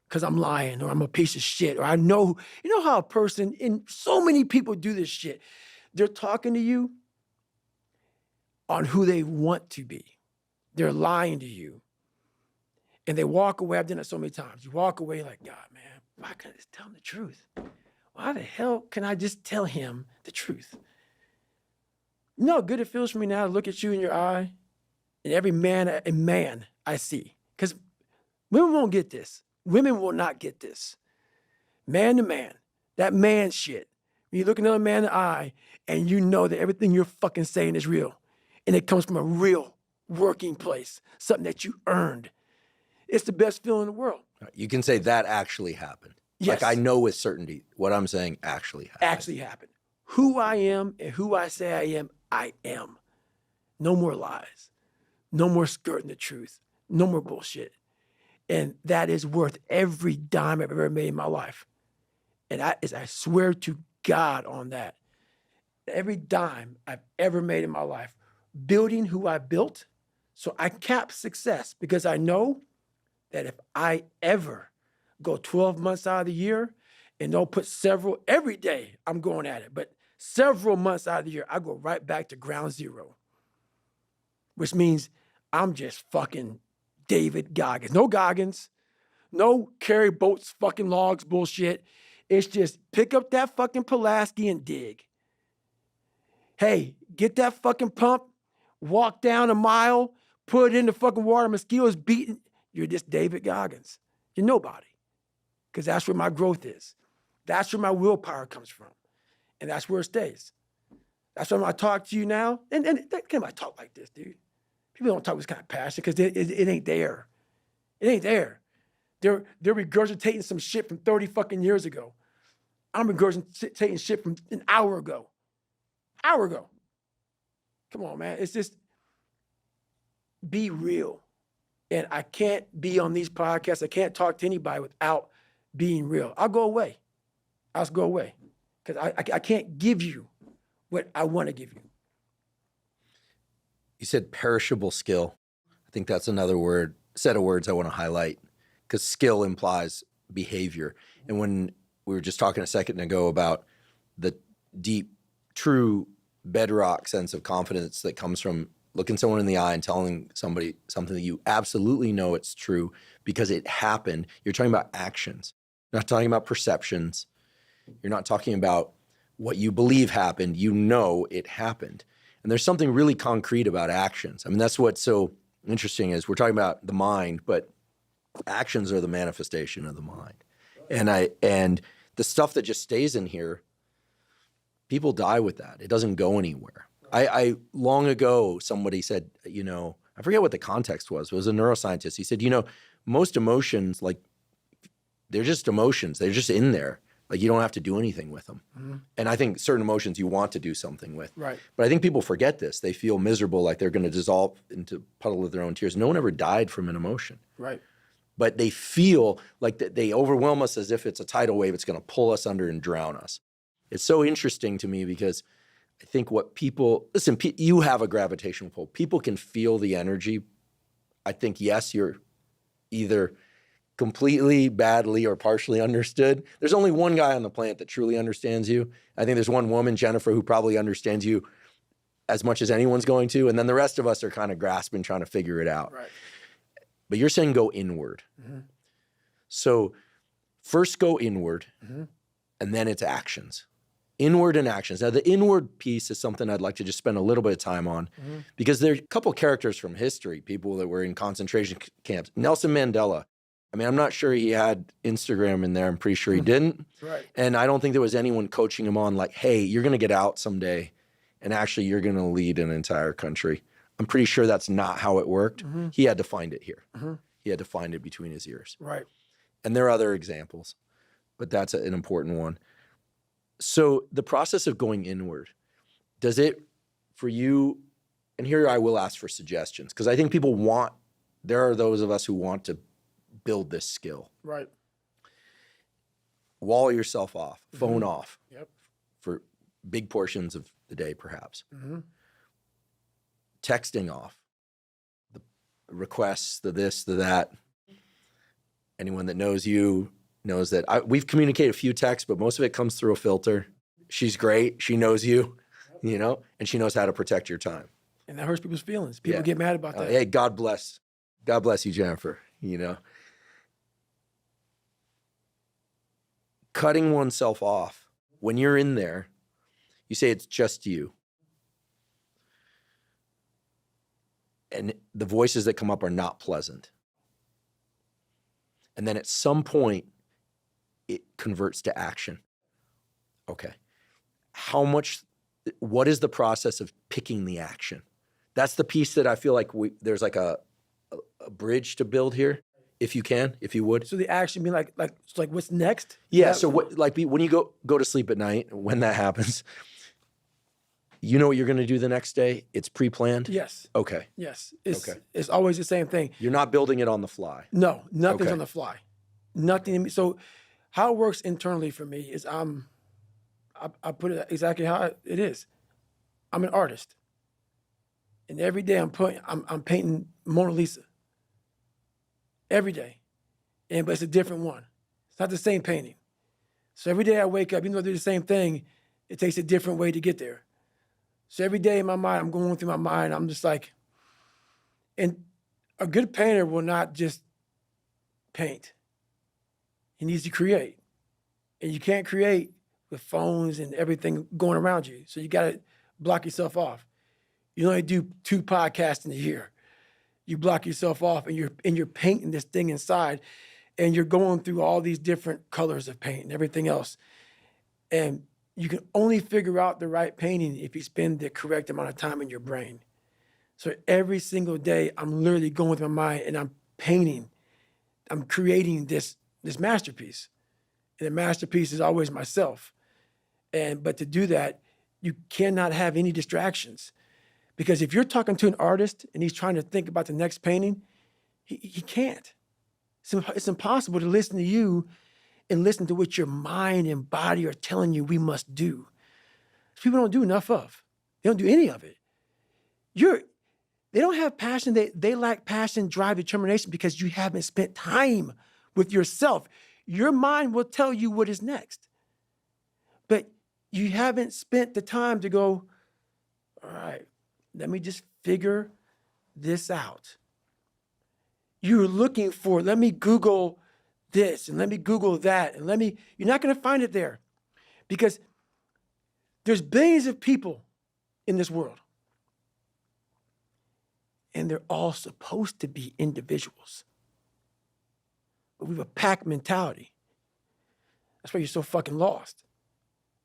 Speaker 2: because I'm lying or I'm a piece of shit, or I know, you know how a person, and so many people do this shit. They're talking to you on who they want to be. They're lying to you. And they walk away. I've done it so many times. You walk away like, God, man, why can't I just tell him the truth? Why the hell can I just tell him the truth? You know how good it feels for me now to look at you in your eye and every man I see. Because women won't get this. Women will not get this. Man to man, that man shit. When you look another man in the eye and you know that everything you're fucking saying is real, and it comes from a real working place, something that you earned. It's the best feeling in the world.
Speaker 1: You can say that actually happened.
Speaker 2: Yes.
Speaker 1: Like I know with certainty what I'm saying actually happened.
Speaker 2: Actually happened. Who I am and who I say I am, I am. No more lies. No more skirting the truth. No more bullshit. And that is worth every dime I've ever made in my life. And I swear to God on that. Every dime I've ever made in my life, building who I built, so I cap success, because I know that if I ever go 12 months out of the year and don't put every day I'm going at it, but several months out of the year, I go right back to ground zero, which means I'm just fucking David Goggins. No Goggins, no carry boats, fucking logs bullshit. It's just pick up that fucking Pulaski and dig. Hey, get that fucking pump, walk down a mile, put it in the fucking water, mosquitoes beating. You're just David Goggins. You're nobody. Because that's where my growth is. That's where my willpower comes from. And that's where it stays. That's why when I talk to you now, and can't I talk like this, dude? People don't talk with this kind of passion because it ain't there. It ain't there. They're regurgitating some shit from 30 fucking years ago. I'm regurgitating shit from an hour ago. Hour ago. Come on, man. It's just be real. And I can't be on these podcasts. I can't talk to anybody without being real. I'll go away. I'll just go away. Because I can't give you what I want to give you.
Speaker 1: You said perishable skill. I think that's another set of words I want to highlight, because skill implies behavior. And when we were just talking a second ago about the deep, true bedrock sense of confidence that comes from looking someone in the eye and telling somebody something that you absolutely know it's true because it happened. You're talking about actions. You're not talking about perceptions. You're not talking about what you believe happened. You know it happened. And there's something really concrete about actions. I mean, that's what's so interesting is we're talking about the mind, but actions are the manifestation of the mind. And the stuff that just stays in here, people die with that. It doesn't go anywhere. I long ago, somebody said, I forget what the context was. It was a neuroscientist. He said, most emotions, like, they're just emotions. They're just in there. Like, you don't have to do anything with them. Mm-hmm. And I think certain emotions you want to do something with. Right. But I think people forget this. They feel miserable, like they're going to dissolve into a puddle of their own tears. No one ever died from an emotion. Right. But they feel like they overwhelm us as if it's a tidal wave. It's going to pull us under and drown us. It's so interesting to me because I think you have a gravitational pull. People can feel the energy. I think, yes, you're either completely, badly, or partially understood. There's only one guy on the planet that truly understands you. I think there's one woman, Jennifer, who probably understands you as much as anyone's going to. And then the rest of us are kind of grasping, trying to figure it out. Right. But you're saying go inward. Mm-hmm. So first go inward, mm-hmm. and then it's actions. Inward and actions. Now, the inward piece is something I'd like to just spend a little bit of time on, mm-hmm. because there are a couple characters from history, people that were in concentration camps. Nelson Mandela, I mean, I'm not sure he had Instagram in there. I'm pretty sure he didn't.
Speaker 2: Right.
Speaker 1: And I don't think there was anyone coaching him on like, hey, you're going to get out someday and actually you're going to lead an entire country. I'm pretty sure that's not how it worked. He had to find it here. He had to find it between his ears.
Speaker 2: Right.
Speaker 1: And there are other examples, but that's an important one. So the process of going inward, does it for you, and here I will ask for suggestions, because I think there are those of us who want to build this skill.
Speaker 2: Right.
Speaker 1: Wall yourself off, phone off
Speaker 2: Yep.
Speaker 1: for big portions of the day, perhaps. Texting off, the requests, the this, the that. Anyone that knows you knows that we've communicated a few texts, but most of it comes through a filter. She's great. She knows you, and she knows how to protect your time.
Speaker 2: And that hurts people's feelings. People get mad about that.
Speaker 1: Hey, God bless you, Jennifer, Cutting oneself off. When you're in there, you say it's just you. And the voices that come up are not pleasant. And then at some point, it converts to action. Okay. What is the process of picking the action? That's the piece that I feel like there's like a bridge to build here, if you would.
Speaker 2: So the action being like what's next?
Speaker 1: Yeah. So when you go to sleep at night, when that happens, you know what you're going to do the next day? It's pre-planned?
Speaker 2: Yes.
Speaker 1: Okay.
Speaker 2: Yes. It's always the same thing.
Speaker 1: You're not building it on the fly.
Speaker 2: No, nothing's
Speaker 1: Okay.
Speaker 2: on the fly. Nothing. So how it works internally for me is I put it exactly how it is. I'm an artist. And every day I'm painting Mona Lisa. Every day. But it's a different one. It's not the same painting. So every day I wake up, even though I do the same thing, it takes a different way to get there. So every day in my mind, I'm going through my mind, I'm just like, and a good painter will not just paint. He needs to create. And you can't create with phones and everything going around you. So you got to block yourself off. You only do 2 podcasts in a year. You block yourself off and you're painting this thing inside and you're going through all these different colors of paint and everything else. And you can only figure out the right painting if you spend the correct amount of time in your brain. So every single day, I'm literally going with my mind and I'm painting. I'm creating this masterpiece. And the masterpiece is always myself. But to do that, you cannot have any distractions. Because if you're talking to an artist and he's trying to think about the next painting, he can't. It's impossible to listen to you and listen to what your mind and body are telling you we must do. People don't do enough of. They don't do any of it. They don't have passion. They lack passion, drive, determination because you haven't spent time with yourself. Your mind will tell you what is next. But you haven't spent the time to go, all right, let me just figure this out. You're looking for, let me Google this and let me Google that and you're not going to find it there because there's billions of people in this world and they're all supposed to be individuals. But we have a pack mentality. That's why you're so fucking lost.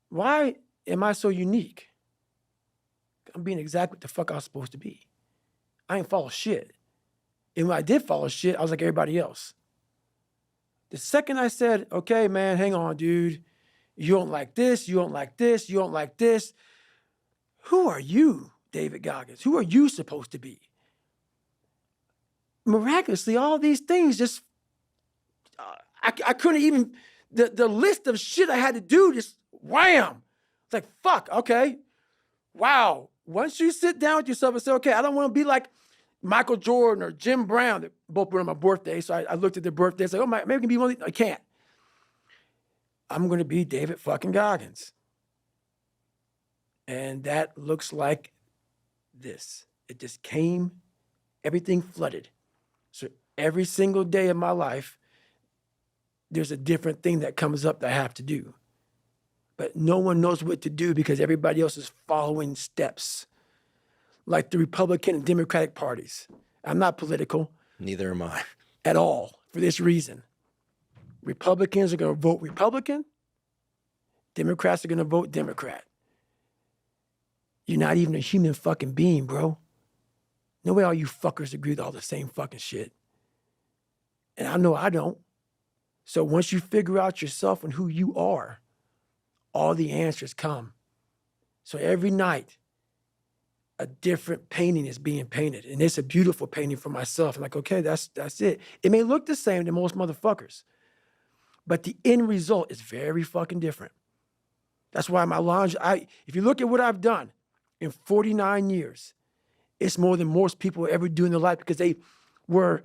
Speaker 2: Why am I so unique? I'm being exactly what the fuck I was supposed to be. I ain't follow shit. And when I did follow shit, I was like everybody else. The second I said, okay, man, hang on, dude. You don't like this, you don't like this, you don't like this. Who are you, David Goggins? Who are you supposed to be? Miraculously, all these things just, I couldn't even, the list of shit I had to do just wham. It's like, fuck, okay. Wow. Once you sit down with yourself and say, okay, I don't want to be like Michael Jordan or Jim Brown, that both were on my birthday. So I looked at their birthdays, like, oh, maybe I can be one of these. I can't. I'm going to be David fucking Goggins. And that looks like this. It just came, everything flooded. So every single day of my life, there's a different thing that comes up that I have to do. But no one knows what to do because everybody else is following steps. Like the Republican and Democratic parties. I'm not political.
Speaker 1: Neither am I.
Speaker 2: At all. for this reason. Republicans are going to vote Republican. Democrats are going to vote Democrat. You're not even a human fucking being, bro. No way all you fuckers agree with all the same fucking shit. And I know I don't. So once you figure out yourself and who you are, all the answers come. So every night, a different painting is being painted. And it's a beautiful painting for myself. I'm like, okay, that's it. It may look the same to most motherfuckers, but the end result is very fucking different. That's why my lounge, if you look at what I've done in 49 years, it's more than most people ever do in their life because they were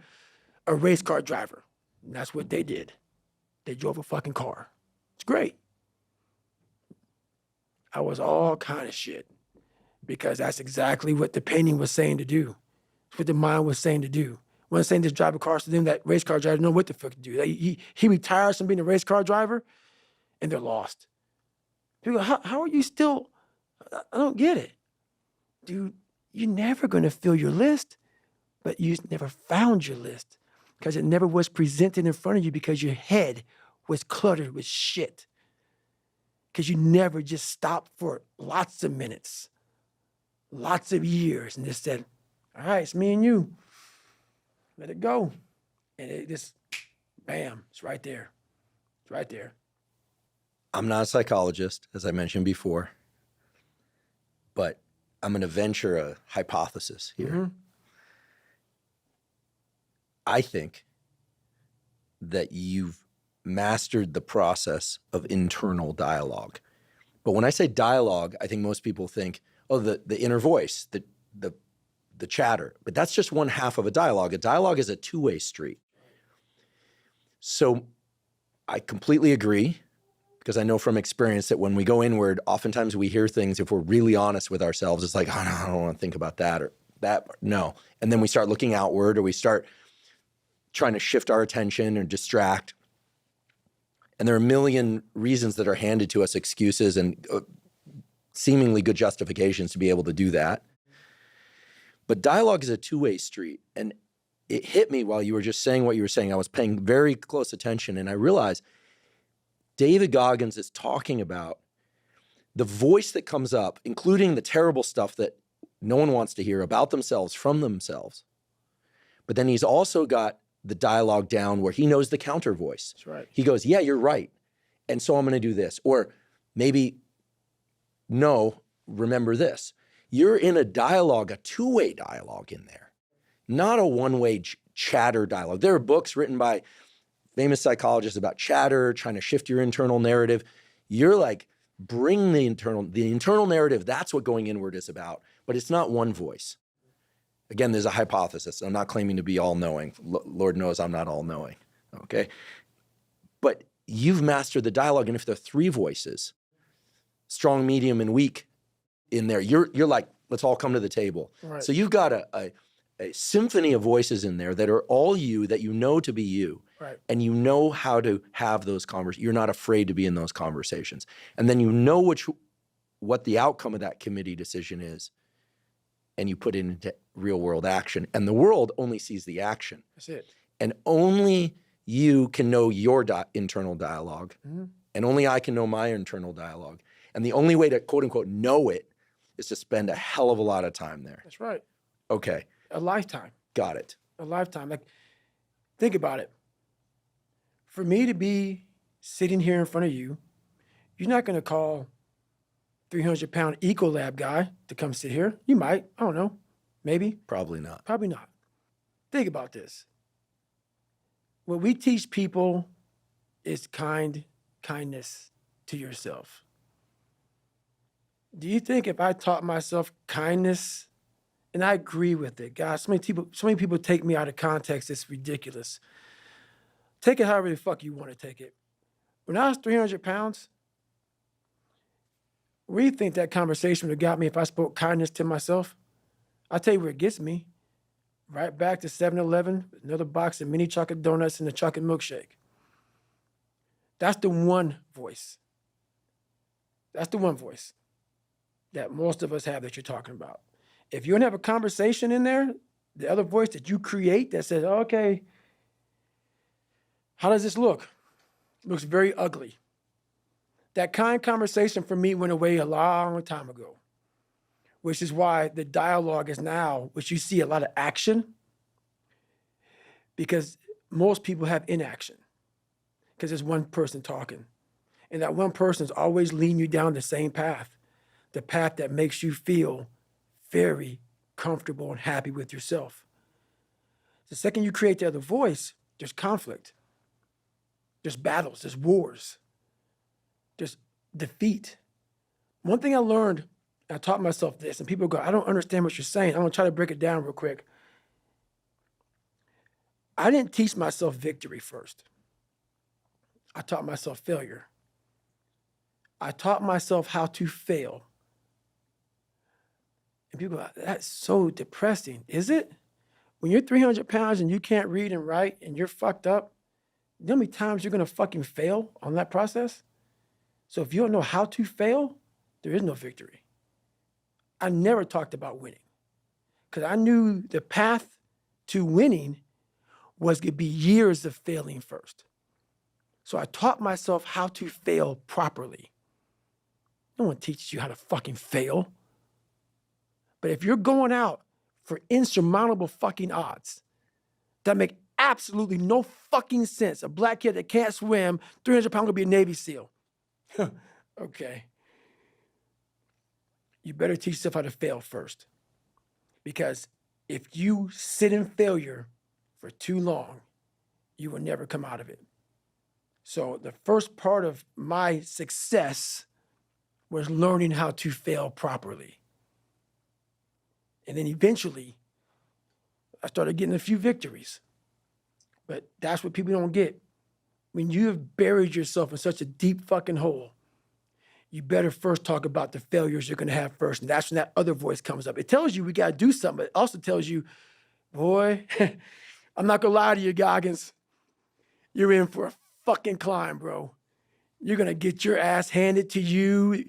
Speaker 2: a race car driver. And that's what they did. They drove a fucking car. It's great. I was all kind of shit because that's exactly what the painting was saying to do. It's what the mind was saying to do. When I'm saying just drive a car to them, that race car driver didn't know what the fuck to do. He retires from being a race car driver and they're lost. People go, how are you still? I don't get it. Dude, you're never going to fill your list, but you never found your list because it never was presented in front of you because your head was cluttered with shit. Because you never just stopped for lots of minutes, lots of years, and just said, all right, it's me and you. Let it go. And it just, bam, it's right there. It's right there.
Speaker 1: I'm not a psychologist, as I mentioned before, but I'm going to venture a hypothesis here. Mm-hmm. I think that you've mastered the process of internal dialogue. But when I say dialogue, I think most people think, oh, the inner voice, the chatter. But that's just one half of a dialogue. A dialogue is a two-way street. So I completely agree, because I know from experience that when we go inward, oftentimes we hear things, if we're really honest with ourselves, it's like, oh, no, I don't want to think about that or that. No. And then we start looking outward, or we start trying to shift our attention or distract. And there are a million reasons that are handed to us, excuses and seemingly good justifications to be able to do that. But dialogue is a two-way street. And it hit me while you were just saying what you were saying. I was paying very close attention, and I realized David Goggins is talking about the voice that comes up, including the terrible stuff that no one wants to hear about themselves from themselves. But then he's also got the dialogue down where he knows the counter voice.
Speaker 2: That's right.
Speaker 1: He goes, yeah, you're right. And so I'm going to do this. Or maybe, no, remember this. You're in a dialogue, a two-way dialogue in there, not a one-way chatter dialogue. There are books written by famous psychologists about chatter, trying to shift your internal narrative. You're like, bring the internal narrative. That's what going inward is about. But it's not one voice. Again, there's a hypothesis. I'm not claiming to be all-knowing. Lord knows I'm not all-knowing, okay? But you've mastered the dialogue, and if there are three voices, strong, medium, and weak in there, you're like, let's all come to the table.
Speaker 2: Right.
Speaker 1: So you've got a symphony of voices in there that are all you, that you know to be you.
Speaker 2: Right.
Speaker 1: And you know how to have those conversations. You're not afraid to be in those conversations. And then you know what the outcome of that committee decision is, and you put it into real world action. And the world only sees the action.
Speaker 2: That's it.
Speaker 1: And only you can know your internal dialogue. Mm-hmm. And only I can know my internal dialogue. And the only way to, quote unquote, know it is to spend a hell of a lot of time there.
Speaker 2: That's right.
Speaker 1: Okay.
Speaker 2: A lifetime.
Speaker 1: Got it.
Speaker 2: A lifetime. Like, think about it. For me to be sitting here in front of you, you're not going to call 300-pound Ecolab guy to come sit here. You might. I don't know. Maybe.
Speaker 1: Probably not.
Speaker 2: Probably not. Think about this. What we teach people is kindness to yourself. Do you think if I taught myself kindness, and I agree with it, guys, so many people take me out of context, it's ridiculous. Take it however the fuck you want to take it. When I was 300 pounds, where do you think that conversation would have got me if I spoke kindness to myself? I'll tell you where it gets me. Right back to 7-Eleven, another box of mini chocolate donuts and a chocolate milkshake. That's the one voice. That's the one voice that most of us have that you're talking about. If you don't have a conversation in there, the other voice that you create that says, okay, How does this look? It looks very ugly. That kind conversation for me went away a long time ago, which is why the dialogue is now, which you see a lot of action, because most people have inaction because there's one person talking. And that one person is always leading you down the same path, the path that makes you feel very comfortable and happy with yourself. The second you create the other voice, there's conflict, there's battles, there's wars, there's defeat. One thing I learned, I taught myself this, and people go, I don't understand what you're saying. I'm gonna try to break it down real quick. I didn't teach myself victory first. I taught myself failure. I taught myself how to fail. And people go, that's so depressing. Is it? When you're 300 pounds and you can't read and write and you're fucked up, you know how many times you're gonna fucking fail on that process? So if you don't know how to fail, there is no victory. I never talked about winning because I knew the path to winning was gonna be years of failing first. So I taught myself how to fail properly. No one teaches you how to fucking fail. But if you're going out for insurmountable fucking odds that make absolutely no fucking sense, a black kid that can't swim, 300 pounds gonna be a Navy SEAL. Okay. You better teach yourself how to fail first. Because if you sit in failure for too long, you will never come out of it. So the first part of my success was learning how to fail properly. And then eventually, I started getting a few victories. But that's what people don't get. When you have buried yourself in such a deep fucking hole, you better first talk about the failures you're gonna have first. And that's when that other voice comes up. It tells you we gotta do something, but it also tells you, boy, I'm not gonna lie to you, Goggins. You're in for a fucking climb, bro. You're gonna get your ass handed to you,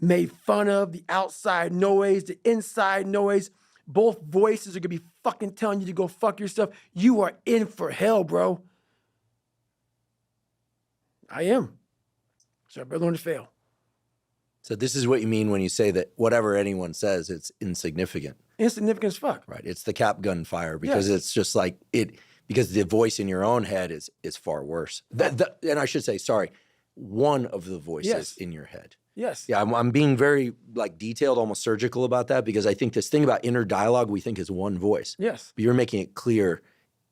Speaker 2: made fun of, the outside noise, the inside noise. Both voices are gonna be fucking telling you to go fuck yourself. You are in for hell, bro. I am. So I better learn to fail.
Speaker 1: So this is what you mean when you say that whatever anyone says, it's insignificant.
Speaker 2: Insignificant as fuck.
Speaker 1: Right. It's the cap gun fire because
Speaker 2: Yes.
Speaker 1: it's just like it, because the voice in your own head is far worse. And I should say, sorry, one of the voices
Speaker 2: Yes.
Speaker 1: in your head.
Speaker 2: Yes.
Speaker 1: Yeah, I'm being very like detailed, almost surgical about that because I think this thing about inner dialogue we think is one voice.
Speaker 2: Yes.
Speaker 1: But you're making it clear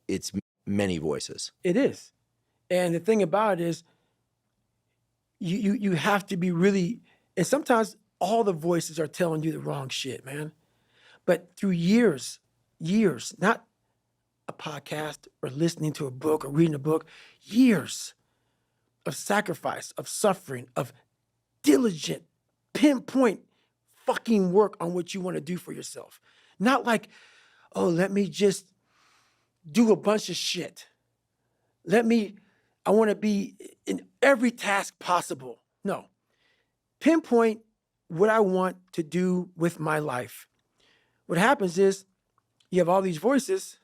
Speaker 1: it's many voices.
Speaker 2: It is. And the thing about it is you have to be really, and sometimes all the voices are telling you the wrong shit, man. But through years, not a podcast or listening to a book or reading a book, years of sacrifice, of suffering, of diligent, pinpoint fucking work on what you want to do for yourself. Not like, oh, let me just do a bunch of shit. I want to be in every task possible. No. Pinpoint what I want to do with my life. What happens is you have all these voices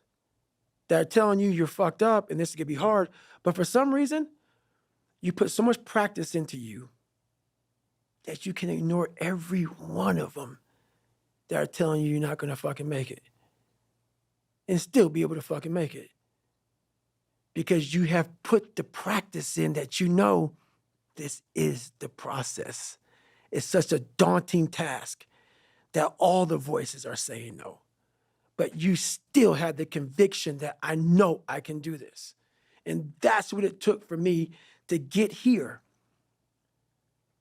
Speaker 2: that are telling you you're fucked up and this is going to be hard. But for some reason, you put so much practice into you that you can ignore every one of them that are telling you you're not going to fucking make it and still be able to fucking make it. Because you have put the practice in that you know this is the process. It's such a daunting task that all the voices are saying no. But you still have the conviction that I know I can do this. And that's what it took for me to get here.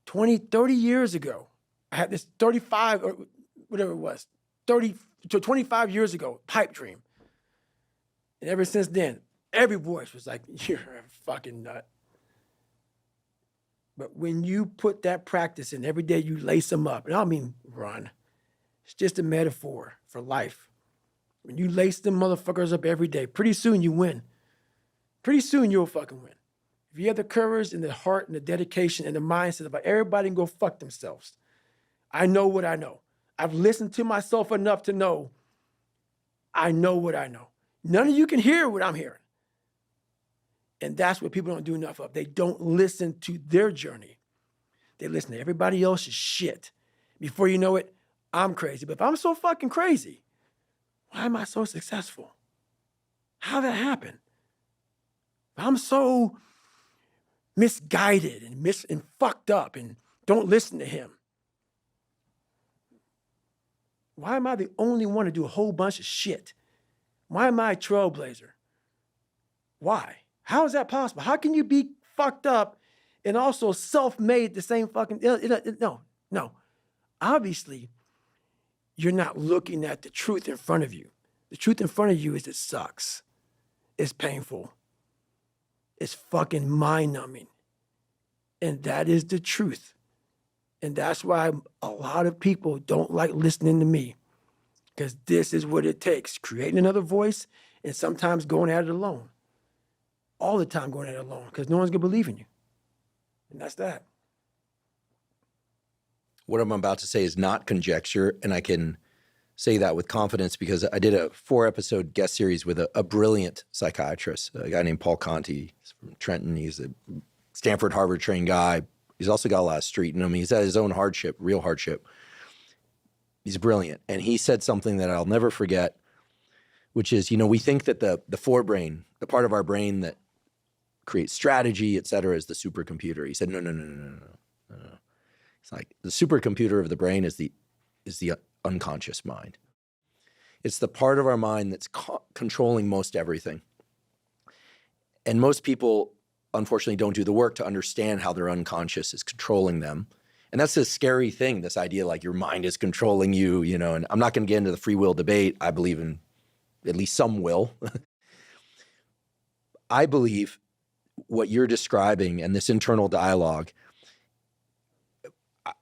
Speaker 2: 20, 30 years ago, I had this 35 or whatever it was, 30 to 25 years ago, pipe dream. And ever since then, every voice was like, you're a fucking nut. But when you put that practice in, every day you lace them up, and I don't mean run. It's just a metaphor for life. When you lace them motherfuckers up every day, pretty soon you win. Pretty soon you'll fucking win. If you have the courage and the heart and the dedication and the mindset about everybody can go fuck themselves. I know what I know. I've listened to myself enough to know I know what I know. None of you can hear what I'm hearing. And that's what people don't do enough of. They don't listen to their journey. They listen to everybody else's shit. Before you know it, I'm crazy. But if I'm so fucking crazy, why am I so successful? How did that happen? If I'm so misguided and fucked up and don't listen to him, why am I the only one to do a whole bunch of shit? Why am I a trailblazer? Why? How is that possible? How can you be fucked up and also self-made the same fucking... No. Obviously, you're not looking at the truth in front of you. The truth in front of you is it sucks. It's painful. It's fucking mind-numbing. And that is the truth. And that's why a lot of people don't like listening to me, because this is what it takes, creating another voice and sometimes going at it alone. All the time going at it alone, because no one's going to believe in you. And that's that.
Speaker 1: What I'm about to say is not conjecture, and I can say that with confidence because I did a 4-episode guest series with a brilliant psychiatrist, a guy named Paul Conti. He's from Trenton. He's a Stanford, Harvard trained guy. He's also got a lot of street in him. He's had his own hardship, real hardship. He's brilliant. And he said something that I'll never forget, which is, we think that the forebrain, the part of our brain that creates strategy, et cetera, is the supercomputer. He said, no. It's like the supercomputer of the brain is the unconscious mind. It's the part of our mind that's controlling most everything. And most people, unfortunately, don't do the work to understand how their unconscious is controlling them. And that's a scary thing, this idea like your mind is controlling you, and I'm not going to get into the free will debate. I believe in at least some will. I believe what you're describing and this internal dialogue,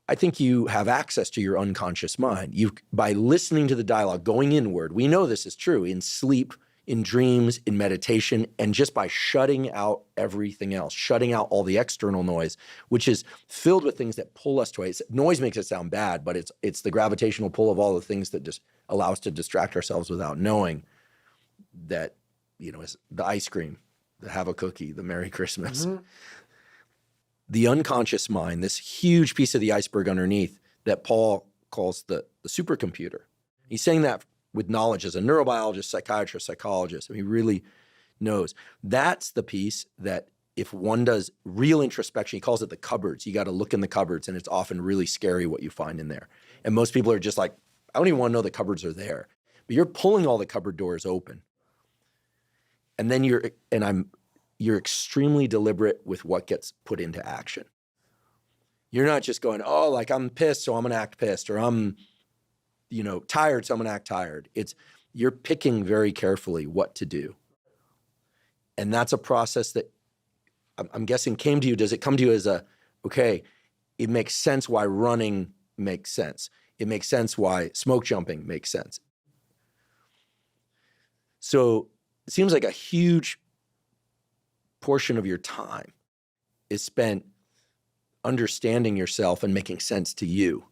Speaker 1: I think you have access to your unconscious mind. By listening to the dialogue, going inward, we know this is true in sleep, in dreams, in meditation, and just by shutting out everything else, shutting out all the external noise, which is filled with things that pull us to noise makes it sound bad, but it's the gravitational pull of all the things that just allow us to distract ourselves without knowing that, is the ice cream, the have a cookie, the Merry Christmas. Mm-hmm. The unconscious mind, this huge piece of the iceberg underneath that Paul calls the supercomputer. He's saying that with knowledge as a neurobiologist, psychiatrist, psychologist. He really knows. That's the piece that if one does real introspection, he calls it the cupboards. You got to look in the cupboards, and it's often really scary what you find in there. And most people are just like, I don't even want to know the cupboards are there. But you're pulling all the cupboard doors open. And then you're extremely deliberate with what gets put into action. You're not just going, like I'm pissed, so I'm going to act pissed, or I'm, tired, so I'm going to act tired. You're picking very carefully what to do. And that's a process that I'm guessing came to you. Does it come to you as okay, it makes sense why running makes sense. It makes sense why smoke jumping makes sense. So it seems like a huge portion of your time is spent understanding yourself and making sense to you.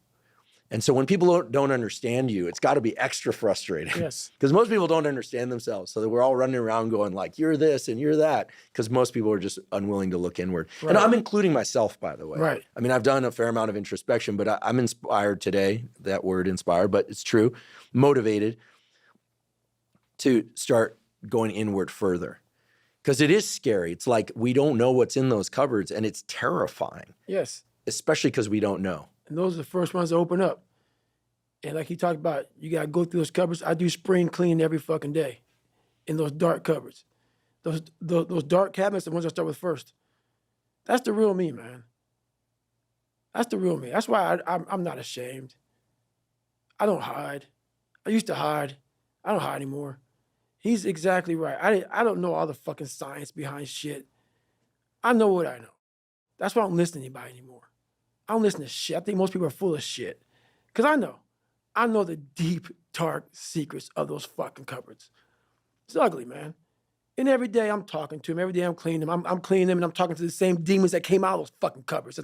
Speaker 1: And so when people don't understand you, it's got to be extra frustrating.
Speaker 2: Yes.
Speaker 1: Because most people don't understand themselves. So that we're all running around going like, you're this and you're that. Because most people are just unwilling to look inward. Right. And I'm including myself, by the way.
Speaker 2: Right.
Speaker 1: I mean, I've done a fair amount of introspection, but I'm inspired today, that word inspired, but it's true, motivated to start going inward further. Because it is scary. It's like we don't know what's in those cupboards, and it's terrifying.
Speaker 2: Yes.
Speaker 1: Especially because we don't know.
Speaker 2: And those are the first ones to open up. And like he talked about, you got to go through those cupboards. I do spring clean every fucking day in those dark cupboards. Those dark cabinets, the ones I start with first. That's the real me, man. That's the real me. That's why I'm not ashamed. I don't hide. I used to hide. I don't hide anymore. He's exactly right. I don't know all the fucking science behind shit. I know what I know. That's why I don't listen to anybody anymore. I don't listen to shit. I think most people are full of shit. Because I know the deep, dark secrets of those fucking cupboards. It's ugly, man. And every day I'm talking to him. Every day I'm cleaning them. I'm cleaning them and I'm talking to the same demons that came out of those fucking cupboards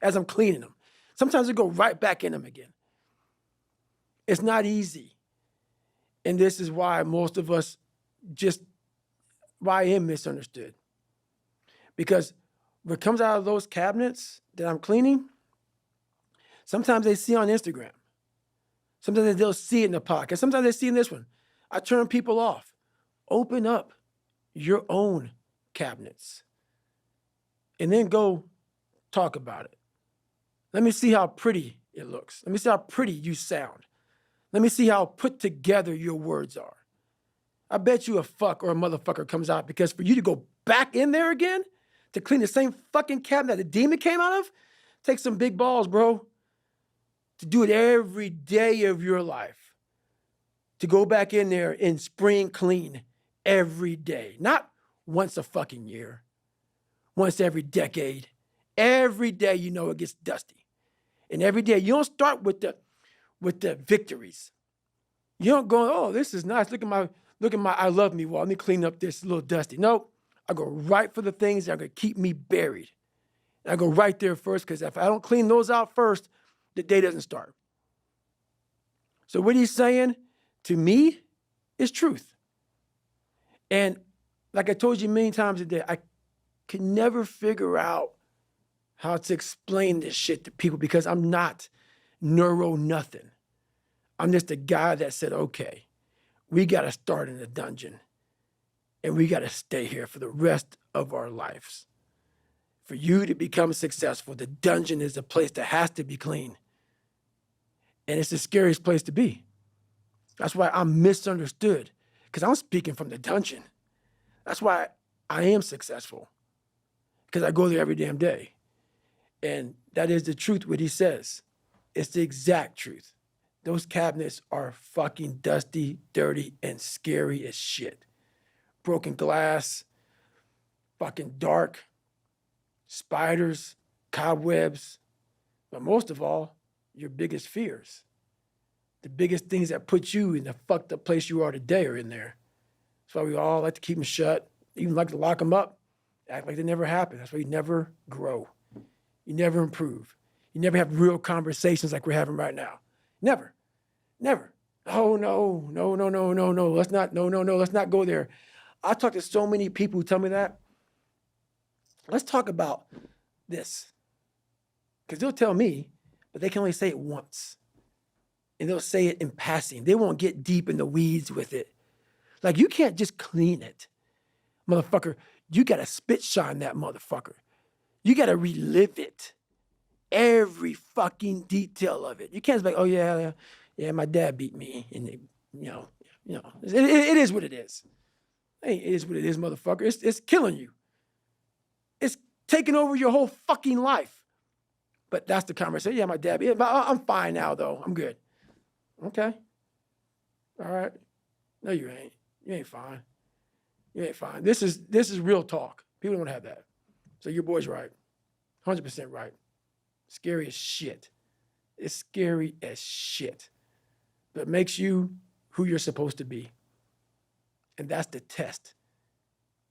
Speaker 2: as I'm cleaning them. Sometimes they go right back in them again. It's not easy. And this is why most of us why I am misunderstood. Because what comes out of those cabinets that I'm cleaning, sometimes they see on Instagram. Sometimes they'll see it in the podcast. Sometimes they see in this one. I turn people off. Open up your own cabinets and then go talk about it. Let me see how pretty it looks. Let me see how pretty you sound. Let me see how put together your words are. I bet you a fuck or a motherfucker comes out, because for you to go back in there again to clean the same fucking cabinet that the demon came out of, takes some big balls, bro. To do it every day of your life. To go back in there and spring clean every day. Not once a fucking year. Once every decade. Every day you know it gets dusty. And every day you don't start with the victories. You don't go, oh, this is nice. Look at my I love me wall. Let me clean up this little dusty. No, I go right for the things that are going to keep me buried. And I go right there first, because if I don't clean those out first, the day doesn't start. So what he's saying to me is truth. And like I told you many times a day, I could never figure out how to explain this shit to people, because I'm not neuro nothing. I'm just a guy that said, okay, we got to start in the dungeon and we got to stay here for the rest of our lives. For you to become successful, the dungeon is a place that has to be clean. And it's the scariest place to be. That's why I'm misunderstood, because I'm speaking from the dungeon. That's why I am successful, because I go there every damn day. And that is the truth, what he says. It's the exact truth. Those cabinets are fucking dusty, dirty, and scary as shit. Broken glass, fucking dark, spiders, cobwebs, but most of all, your biggest fears. The biggest things that put you in the fucked up place you are today are in there. That's why we all like to keep them shut, even like to lock them up, act like they never happened. That's why you never grow. You never improve. You never have real conversations like we're having right now. Never. Never. Oh, no. Let's not go there. I talk to so many people who tell me that. Let's talk about this. Because they'll tell me, but they can only say it once. And they'll say it in passing. They won't get deep in the weeds with it. Like, you can't just clean it. Motherfucker, you got to spit shine that motherfucker. You got to relive it. Every fucking detail of it. You can't just be like, oh, yeah, my dad beat me. And, it is what it is. Hey, it is what it is, motherfucker. It's killing you. It's taking over your whole fucking life. But that's the conversation. Yeah, my dad beat me. I'm fine now, though. I'm good. Okay. All right. No, you ain't. You ain't fine. You ain't fine. This is real talk. People don't have that. So your boy's right. 100% right. Scary as shit. It's scary as shit. But it makes you who you're supposed to be. And that's the test.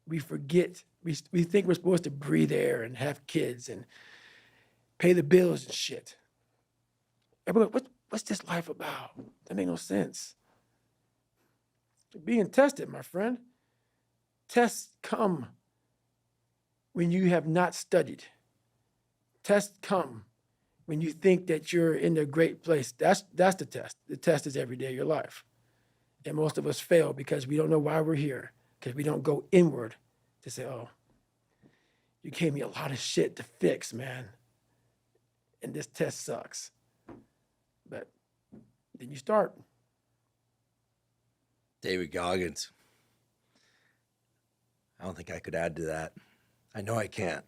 Speaker 2: We forget. We think we're supposed to breathe air and have kids and pay the bills and shit. Everybody, what's this life about? That makes no sense. You're being tested, my friend. Tests come when you have not studied. Tests come when you think that you're in a great place. That's the test. The test is every day of your life. And most of us fail because we don't know why we're here, because we don't go inward to say, oh, you gave me a lot of shit to fix, man. And this test sucks. But then you start.
Speaker 1: David Goggins. I don't think I could add to that. I know I can't.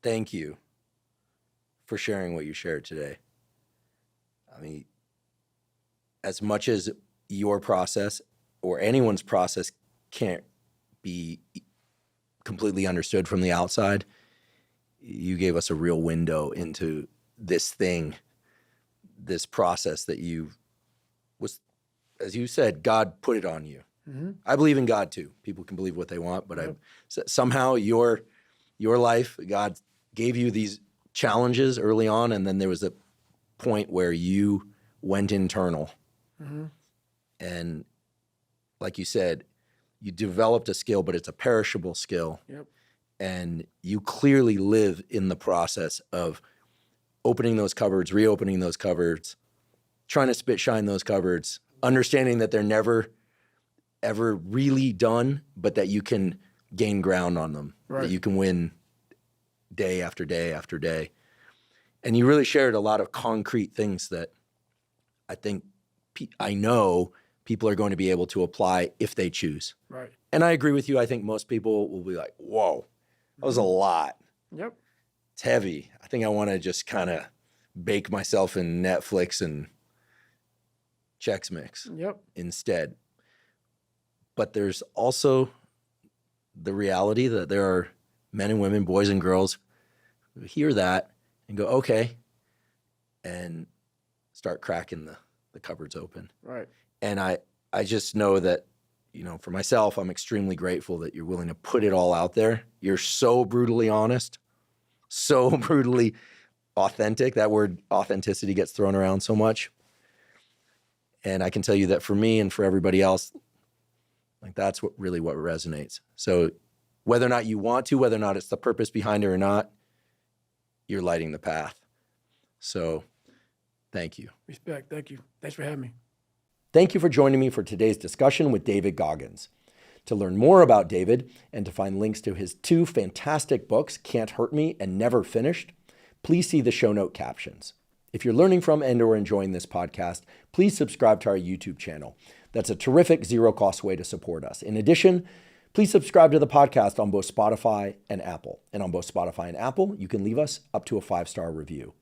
Speaker 1: Thank you for sharing what you shared today. I mean, as much as your process or anyone's process can't be completely understood from the outside, you gave us a real window into this thing, this process that as you said, God put it on you. Mm-hmm. I believe in God too. People can believe what they want, but somehow your life, God gave you these challenges early on, and then there was a point where you went internal. Mm-hmm. And like you said, you developed a skill, but it's a perishable skill.
Speaker 2: Yep.
Speaker 1: And you clearly live in the process of opening those cupboards, reopening those cupboards, trying to spit shine those cupboards, understanding that they're never, ever really done, but that you can gain ground on them,
Speaker 2: Right.
Speaker 1: that you can win day after day after day. And you really shared a lot of concrete things that I know people are going to be able to apply if they choose.
Speaker 2: Right.
Speaker 1: And I agree with you. I think most people will be like, whoa, that was a lot.
Speaker 2: Yep.
Speaker 1: It's heavy. I think I want to just kind of bake myself in Netflix and Chex Mix
Speaker 2: Yep.
Speaker 1: instead. But there's also the reality that there are men and women, boys and girls who hear that and go, okay, and start cracking the cupboards open.
Speaker 2: Right.
Speaker 1: And I just know that, for myself, I'm extremely grateful that you're willing to put it all out there. You're so brutally honest, so brutally authentic. That word authenticity gets thrown around so much. And I can tell you that for me and for everybody else, like that's what resonates. So whether or not you want to, whether or not it's the purpose behind it or not, you're lighting the path. So thank you.
Speaker 2: Respect. Thank you. Thanks for having me.
Speaker 1: Thank you for joining me for today's discussion with David Goggins. To learn more about David and to find links to his 2 fantastic books, Can't Hurt Me and Never Finished, please see the show note captions. If you're learning from and or enjoying this podcast, please subscribe to our YouTube channel. That's a terrific zero-cost way to support us. In addition, please subscribe to the podcast on both Spotify and Apple. And on both Spotify and Apple, you can leave us up to a 5-star review.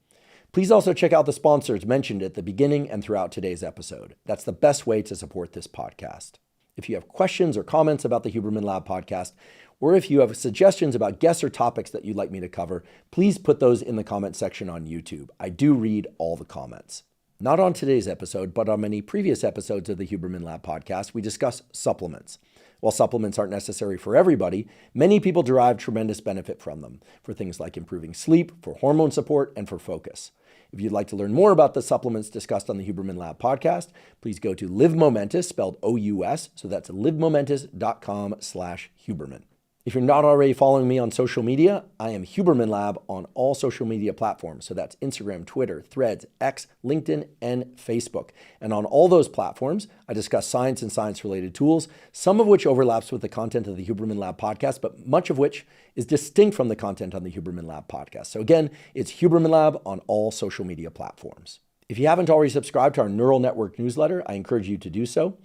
Speaker 1: Please also check out the sponsors mentioned at the beginning and throughout today's episode. That's the best way to support this podcast. If you have questions or comments about the Huberman Lab podcast, or if you have suggestions about guests or topics that you'd like me to cover, please put those in the comment section on YouTube. I do read all the comments. Not on today's episode, but on many previous episodes of the Huberman Lab podcast, we discuss supplements. While supplements aren't necessary for everybody, many people derive tremendous benefit from them for things like improving sleep, for hormone support, and for focus. If you'd like to learn more about the supplements discussed on the Huberman Lab podcast, please go to Live Momentous, spelled O-U-S. So that's livemomentous.com/Huberman. If you're not already following me on social media, I am Huberman Lab on all social media platforms. So that's Instagram, Twitter, Threads, X, LinkedIn, and Facebook. And on all those platforms, I discuss science and science-related tools, some of which overlaps with the content of the Huberman Lab podcast, but much of which is distinct from the content on the Huberman Lab podcast. So again, it's Huberman Lab on all social media platforms. If you haven't already subscribed to our Neural Network newsletter, I encourage you to do so.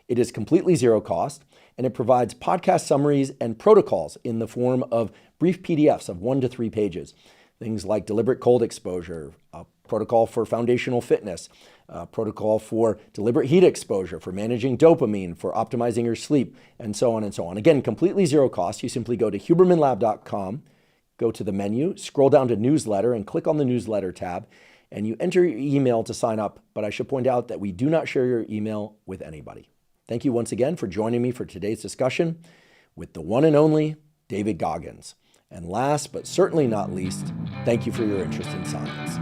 Speaker 1: It is completely zero cost, and it provides podcast summaries and protocols in the form of brief PDFs of 1 to 3 pages. Things like deliberate cold exposure, a protocol for foundational fitness, a protocol for deliberate heat exposure, for managing dopamine, for optimizing your sleep, and so on and so on. Again, completely zero cost. You simply go to hubermanlab.com, go to the menu, scroll down to newsletter, and click on the newsletter tab, and you enter your email to sign up. But I should point out that we do not share your email with anybody. Thank you once again for joining me for today's discussion with the one and only David Goggins. And last but certainly not least, thank you for your interest in science.